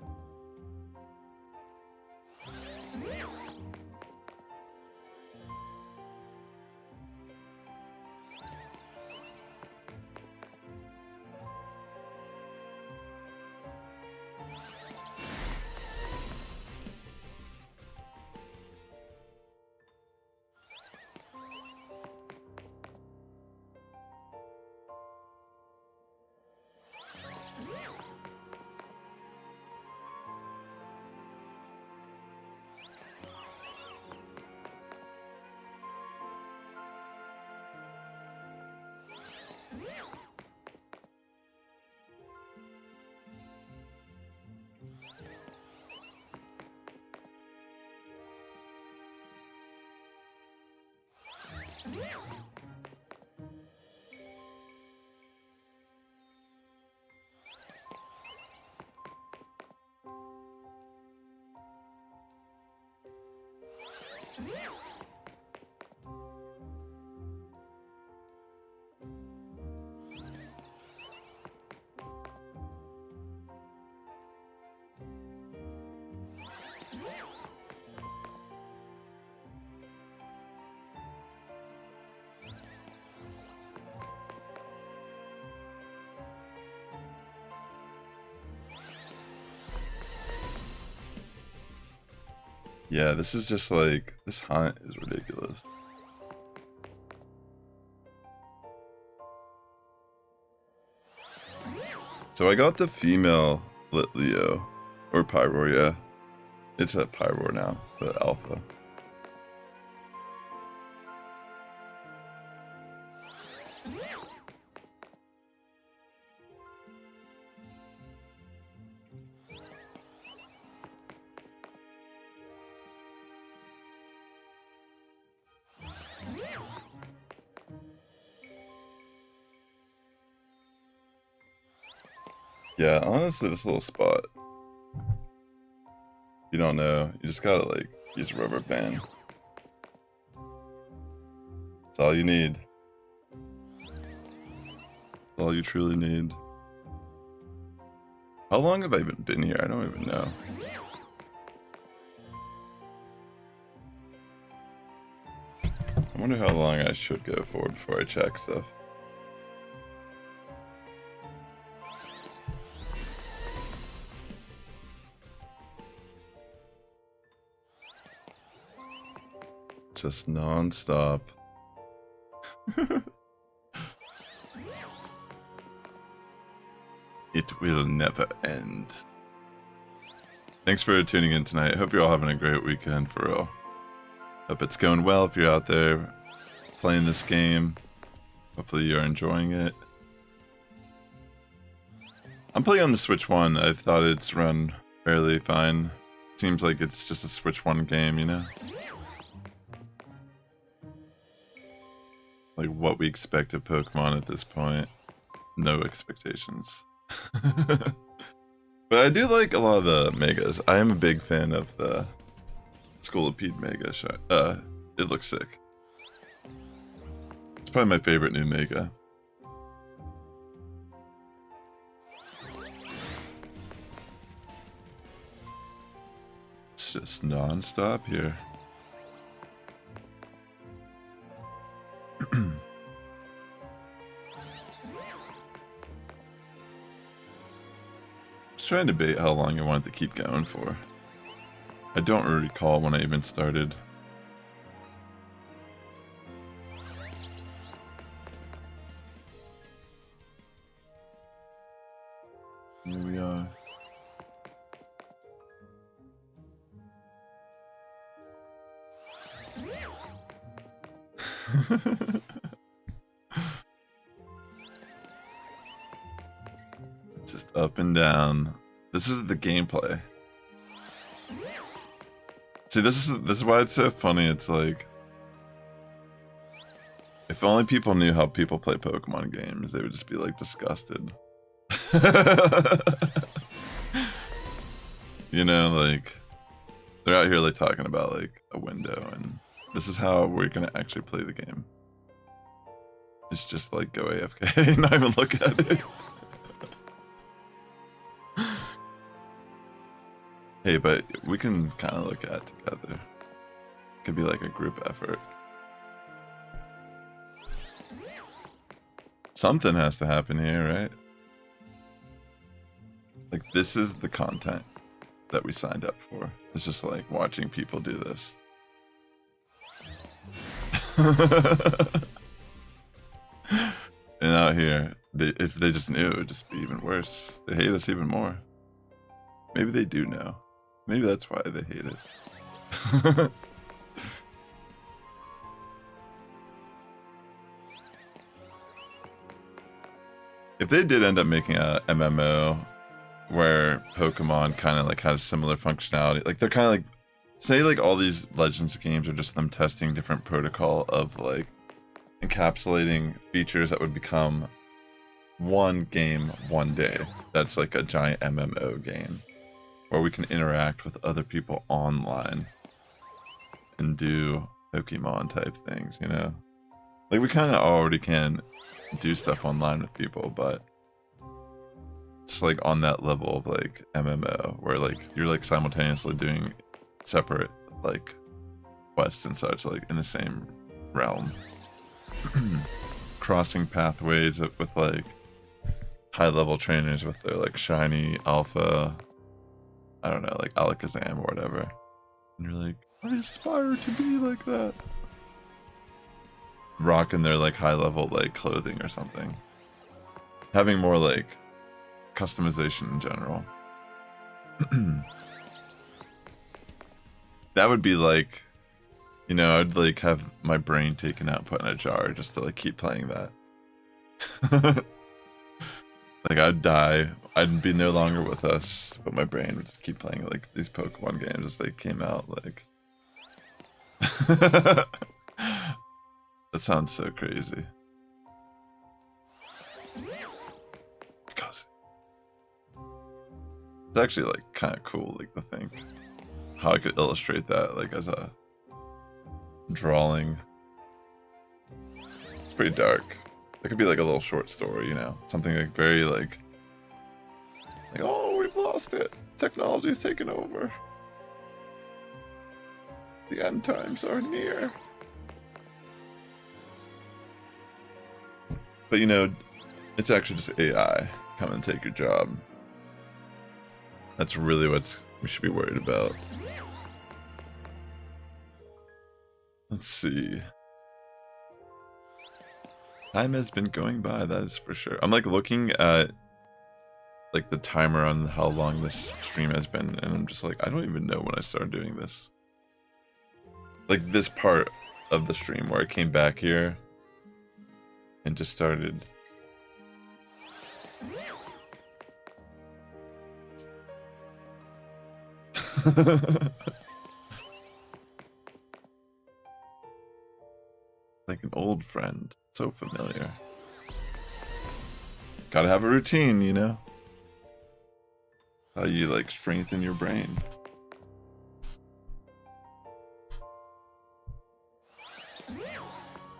Yeah, this is just like, this hunt is ridiculous. So I got the female Litleo, or Pyroar, yeah. It's a Pyroar now, the alpha. Yeah, honestly, this little spot, you don't know, you just gotta like use a rubber band. That's all you need. That's all you truly need. How long have I even been here? I don't even know. I wonder how long I should go for before I check stuff. Just non-stop. It will never end. Thanks for tuning in tonight. I hope you're all having a great weekend, for real. Hope it's going well if you're out there playing this game. Hopefully you're enjoying it. I'm playing on the Switch 1. I thought it's run fairly fine. Seems like it's just a Switch 1 game, you know? Like what we expect of Pokemon at this point. No expectations. But I do like a lot of the Megas. I am a big fan of the Scolipede Mega. It looks sick. It's probably my favorite new Mega. It's just non-stop here. Just trying to debate how long I want it to keep going for. I don't recall when I even started. Here we are. Just up and down. This is the gameplay. See, this is why it's so funny. It's like, if only people knew how people play Pokemon games, they would just be like disgusted. You know, like, they're out here like talking about like a window, and this is how we're gonna actually play the game. It's just like go AFK, not even look at it. Hey, but we can kind of look at it together. It could be like a group effort. Something has to happen here, right? Like, this is the content that we signed up for. It's just like watching people do this. And out here, if they just knew, it would just be even worse. They hate us even more. Maybe they do know. Maybe that's why they hate it. If they did end up making a MMO where Pokemon kind of like has similar functionality, like they're kind of like, say like all these Legends games are just them testing different protocol of like encapsulating features that would become one game one day. That's like a giant MMO game where we can interact with other people online and do Pokemon type things, you know? Like, we kind of already can do stuff online with people, but just like on that level of like MMO where like you're like simultaneously doing separate like quests and such, like in the same realm. Crossing pathways with like high level trainers with their like shiny alpha, I don't know, like Alakazam or whatever, and you're like, I aspire to be like that, rocking their like high level like clothing or something, having more like customization in general. That would be like, you know, I'd like have my brain taken out, put in a jar just to like keep playing that. Like, I'd die, I'd be no longer with us, but my brain would just keep playing like these Pokemon games as they came out. Like, that sounds so crazy. Because it's actually like kind of cool, like to think how I could illustrate that like as a drawing. It's pretty dark. It could be like a little short story, you know, something like very like, oh, we've lost it. Technology's taken over. The end times are near. But you know, it's actually just AI. Come and take your job. That's really what we should be worried about. Let's see. Time has been going by, that is for sure. I'm like looking at like the timer on how long this stream has been, and I'm just like, I don't even know when I started doing this. Like this part of the stream where I came back here and just started. Like an old friend. So familiar. Gotta have a routine, you know? How you like strengthen your brain.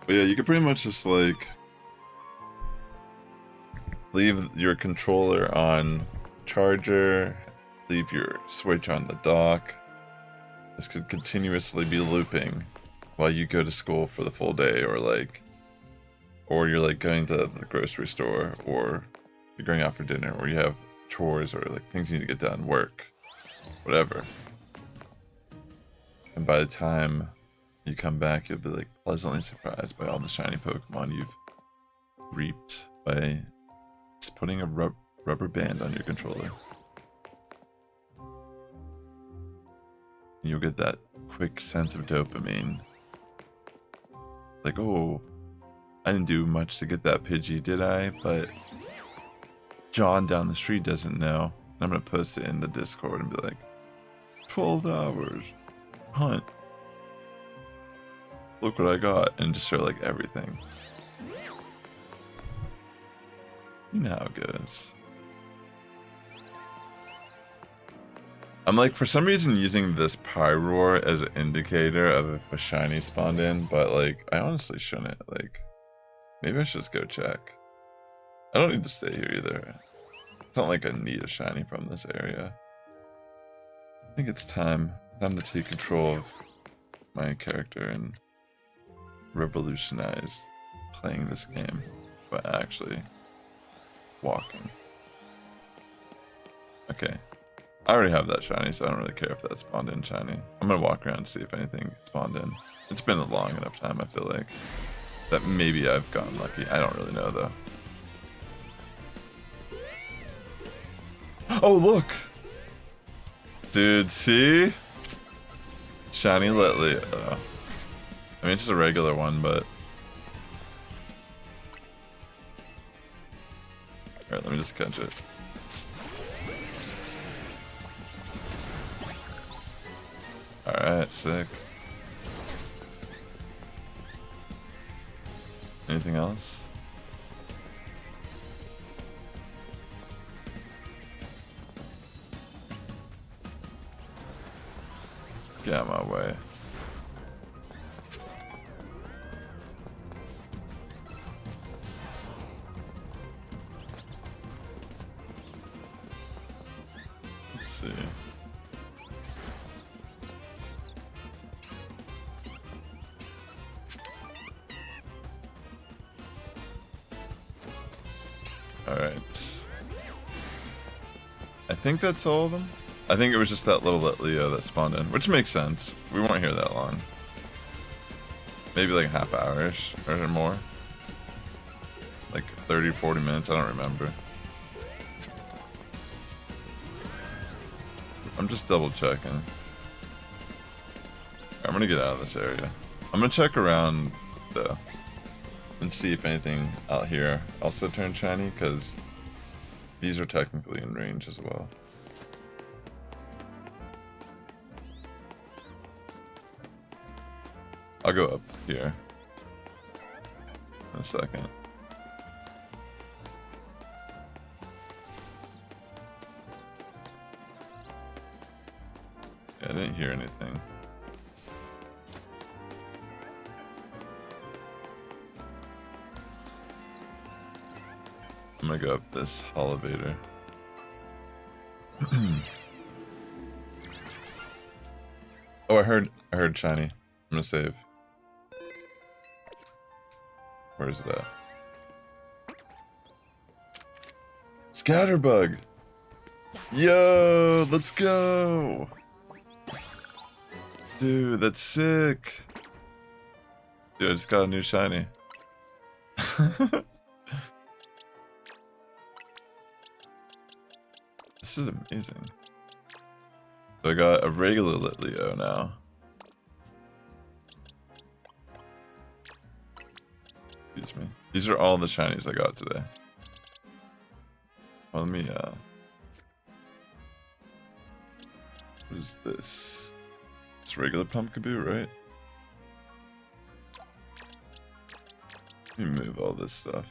But yeah, you could pretty much just like leave your controller on charger, leave your Switch on the dock. This could continuously be looping while you go to school for the full day, or you're like going to the grocery store, or you're going out for dinner, or you have chores or like things you need to get done, work, whatever. And by the time you come back, you'll be like pleasantly surprised by all the shiny Pokemon you've reaped by just putting a rubber band on your controller. And you'll get that quick sense of dopamine. Like, oh, I didn't do much to get that Pidgey, did I? But John down the street doesn't know. And I'm gonna post it in the Discord and be like, 12 hours. hunt. Look what I got, and just show like everything. You know how it goes. I'm like, for some reason, using this Pyroar as an indicator of if a shiny spawned in, but like, I honestly shouldn't. Like, maybe I should just go check. I don't need to stay here either. It's not like I need a shiny from this area. I think it's time to take control of my character and revolutionize playing this game, but actually walking. Okay. I already have that shiny, so I don't really care if that spawned in shiny. I'm gonna walk around and see if anything spawned in. It's been a long enough time, I feel like, that maybe I've gotten lucky. I don't really know, though. Oh, look! Dude, see? Shiny Litleo. I mean, it's just a regular one, but... Alright, let me just catch it. Alright, sick. Anything else? Get out of my way. Let's see. Alright. I think that's all of them. I think it was just that little Litleo that spawned in, which makes sense. We weren't here that long. Maybe like a half hour-ish or more. Like 30, 40 minutes, I don't remember. I'm just double checking. I'm gonna get out of this area. I'm gonna check around though and see if anything out here also turned shiny, because these are technically in range as well. I'll go up here in a second. Yeah, I didn't hear anything. I'm gonna go up this elevator. Oh, I heard shiny. I'm gonna save. Where's that? Scatterbug! Yo, let's go! Dude, that's sick! Dude, I just got a new shiny. This is amazing. So I got a regular Litleo now. Excuse me. These are all the shinies I got today. Well, let me, what is this? It's regular Pumpkaboo, right? Let me move all this stuff.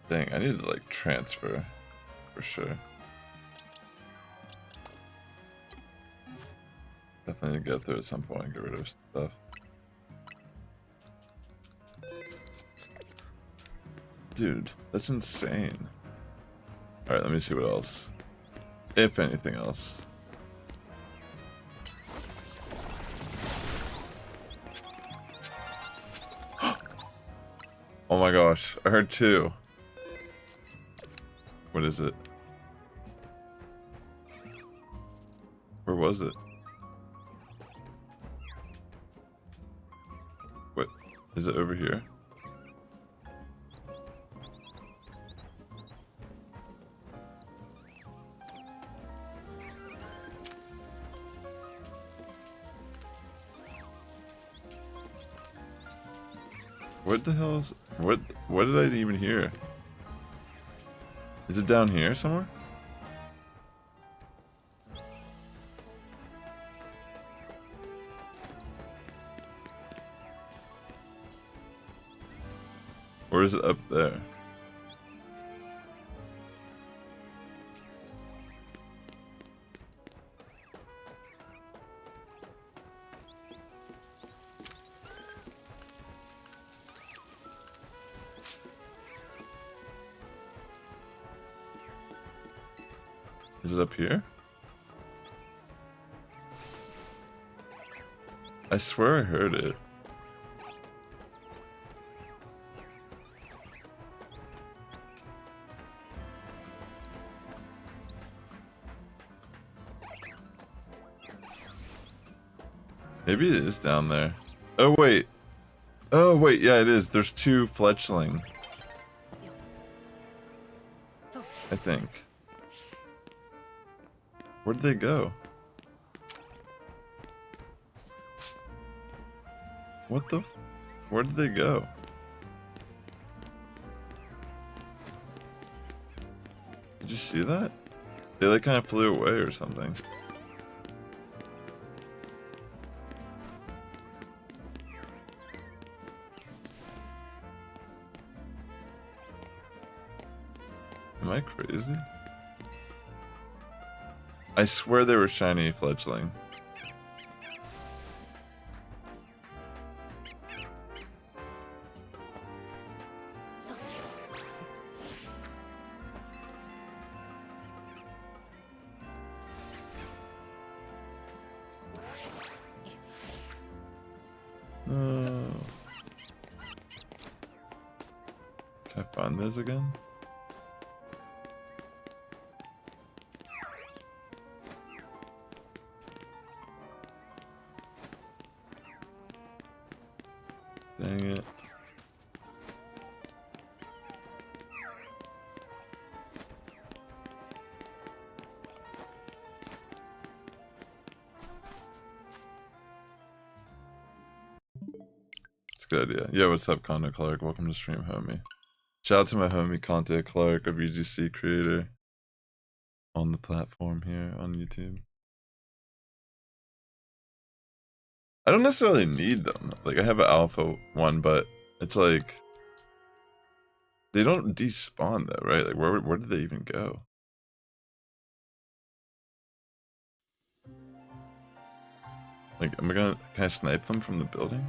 Dang, I need to like transfer for sure. Definitely get through at some point and get rid of stuff. Dude, that's insane. Alright, let me see what else. If anything else. Oh my gosh, I heard two. What is it? Where was it? What? Is it over here? What the hell is it? What did I even hear? Is it down here somewhere? Or is it up there? Is it up here? I swear I heard it. Maybe it is down there. Oh wait. Oh wait, yeah it is. There's two fletchling. I think. Where did they go? What the? Where did they go? Did you see that? They like kind of flew away or something. Am I crazy? I swear they were shiny fledgling. Can I find those again? Dang it. It's a good idea. Yeah, what's up, Conte Clark? Welcome to stream, homie. Shout out to my homie, Conte Clark, a VGC creator on the platform here on YouTube. I don't necessarily need them. Like, I have an alpha one, but it's like they don't despawn though, right? Like, where did they even go? Like, can I snipe them from the building?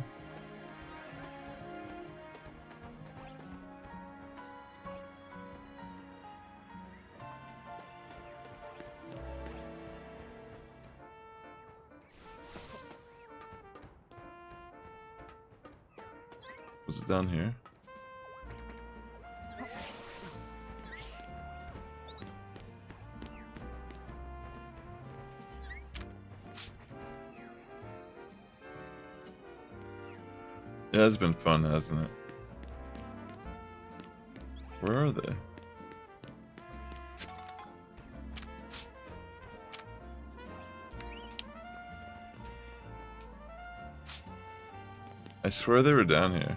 Was it down here? Yeah, it's been fun, hasn't it? Where are they? I swear they were down here.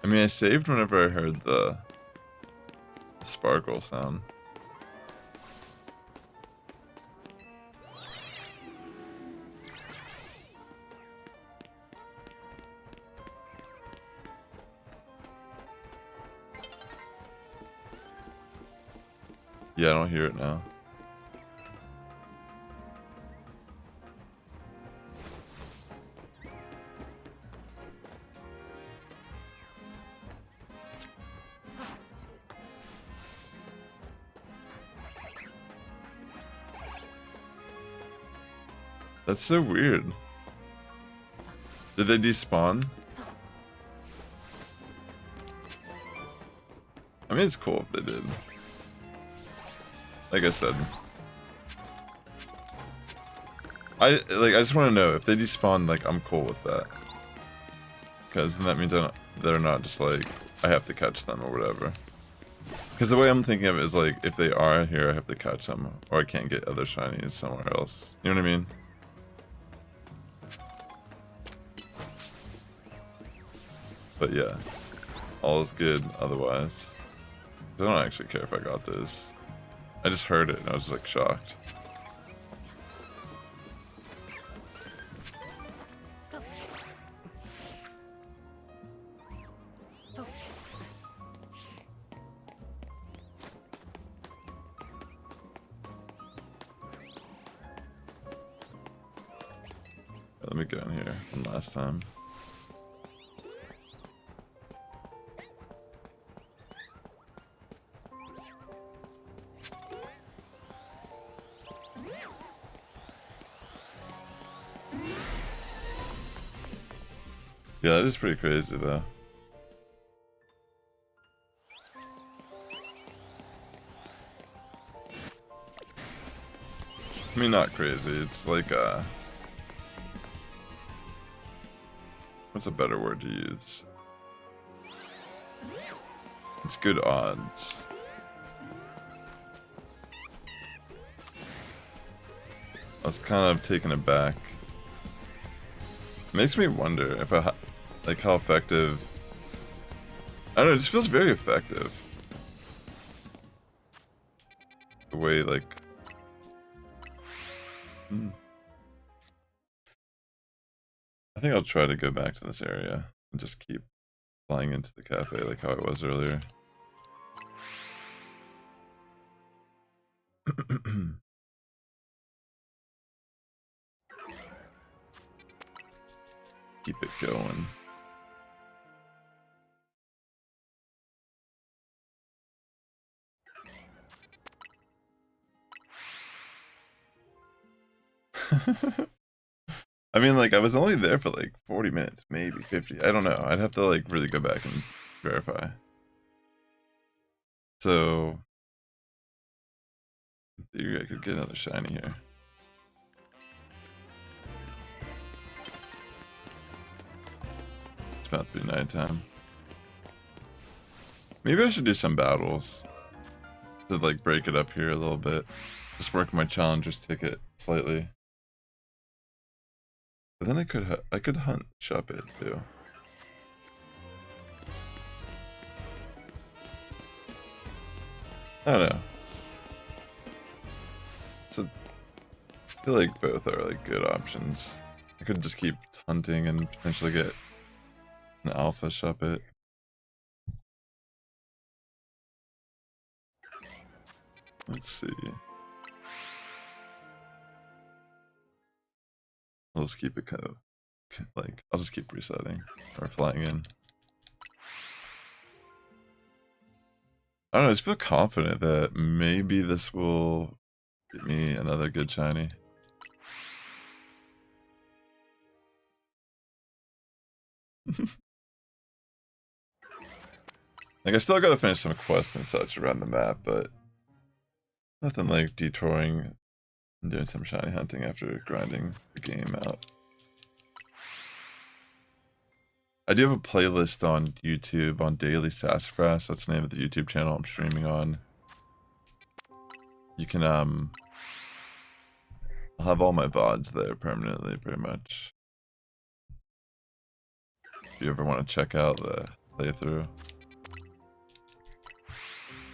I mean, I saved whenever I heard the sparkle sound. Yeah, I don't hear it now. That's so weird. Did they despawn? I mean, it's cool if they did. Like I said, I just want to know if they despawn. Like, I'm cool with that, because then that means they're not just like I have to catch them or whatever. Because the way I'm thinking of it is like if they are here, I have to catch them, or I can't get other shinies somewhere else. You know what I mean? But yeah, all is good otherwise. I don't actually care if I got this. I just heard it and I was like shocked. Let me go in here one last time. Yeah, that is pretty crazy though. I mean, not crazy, it's like what's a better word to use? It's good odds. I was kind of taken aback. Makes me wonder if like how effective. I don't know, it just feels very effective. The way like. I think I'll try to go back to this area and just keep flying into the cafe like how I was earlier. Keep it going. I mean, like, I was only there for like 40 minutes, maybe 50. I don't know. I'd have to like really go back and verify. So, in theory, I could get another shiny here. It's about to be nighttime. Maybe I should do some battles to like break it up here a little bit. Just work my challenger's ticket slightly. But then I could hunt Shuppet too. I don't know. I feel like both are like good options. I could just keep hunting and potentially get an alpha Shuppet. Let's see. I'll just keep it kind of like I'll just keep resetting or flying in. I don't know, I just feel confident that maybe this will get me another good shiny. Like, I still gotta finish some quests and such around the map, but nothing like detouring and doing some shiny hunting after grinding the game out. I do have a playlist on YouTube on Daily Sassifrass. That's the name of the YouTube channel I'm streaming on. You can, I'll have all my VODs there permanently, pretty much. If you ever want to check out the playthrough.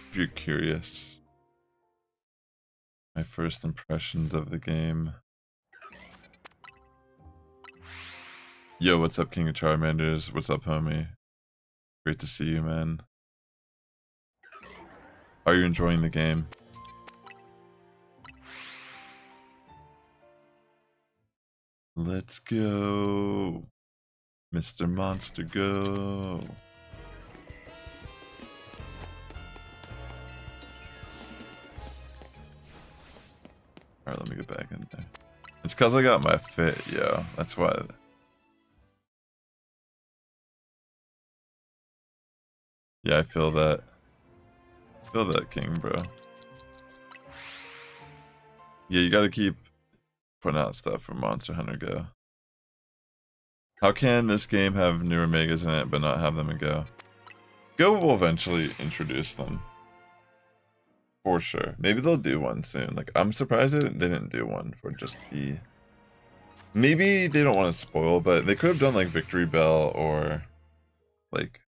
If you're curious. My first impressions of the game. Yo, what's up, King of Charmanders? What's up, homie? Great to see you, man. Are you enjoying the game? Let's go. Mr. Monster, go. Alright, let me get back in there. It's because I got my fit, yo. That's why. Yeah, I feel that. Feel that, King, bro. Yeah, you gotta keep putting out stuff for Monster Hunter Go. How can this game have newer megas in it but not have them in Go? Go will eventually introduce them. For sure. Maybe they'll do one soon. Like, I'm surprised they didn't do one for just the... Maybe they don't want to spoil, but they could have done like Victory Bell or like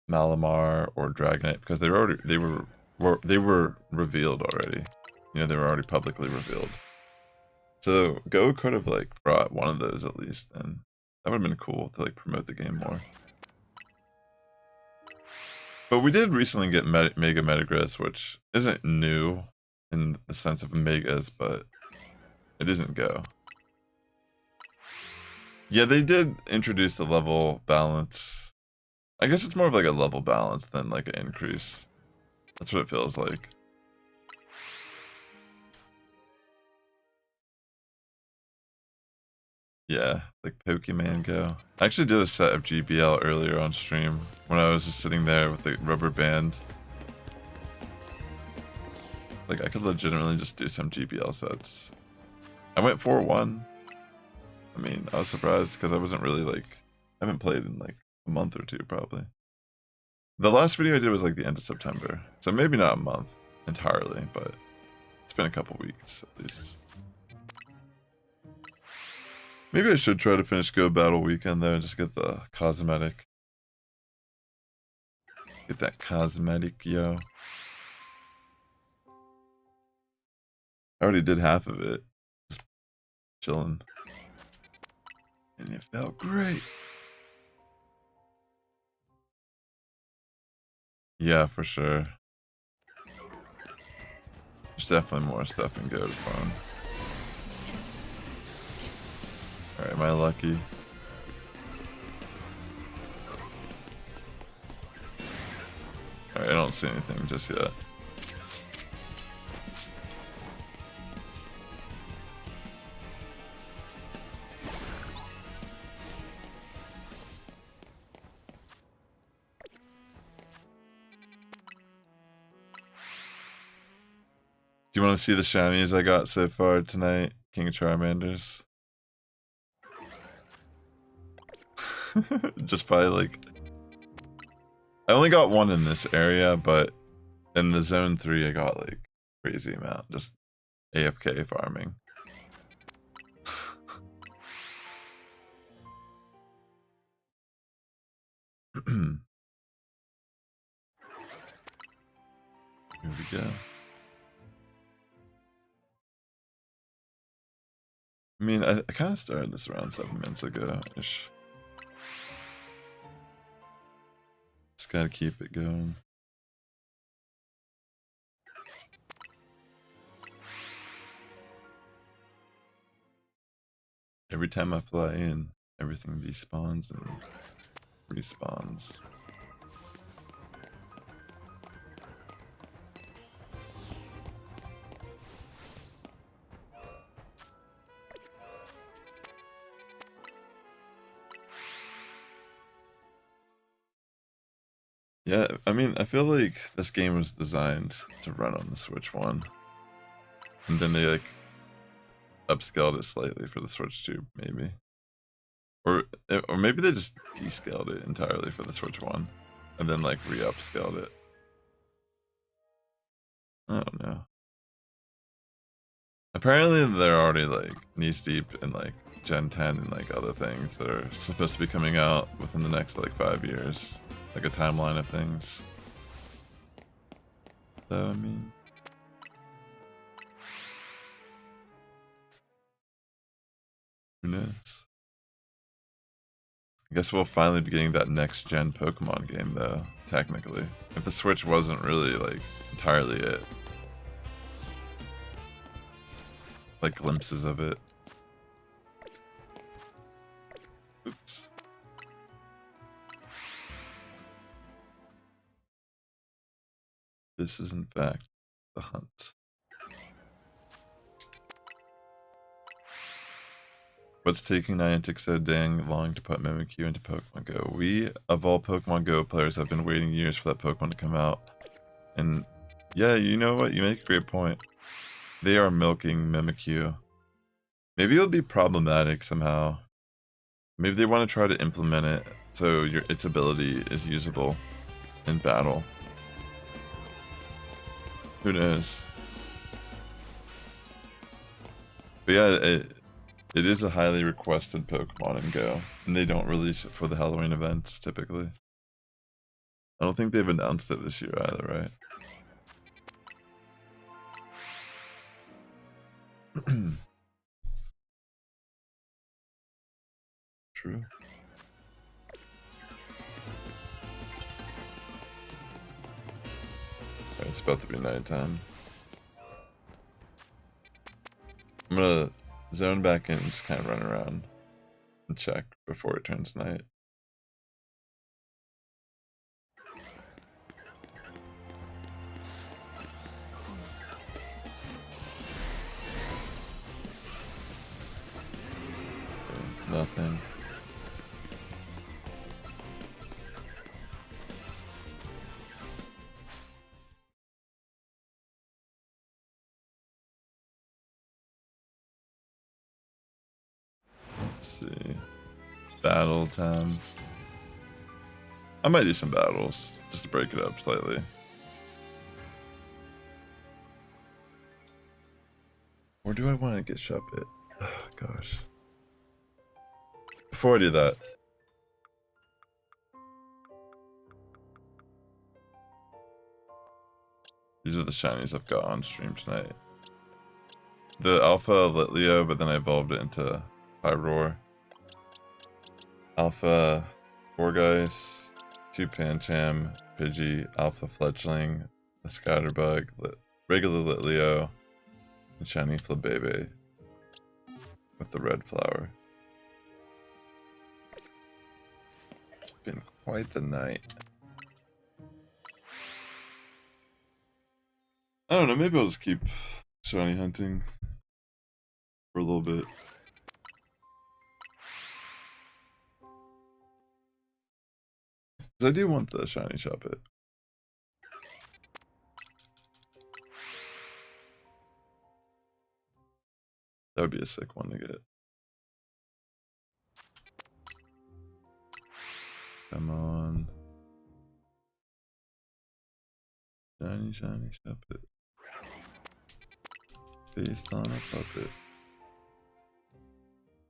Malamar or Dragonite because they were revealed already. You know, they were already publicly revealed. So Go could have like brought one of those at least, and that would have been cool to like promote the game more. But we did recently get Mega Metagross, which isn't new in the sense of megas, but it isn't Go. Yeah, they did introduce the level balance. I guess it's more of like a level balance than like an increase. That's what it feels like. Yeah, like Pokemon Go. I actually did a set of GBL earlier on stream when I was just sitting there with the rubber band. Like, I could legitimately just do some GBL sets. I went 4-1. I mean, I was surprised because I wasn't really like... I haven't played in like a month or two, probably. The last video I did was like the end of September. So maybe not a month entirely, but it's been a couple weeks at least. Maybe I should try to finish Go Battle Weekend though and just get the cosmetic. Get that cosmetic, yo. I already did half of it. Just chilling. And it felt great. Yeah, for sure. There's definitely more stuff in Go to farm. Alright, am I lucky? Alright, I don't see anything just yet. Do you want to see the shinies I got so far tonight? King of Charmanders. Just by like... I only got one in this area, but in the zone 3 I got like crazy amount. Just AFK farming. Here we go. I mean, I kind of started this around 7 minutes ago-ish. Just gotta keep it going. Every time I fly in, everything despawns and respawns. Yeah, I mean, I feel like this game was designed to run on the Switch 1. And then they like upscaled it slightly for the Switch 2, maybe. Or maybe they just descaled it entirely for the Switch 1. And then like re-upscaled it. I don't know. Apparently they're already like knees deep in like Gen 10 and like other things that are supposed to be coming out within the next like 5 years. Like a timeline of things. So, I mean... Who knows? I guess we'll finally be getting that next gen Pokemon game though, technically. If the Switch wasn't really like entirely it. Like glimpses of it. Oops. This is in fact the hunt. What's taking Niantic so dang long to put Mimikyu into Pokemon Go? We, of all Pokemon Go players, have been waiting years for that Pokemon to come out. And yeah, you know what? You make a great point. They are milking Mimikyu. Maybe it'll be problematic somehow. Maybe they want to try to implement it so its ability is usable in battle. Who knows? But yeah, it is a highly requested Pokemon in Go, and they don't release it for the Halloween events typically. I don't think they've announced it this year either, right? True. Okay, it's about to be nighttime. I'm gonna zone back in and just kind of run around and check before it turns night. Okay, nothing. Let's see. Battle time. I might do some battles just to break it up slightly. Or do I want to get Shuppet? Oh, gosh. Before I do that, these are the shinies I've got on stream tonight. The Alpha Litleo, but then I evolved it into Pyroar. Alpha Gourgeist, 2 Pancham, Pidgey, Alpha Fletchling, a Scatterbug, regular Litleo, and shiny Flabebe with the red flower. It's been quite the night. I don't know, maybe I'll just keep shiny hunting for a little bit. Because I do want the shiny Shuppet. That would be a sick one to get. Come on. Shiny Shuppet. Based on a puppet.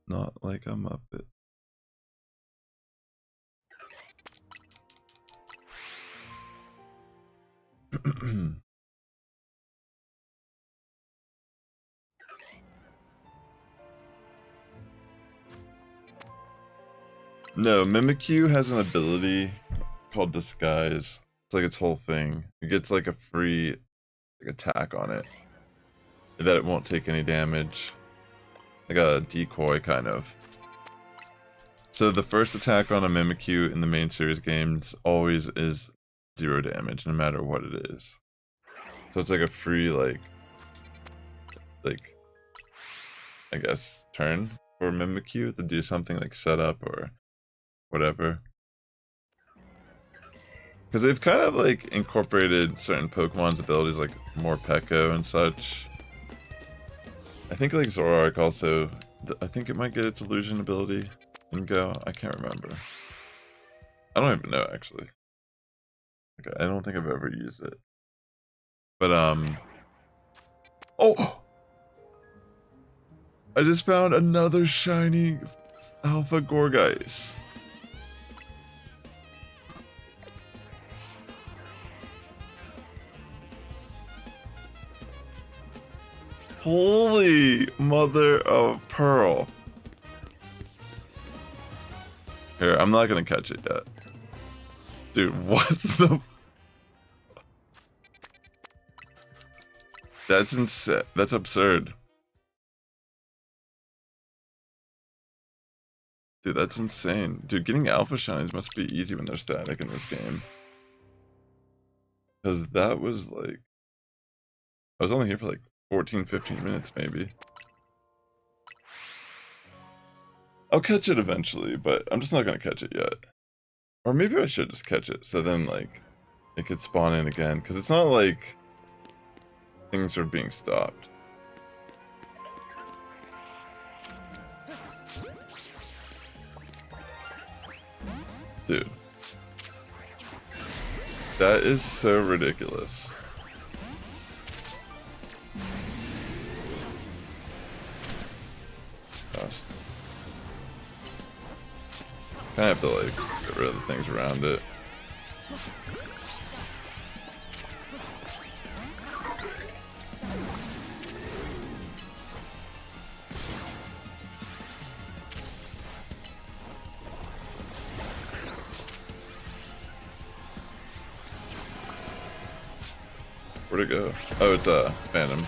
Not like a Muppet. No, Mimikyu has an ability called Disguise. It's like its whole thing. It gets like a free attack on it. That it won't take any damage. Like a decoy, kind of. So the first attack on a Mimikyu in the main series games always is 0 damage, no matter what it is. So it's like a free, like I guess, turn for Mimikyu to do something like setup or whatever. Because they've kind of like incorporated certain Pokemon's abilities, like Morpeko and such. I think like Zoroark also, I think it might get its illusion ability in Go. I can't remember. I don't even know actually. Okay, I don't think I've ever used it. But oh! I just found another shiny Alpha Gourgeist. Holy mother of pearl. Here, I'm not gonna catch it yet. Dude, what the... That's insane. That's absurd. Dude, that's insane. Dude, getting alpha shinies must be easy when they're static in this game. Because that was like... I was only here for like 14, 15 minutes maybe. I'll catch it eventually, but I'm just not gonna catch it yet. Or maybe I should just catch it, so then like it could spawn in again, because it's not like things are being stopped. Dude. That is so ridiculous. Gosh. Kinda have to like get rid of the things around it. Where'd it go? Oh, it's a Phantom.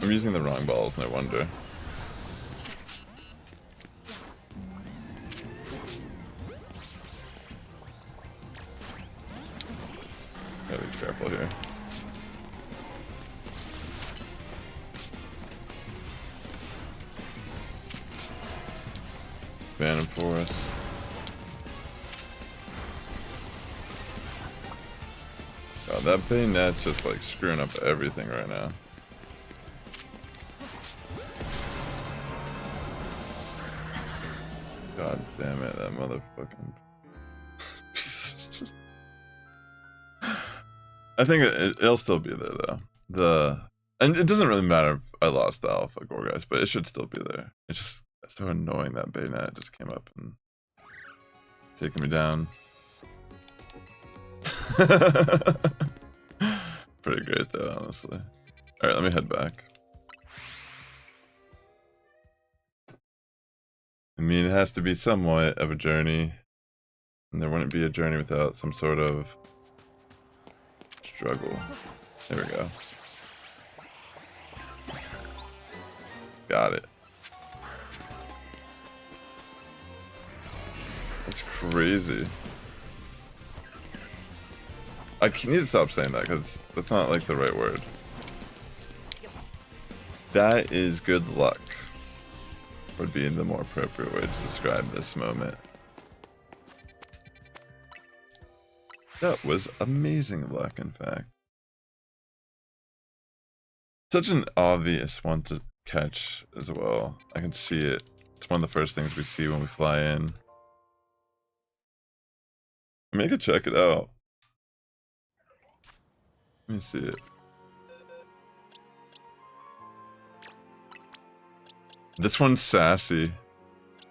I'm using the wrong balls, no wonder. Gotta be careful here. Phantom for us. God, that bayonet's just like screwing up everything right now. God damn it, that motherfucking piece. I think it'll still be there though. And it doesn't really matter if I lost the Alpha Gore guys, but it should still be there. It's just so annoying that bayonet just came up and taking me down. Pretty great though, honestly. Alright, let me head back. I mean, it has to be somewhat of a journey, and there wouldn't be a journey without some sort of struggle. There we go. Got it. That's crazy. I need to stop saying that because that's not like the right word. That is good luck. Would be the more appropriate way to describe this moment. That was amazing luck, in fact. Such an obvious one to catch as well. I can see it. It's one of the first things we see when we fly in. I mean, I could check it out. Let me see it. This one's sassy.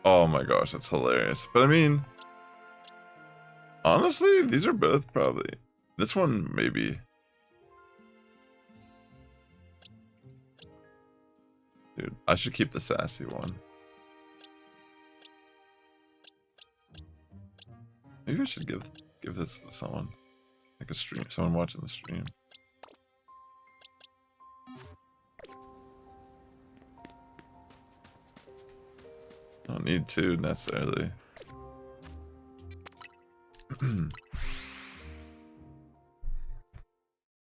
Oh my gosh, that's hilarious. But I mean, honestly, these are both probably. This one, maybe. Dude, I should keep the sassy one. Maybe I should give this to someone. Like a stream, someone watching the stream. I don't need to necessarily.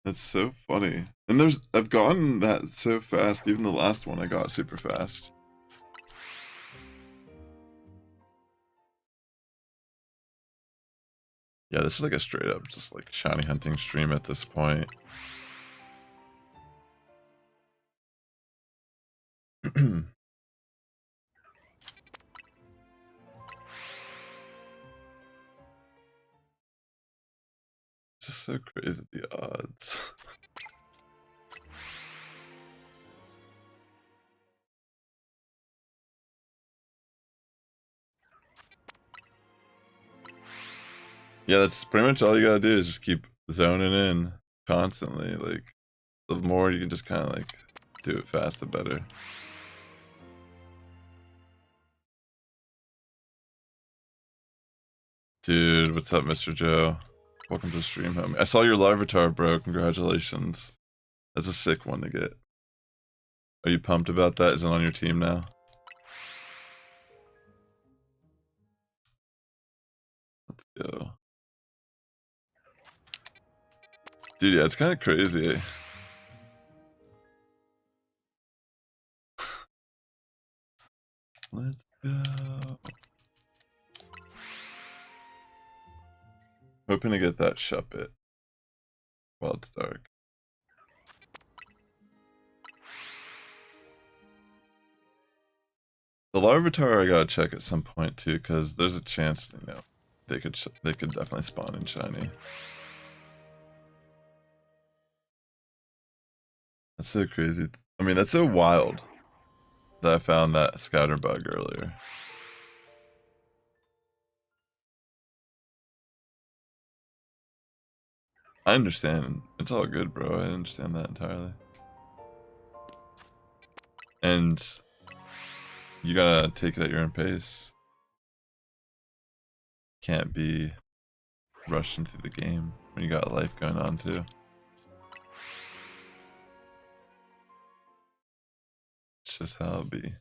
That's so funny. And I've gotten that so fast. Even the last one I got super fast. Yeah, this is like a straight up just like shiny hunting stream at this point. Just so crazy, the odds. Yeah, that's pretty much all you gotta do is just keep zoning in constantly. Like, the more you can just kind of like do it fast, the better. Dude, what's up, Mr. Joe? Welcome to the stream, homie. I saw your Larvitar, bro. Congratulations. That's a sick one to get. Are you pumped about that? Is it on your team now? Let's go. Dude, yeah, it's kind of crazy. Let's go. Hoping to get that Shuppet while it's dark. The Larvitar I gotta check at some point too, because there's a chance, you know, they could definitely spawn in shiny. That's so crazy. I mean, that's so wild that I found that scatter bug earlier. I understand. It's all good, bro. I understand that entirely. And you gotta take it at your own pace. Can't be rushing through the game when you got life going on too. It's just how it be.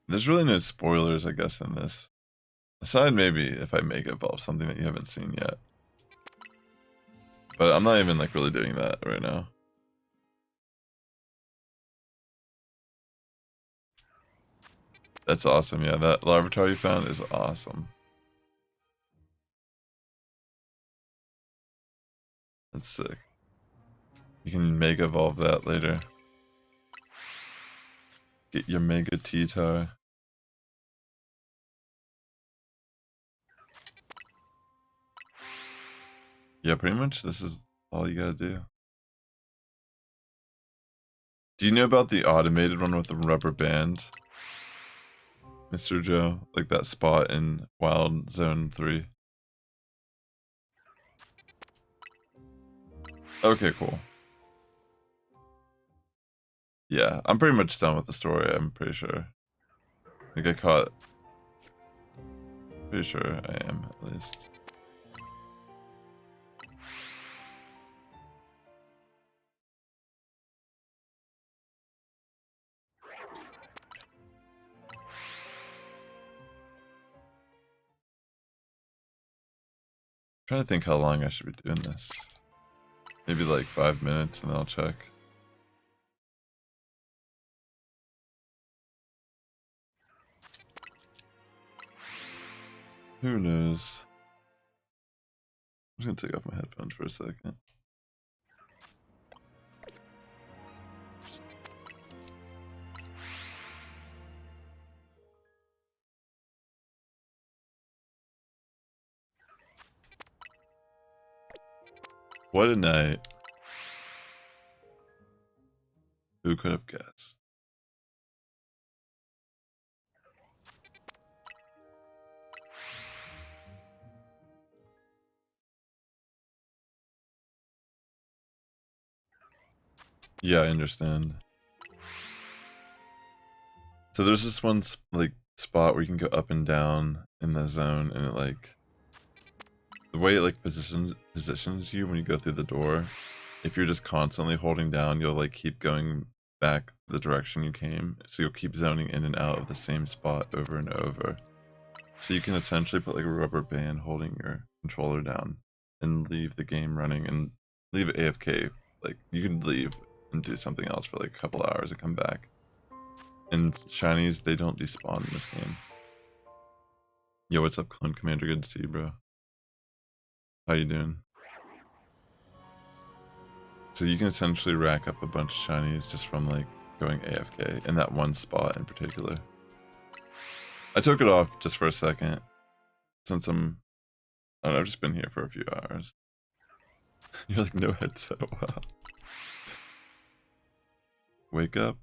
There's really no spoilers, I guess, in this. Aside maybe if I make evolve something that you haven't seen yet. But I'm not even like really doing that right now. That's awesome. Yeah, that Larvitar you found is awesome. That's sick. You can mega evolve that later. Get your mega T-Tar. Yeah, pretty much this is all you gotta do. Do you know about the automated one with the rubber band, Mr. Joe? Like that spot in Wild Zone 3? Okay, cool. Yeah, I'm pretty much done with the story, I'm pretty sure. I think I caught... Pretty sure I am, at least. Trying to think how long I should be doing this. Maybe like 5 minutes and then I'll check. Who knows? I'm just gonna take off my headphones for a second. What a night. Who could have guessed? Yeah, I understand. So there's this one like spot where you can go up and down in the zone, and it like the way it like positions you when you go through the door. If you're just constantly holding down, you'll like keep going back the direction you came. So you'll keep zoning in and out of the same spot over and over. So you can essentially put like a rubber band holding your controller down and leave the game running and leave it AFK. Like you can leave and do something else for like a couple hours and come back. And shinies, they don't despawn in this game. Yo, what's up, Clone Commander? Good to see you, bro. How you doing? So you can essentially rack up a bunch of shinies just from like going AFK in that one spot in particular. I took it off just for a second since I don't know, I've just been here for a few hours. You're like, no headset, wow. Wake up.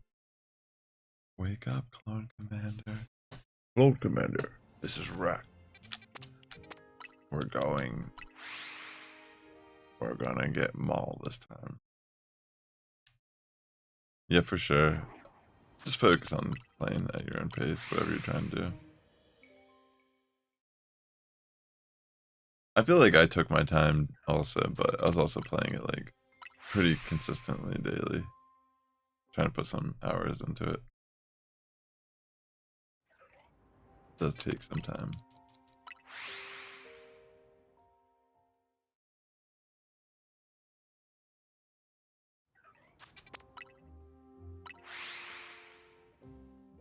Wake up, Clone Commander. Clone Commander, this is Rack. We're gonna get Maul this time. Yeah, for sure. Just focus on playing at your own pace, whatever you're trying to do. I feel like I took my time also, but I was also playing it like pretty consistently daily. Trying to put some hours into it. It does take some time.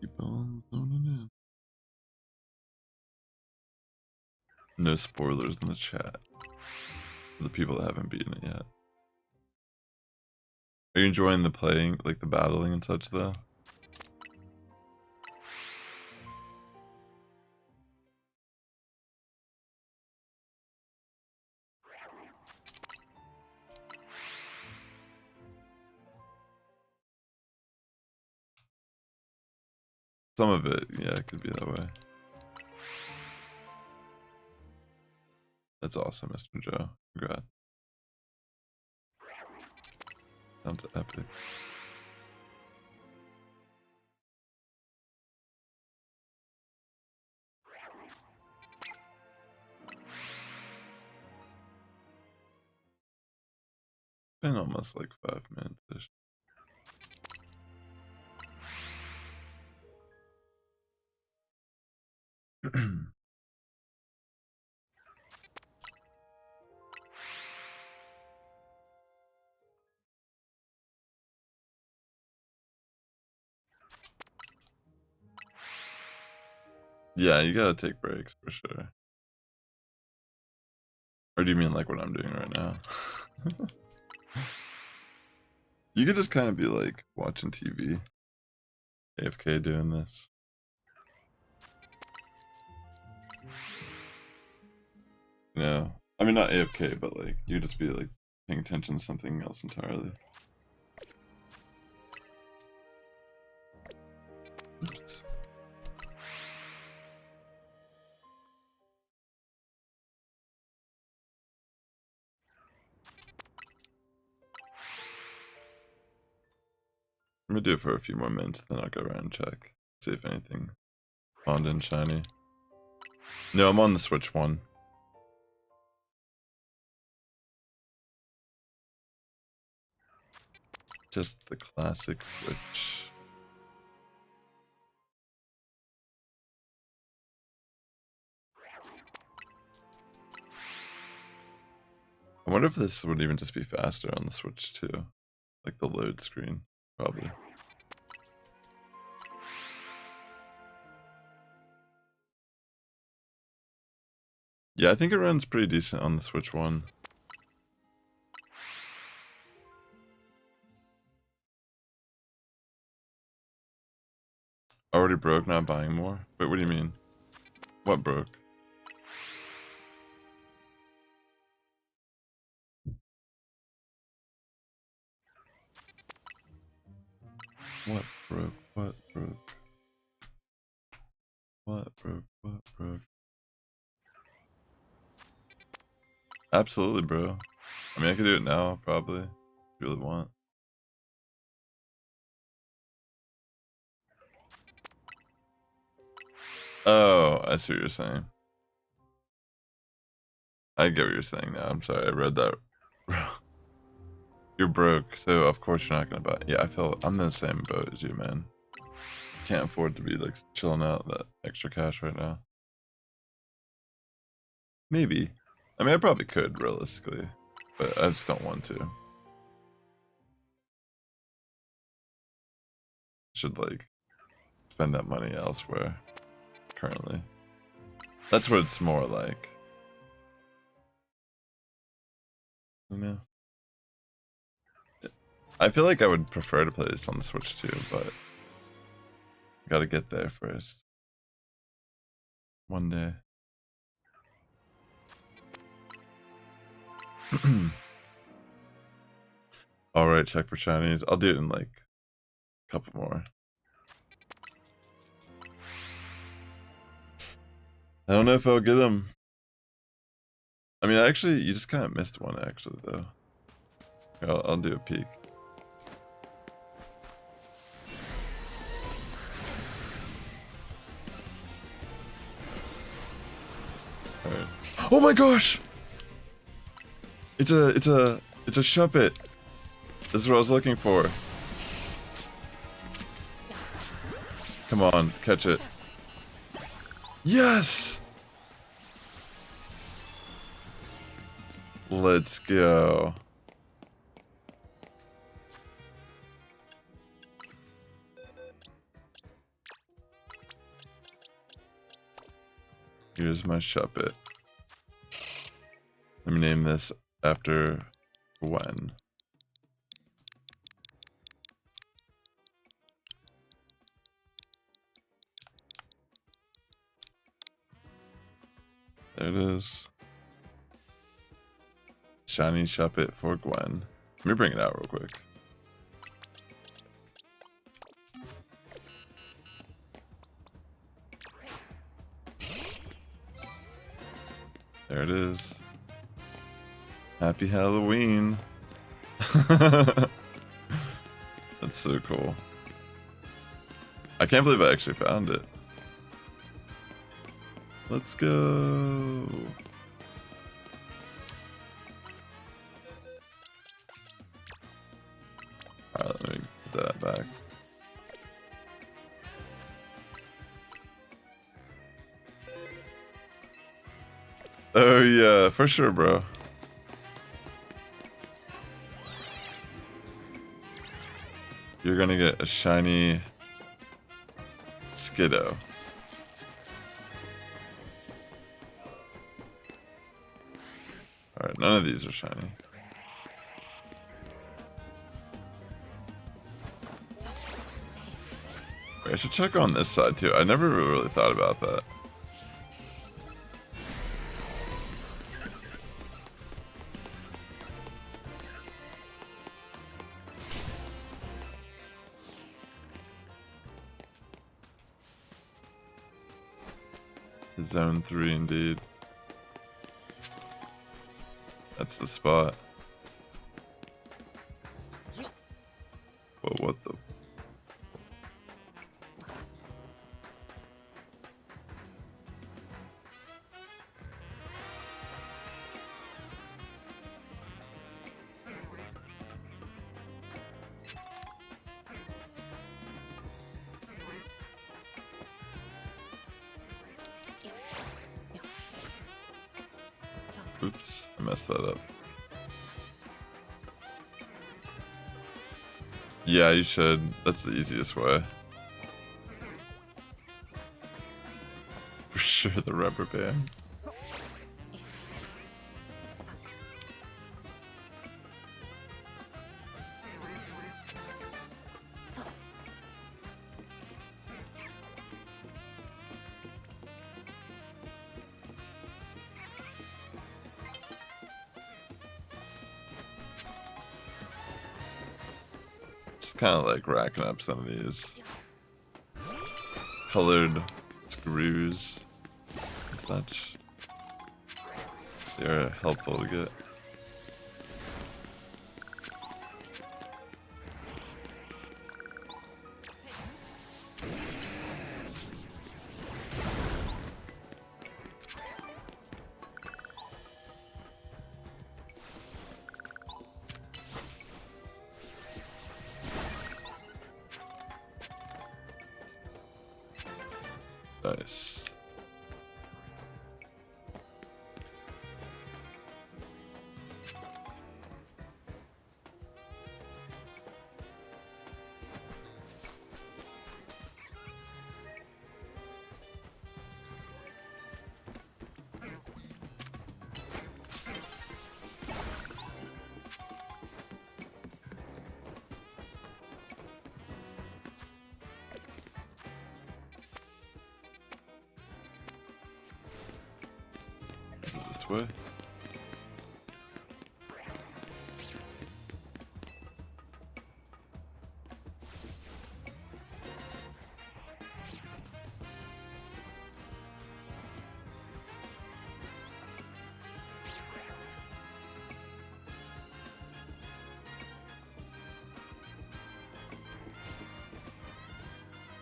Keep on zoning in. No spoilers in the chat. For the people that haven't beaten it yet. Are you enjoying the playing, like the battling and such, though? Some of it, yeah, it could be that way. That's awesome, Mr. Joe. Congrats. Sounds epic. Been almost like 5 minutes-ish. Yeah, you gotta take breaks for sure. Or do you mean like what I'm doing right now? You could just kind of be like watching TV, AFK doing this. You know, I mean not AFK, but like you just be like paying attention to something else entirely. Oops. I'm gonna do it for a few more minutes, then I'll go around and check, see if anything spawned in shiny. No, I'm on the Switch one. Just the classic Switch. I wonder if this would even just be faster on the Switch too. Like the load screen, probably. Yeah, I think it runs pretty decent on the Switch one. Already broke, not buying more? Wait, what do you mean? What broke? What broke? What broke? What broke? What broke? Absolutely, bro. I mean, I could do it now, probably. If you really want. Oh, I see what you're saying. I get what you're saying now. I'm sorry, I read that. You're broke, so of course you're not gonna buy. Yeah, I'm in the same boat as you, man. Can't afford to be like chilling out that extra cash right now. Maybe. I mean, I probably could realistically, but I just don't want to. Should like spend that money elsewhere currently. That's what it's more like. You know? I feel like I would prefer to play this on the Switch too, but gotta get there first. One day. Alright, check for Chinese. I'll do it in like a couple more. I don't know if I'll get them. I mean, actually, you just kind of missed one, actually, though. I'll do a peek. Alright. Oh my gosh! It's a Shuppet. This is what I was looking for. Come on, catch it. Yes! Let's go. Here's my Shuppet. Let me name this after Gwen. There it is. Shiny Shuppet for Gwen. Let me bring it out real quick. There it is. Happy Halloween. That's so cool. I can't believe I actually found it. Let's go. Alright, let me put that back. Oh yeah, for sure, bro. You're gonna get a shiny Skiddo. Alright, none of these are shiny. Wait, I should check on this side too. I never really thought about that. Zone 3 indeed. That's the spot. Whoa, what the? Oops, I messed that up. Yeah, you should. That's the easiest way. For sure, the rubber band. Just kind of like racking up some of these colored screws and such. They're helpful to get. Nice. Is it this way?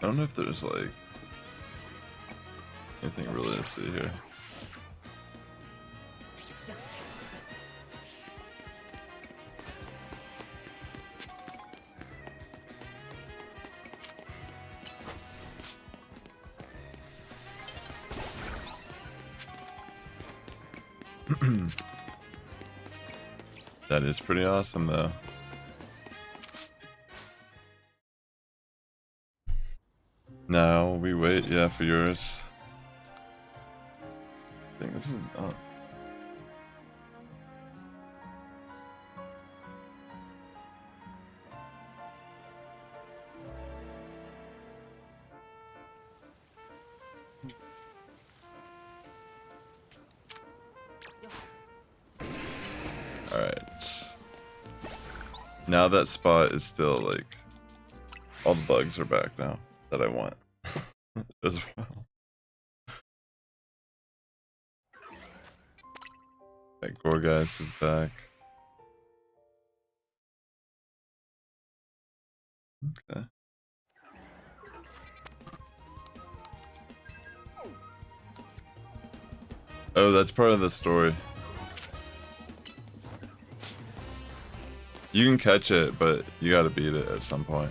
I don't know if there's like anything really to see here. That is pretty awesome though. Now we wait, yeah, for yours. I think this is now that spot is still like, all the bugs are back now that I want as well. Like Gorgeist is back. Okay. Oh, that's part of the story. You can catch it, but you gotta beat it at some point.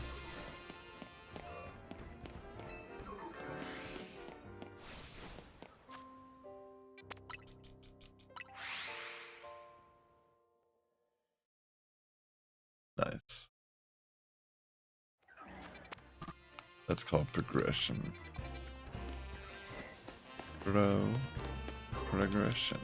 Nice. That's called progression. Progression.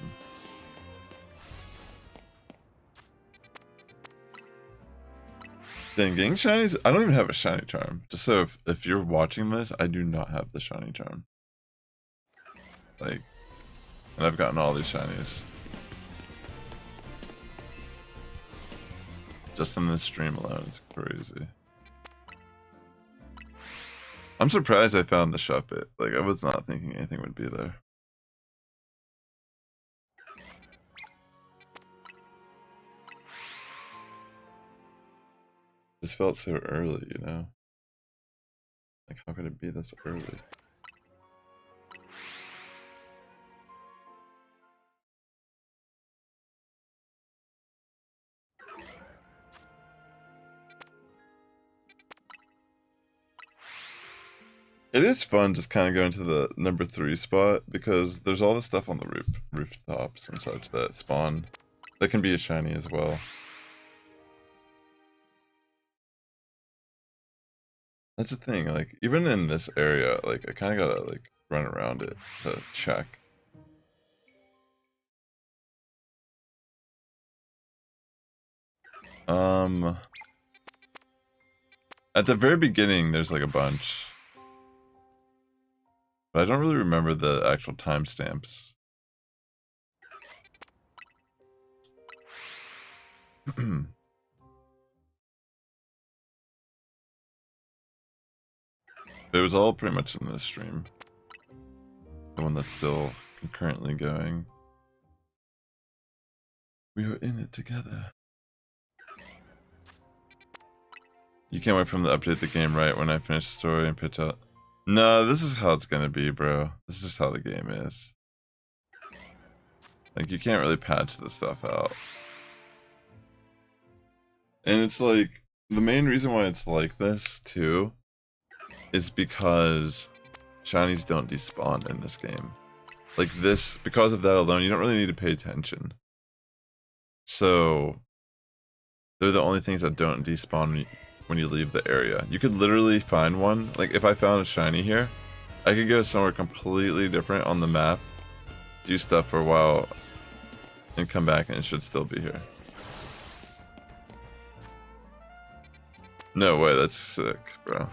Dang, getting shinies. I don't even have a shiny charm. Just so if you're watching this, I do not have the shiny charm. Like, and I've gotten all these shinies. Just in this stream alone, it's crazy. I'm surprised I found the Shuppet. Like, I was not thinking anything would be there. Just felt so early, you know? Like, how could it be this early? It is fun just kind of going to the number 3 spot because there's all this stuff on the rooftops and such that spawn that can be a shiny as well. That's the thing, like even in this area, like I kind of gotta like run around it to check. At the very beginning, there's like a bunch. But I don't really remember the actual timestamps. It was all pretty much in this stream. The one that's still concurrently going. We are in it together. You can't wait for them to update the game right when I finish the story and pitch out. No, this is how it's gonna be, bro. This is just how the game is. Like, you can't really patch this stuff out. And it's like, the main reason why it's like this, too, is because shinies don't despawn in this game. Like this, because of that alone, you don't really need to pay attention. So, they're the only things that don't despawn when you leave the area. You could literally find one. Like, if I found a shiny here, I could go somewhere completely different on the map, do stuff for a while, and come back and it should still be here. No way, that's sick, bro.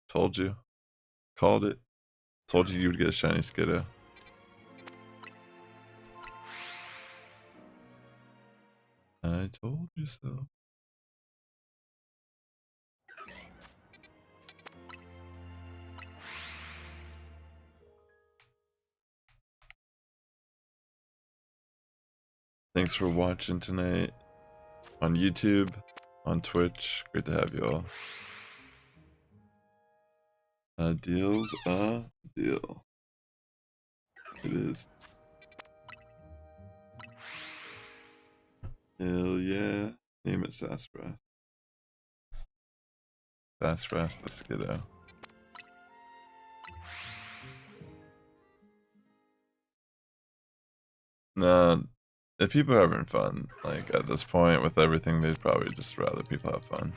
Told you. Called it. Told you would get a shiny Skiddo. I told you so. Thanks for watching tonight on YouTube, on Twitch. Great to have you all. A deal's a deal. It is. Hell yeah. Name it Sassifrass. Sassifrass the Skiddo. Nah, if people are having fun, like at this point with everything, they'd probably just rather people have fun.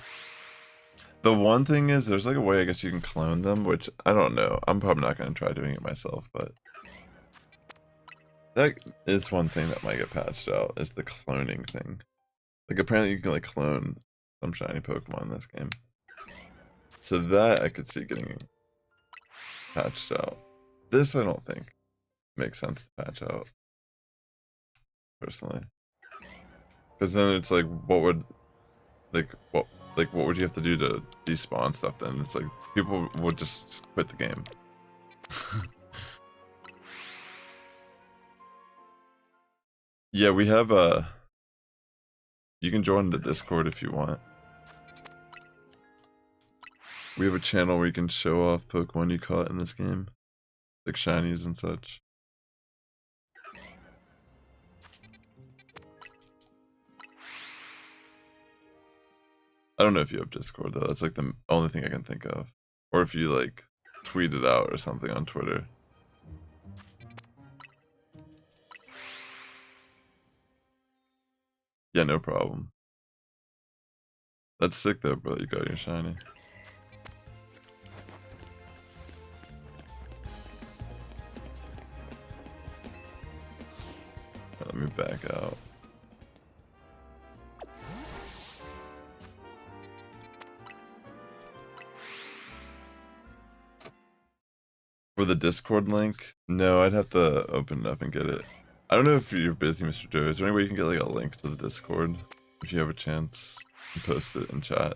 The one thing is, there's like a way I guess you can clone them, which I don't know. I'm probably not going to try doing it myself, but that is one thing that might get patched out, is the cloning thing. Like apparently you can like clone some shiny Pokemon in this game. So that I could see getting patched out. This I don't think makes sense to patch out, personally. Because then it's like, what would what would you have to do to despawn stuff? Then it's like people would just quit the game. Yeah, we have you can join the Discord if you want. We have a channel where you can show off Pokemon you caught in this game, like shinies and such. I don't know if you have Discord though. That's like the only thing I can think of, or if you like tweet it out or something on Twitter. Yeah, no problem. That's sick though, bro. You got your shiny. Let me back out. For the Discord link? No, I'd have to open it up and get it. I don't know if you're busy, Mr. Joe. Is there any way you can get like a link to the Discord if you have a chance and post it in chat?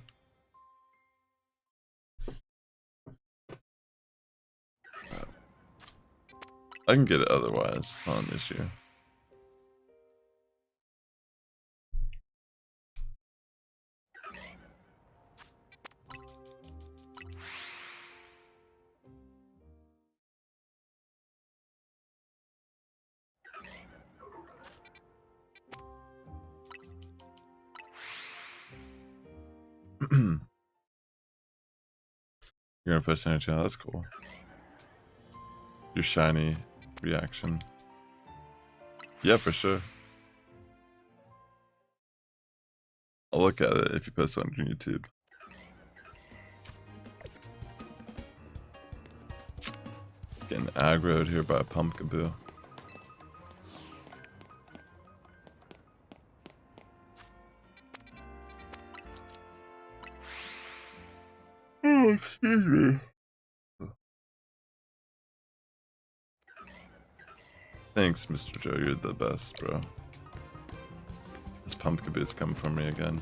I can get it otherwise. It's not an issue. You're gonna post on your channel. That's cool. Your shiny reaction. Yeah, for sure. I'll look at it if you post it on YouTube. Getting aggroed here by a pumpkaboo. Oh, excuse me. Thanks, Mr. Joe. You're the best, bro. This pumpkaboo's coming for me again.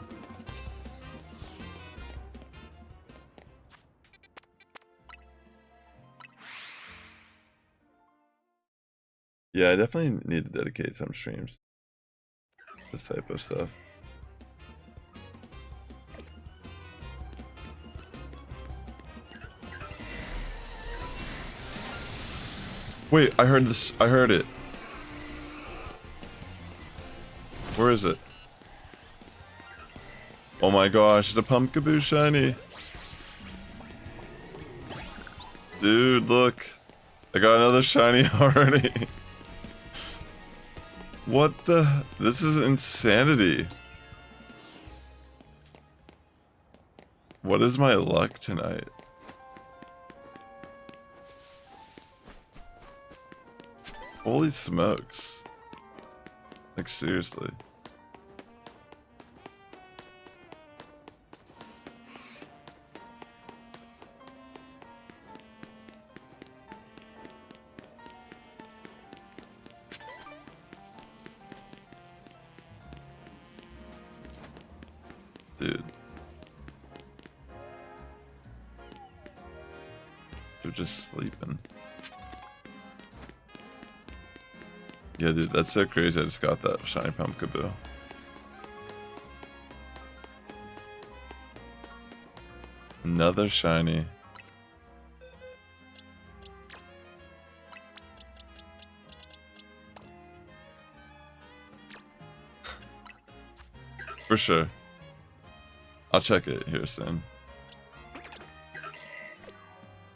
Yeah, I definitely need to dedicate some streams to this type of stuff. Wait, I heard this. I heard it. Where is it? Oh my gosh, it's a pumpkaboo shiny. Dude, look. I got another shiny already. What the? This is insanity. What is my luck tonight? Holy smokes. Like, seriously. Dude. They're just sleeping. Yeah, dude, that's so crazy. I just got that shiny pumpkaboo. Another shiny. For sure. I'll check it here soon.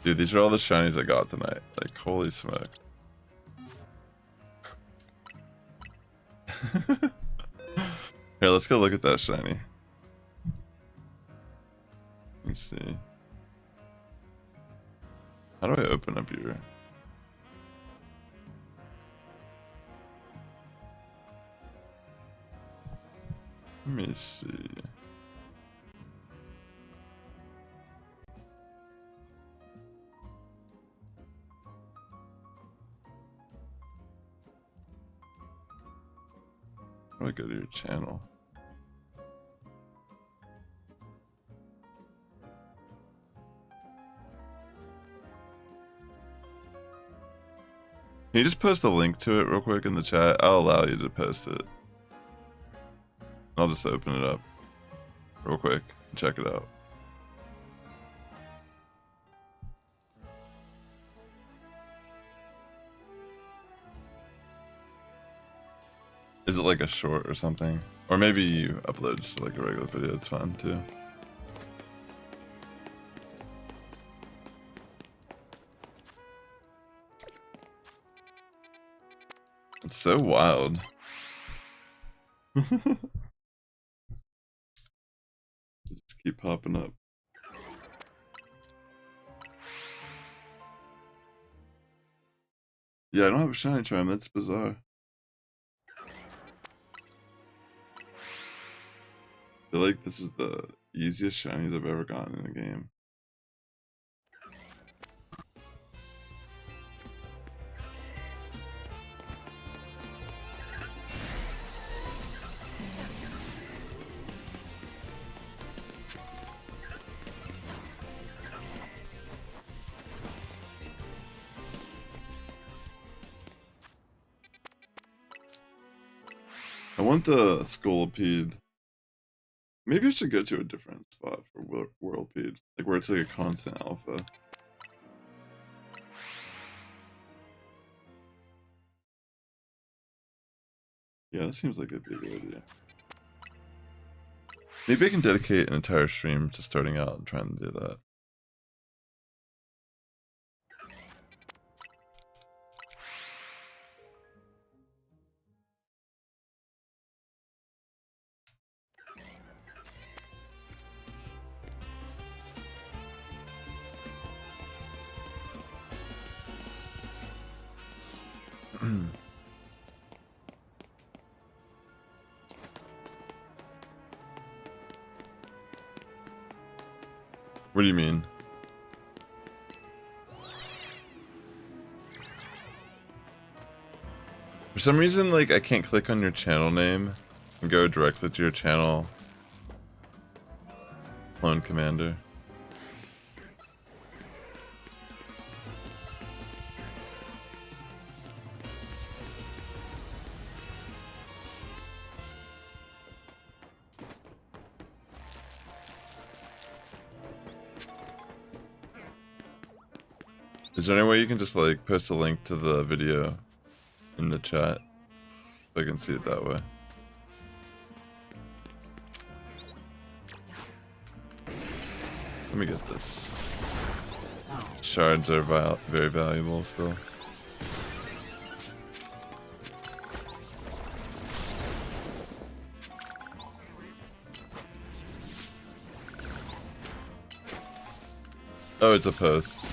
Dude, these are all the shinies I got tonight. Like, holy smoke. Here, let's go look at that shiny. Let's see. How do I open up your... Let me see. How do I go to your channel? Can you just post a link to it real quick in the chat? I'll allow you to post it. I'll just open it up real quick and check it out. Is it like a short or something? Or maybe you upload just like a regular video, it's fine too. It's so wild. Just keep popping up. Yeah, I don't have a shiny charm, that's bizarre. I feel like this is the easiest shinies I've ever gotten in a game. I want the Scolipede. Maybe I should go to a different spot for Whirlpede, like where it's like a constant alpha. Yeah, that seems like it'd be a good idea. Maybe I can dedicate an entire stream to starting out and trying to do that. What do you mean? For some reason, like, I can't click on your channel name and go directly to your channel. Clone Commander. Is there any way you can just like post a link to the video in the chat so I can see it that way? Let me get this. Shards are very valuable still. Oh, it's a post.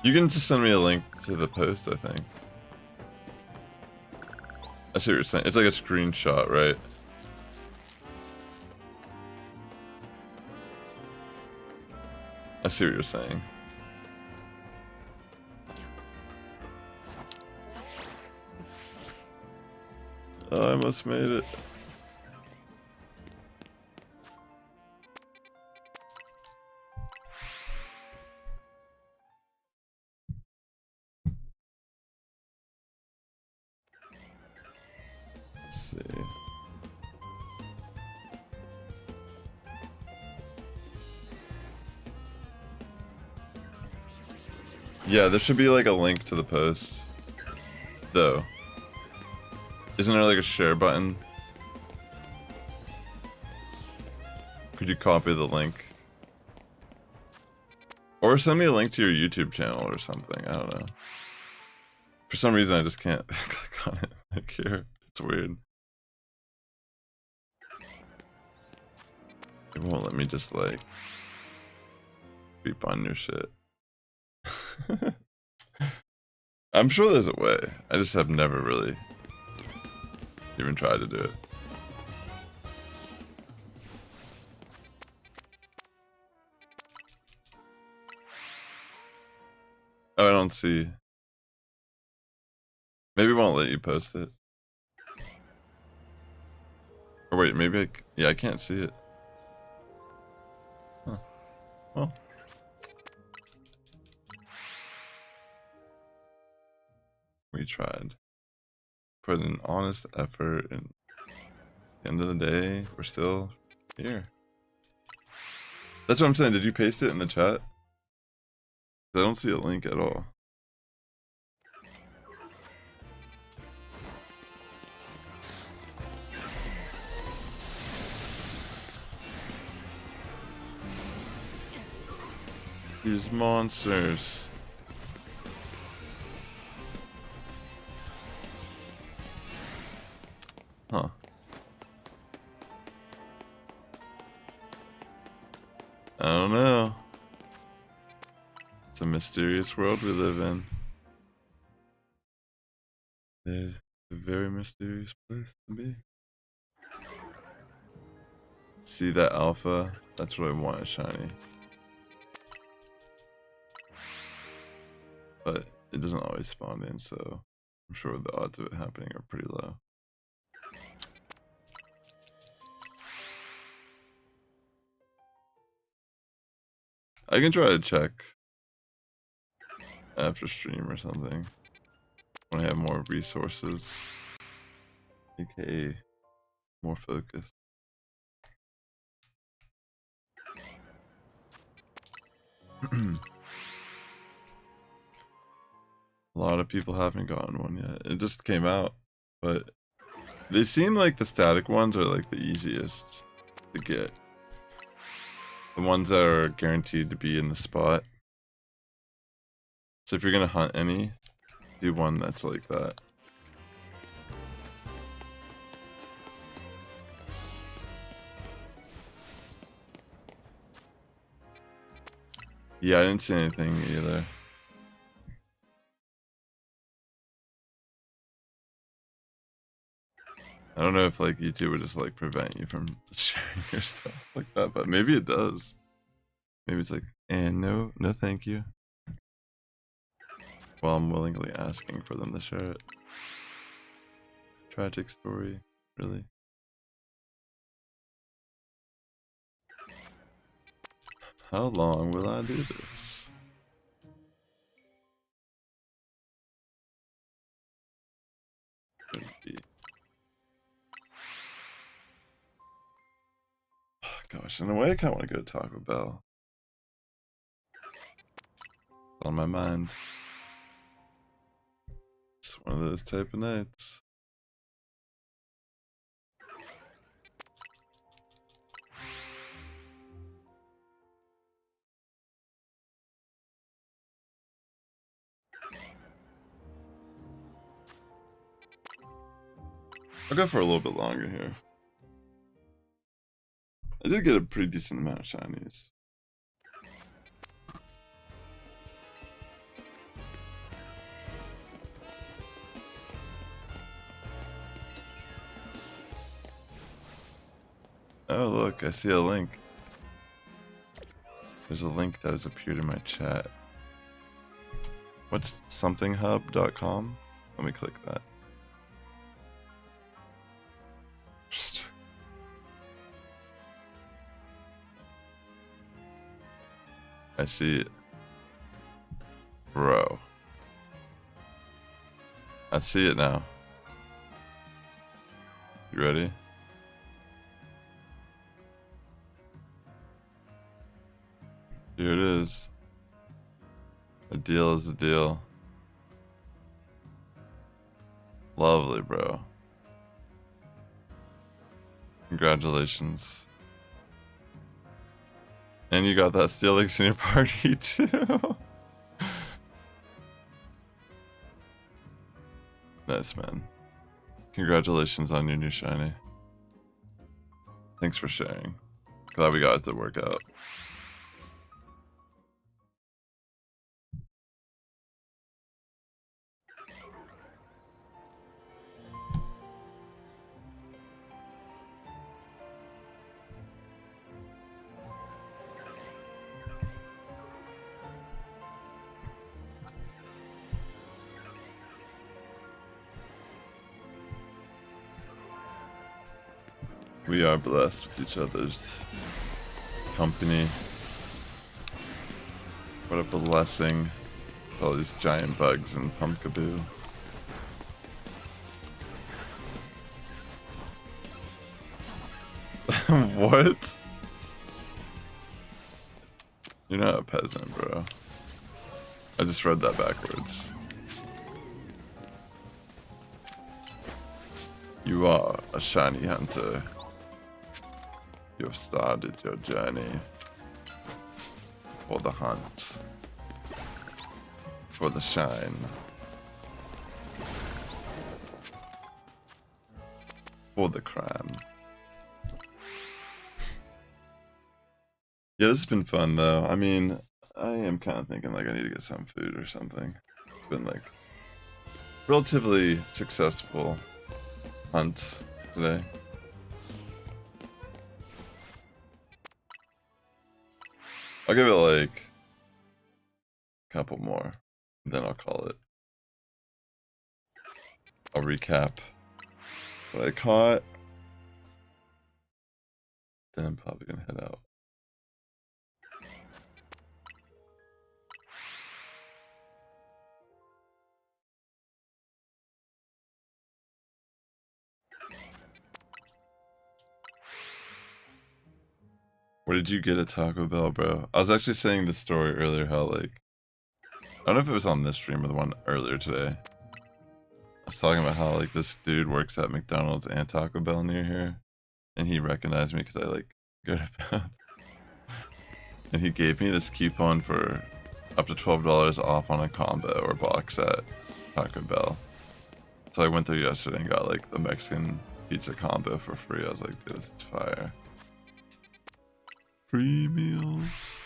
You can just send me a link to the post, I think. I see what you're saying. It's like a screenshot, right? I see what you're saying. Oh, I almost made it. Let's see. Yeah, there should be like a link to the post, though. Isn't there like a share button? Could you copy the link? Or send me a link to your YouTube channel or something, I don't know. For some reason I just can't click on it like here. It's weird. It won't let me just like beep on your shit. I'm sure there's a way. I just have never really even tried to do it. Oh, I don't see. Maybe it won't let you post it. Or wait, maybe yeah, I can't see it. Huh. Well. We tried. Put in honest effort, and at the end of the day, we're still here. That's what I'm saying. Did you paste it in the chat? I don't see a link at all. These monsters. Huh. I don't know. It's a mysterious world we live in. It's a very mysterious place to be. See that alpha? That's what I want a shiny. But it doesn't always spawn in, so I'm sure the odds of it happening are pretty low. I can try to check after stream or something when I have more resources, aka more focus. A lot of people haven't gotten one yet. It just came out, but they seem like the static ones are like the easiest to get. The ones that are guaranteed to be in the spot. So if you're gonna hunt any, do one that's like that. Yeah, I didn't see anything either. I don't know if like YouTube would just like prevent you from sharing your stuff like that, but maybe it does. Maybe it's like, and no thank you. Well, I'm willingly asking for them to share it. Tragic story, really. How long will I do this? Gosh, in a way I kinda wanna go to Taco Bell. It's on my mind. It's one of those type of nights. I'll go for a little bit longer here. I did get a pretty decent amount of shinies. Oh look, I see a link. There's a link that has appeared in my chat. What's somethinghub.com? Let me click that. I see it. Bro. I see it now. You ready? Here it is. A deal is a deal. Lovely, bro. Congratulations. And you got that Steelix in your party too. Nice, man. Congratulations on your new shiny. Thanks for sharing. Glad we got it to work out. We are blessed with each other's company. What a blessing with all these giant bugs and Pumpkaboo. What? You're not a peasant, bro. I just read that backwards. You are a shiny hunter. You have started your journey for the hunt, for the shine, for the crime. Yeah, this has been fun though. I mean, I am kind of thinking like I need to get some food or something. It's been like relatively successful hunt today. I'll give it like a couple more, then I'll call it. I'll recap what I caught, then I'm probably gonna head out. Where did you get at Taco Bell, bro? I was actually saying this story earlier, how like, I don't know if it was on this stream or the one earlier today. I was talking about how like this dude works at McDonald's and Taco Bell near here, and he recognized me because I like go to bed. And he gave me this coupon for up to $12 off on a combo or box at Taco Bell. So I went there yesterday and got like the Mexican pizza combo for free. I was like, dude, this is fire. Free meals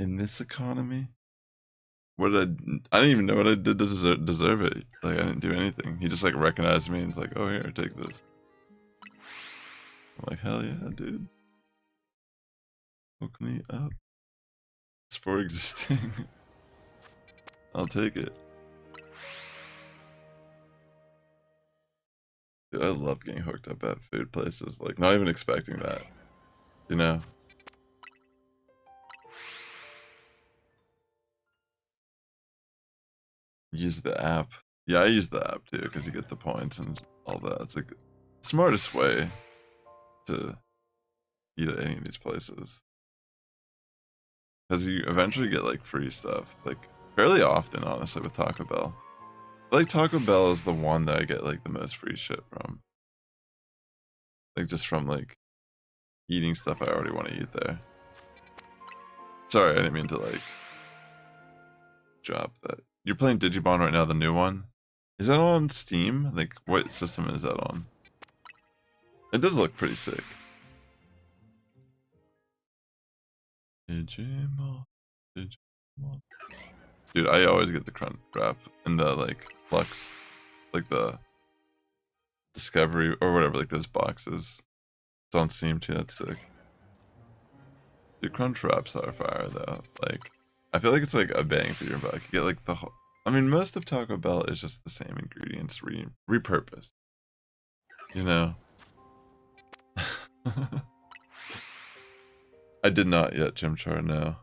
in this economy? What did I didn't even know what I did to deserve it. Like, I didn't do anything. He just like recognized me and was like, oh, here, take this. I'm like, hell yeah, dude. Hook me up. It's for existing. I'll take it. Dude, I love getting hooked up at food places. Like, not even expecting that. You know? Use the app. Yeah, I use the app too because you get the points and all that. It's like the smartest way to eat at any of these places. Because you eventually get like free stuff. Like fairly often, honestly, with Taco Bell. I feel like Taco Bell is the one that I get like the most free shit from. Like just from like eating stuff I already want to eat there. Sorry, I didn't mean to like drop that. You're playing Digimon right now, the new one? Is that on Steam? Like, what system is that on? It does look pretty sick. Digimon. Digimon. Dude, I always get the Crunch Wrap and the, like, Flux. Like, the Discovery, or whatever, like, those boxes. It's on Steam, too, that's sick. Dude, Crunch Wraps are fire, though. Like, I feel like it's, like, a bang for your buck. You get, like, the whole... I mean, most of Taco Bell is just the same ingredients repurposed. You know? I did not yet, Chimchar, no.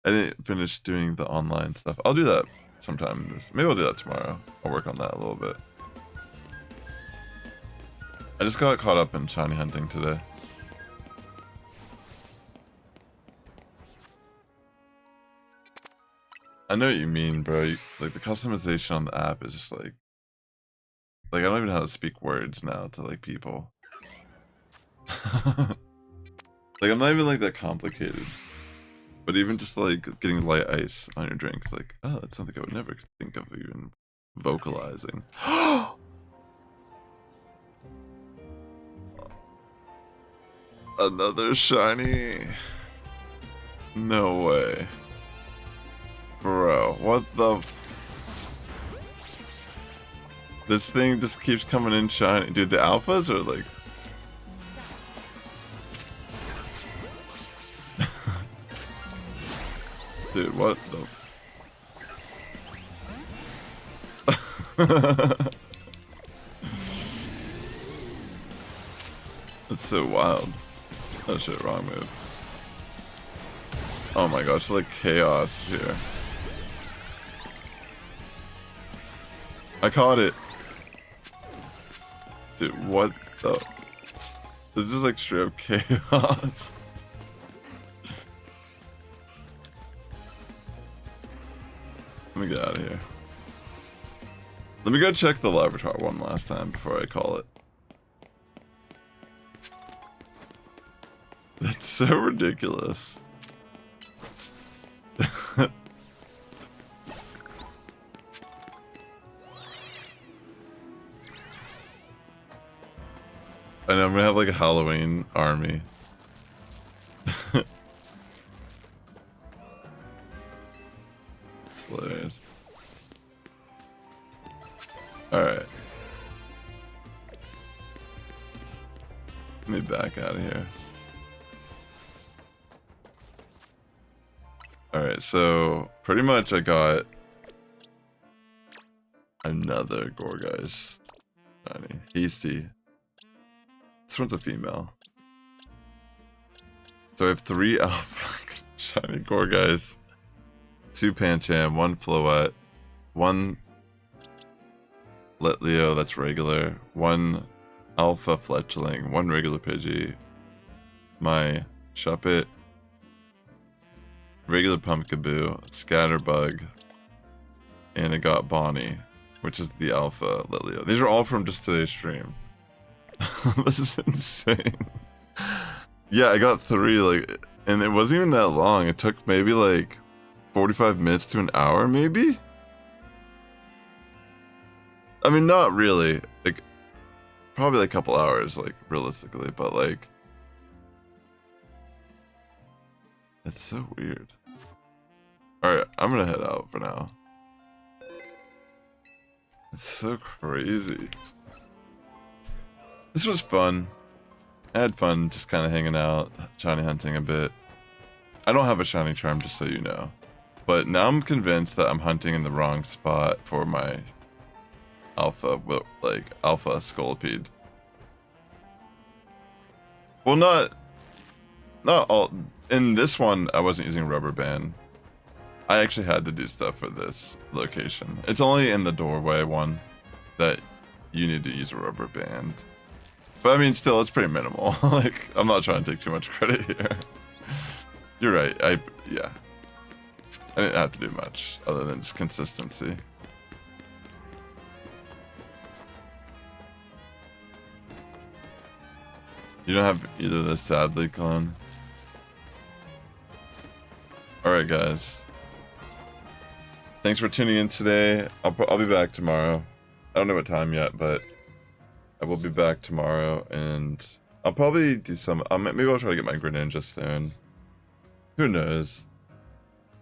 I didn't finish doing the online stuff. I'll do that sometime. Maybe I'll do that tomorrow. I'll work on that a little bit. I just got caught up in shiny hunting today. I know what you mean, bro. Like, the customization on the app is just like I don't even know how to speak words now to, like, people. Like, I'm not even, like, that complicated. But even just, like, getting light ice on your drinks, like, oh, that's something I would never think of even vocalizing. Another shiny. No way. Bro, what the... This thing just keeps coming in shiny. Dude, the alphas are like... Dude, what the... That's so wild. Oh shit, wrong move. Oh my gosh, like chaos here. I caught it. Dude, what the... This is like straight up chaos. Let me get out of here. Let me go check the laboratory one last time before I call it. That's so ridiculous. I know, I'm gonna have like a Halloween army. It's hilarious. Alright. Let me back out of here. Alright, so pretty much I got another Gorgeist shiny. Hasty. This one's a female. So I have 3 alpha shiny Gorgeist, 2 Pancham, 1 Floette, 1 Litleo that's regular, 1 alpha Fletchling, 1 regular Pidgey, my Shuppet, regular Pumpkaboo, Scatterbug, and I got Bonnie, which is the alpha Litleo. These are all from just today's stream. This is insane. Yeah, I got 3, like, and it wasn't even that long. It took maybe like 45 minutes to an hour, maybe? I mean, not really. Like, probably like a couple hours, like, realistically, but like, it's so weird. Alright, I'm gonna head out for now. It's so crazy. This was fun. I had fun just kind of hanging out, shiny hunting a bit. I don't have a shiny charm, just so you know. But now I'm convinced that I'm hunting in the wrong spot for my alpha, like, alpha Scolipede. Well, not all. In this one, I wasn't using rubber band. I actually had to do stuff for this location. It's only in the doorway one that you need to use a rubber band. But I mean, still, it's pretty minimal. Like, I'm not trying to take too much credit here. You're right. Yeah. I didn't have to do much other than just consistency. You don't have either of those, sadly, Clone. Alright, guys. Thanks for tuning in today. I'll be back tomorrow. I don't know what time yet, but I will be back tomorrow, and I'll probably do some. Maybe I'll try to get my Greninja soon. Who knows?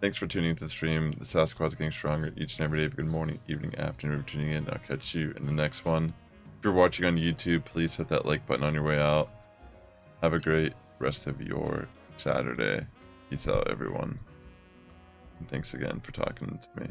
Thanks for tuning into the stream. The Sass Squad's getting stronger each and every day. Good morning, evening, afternoon for tuning in. I'll catch you in the next one. If you're watching on YouTube, please hit that like button on your way out. Have a great rest of your Saturday. Peace out, everyone. And thanks again for talking to me.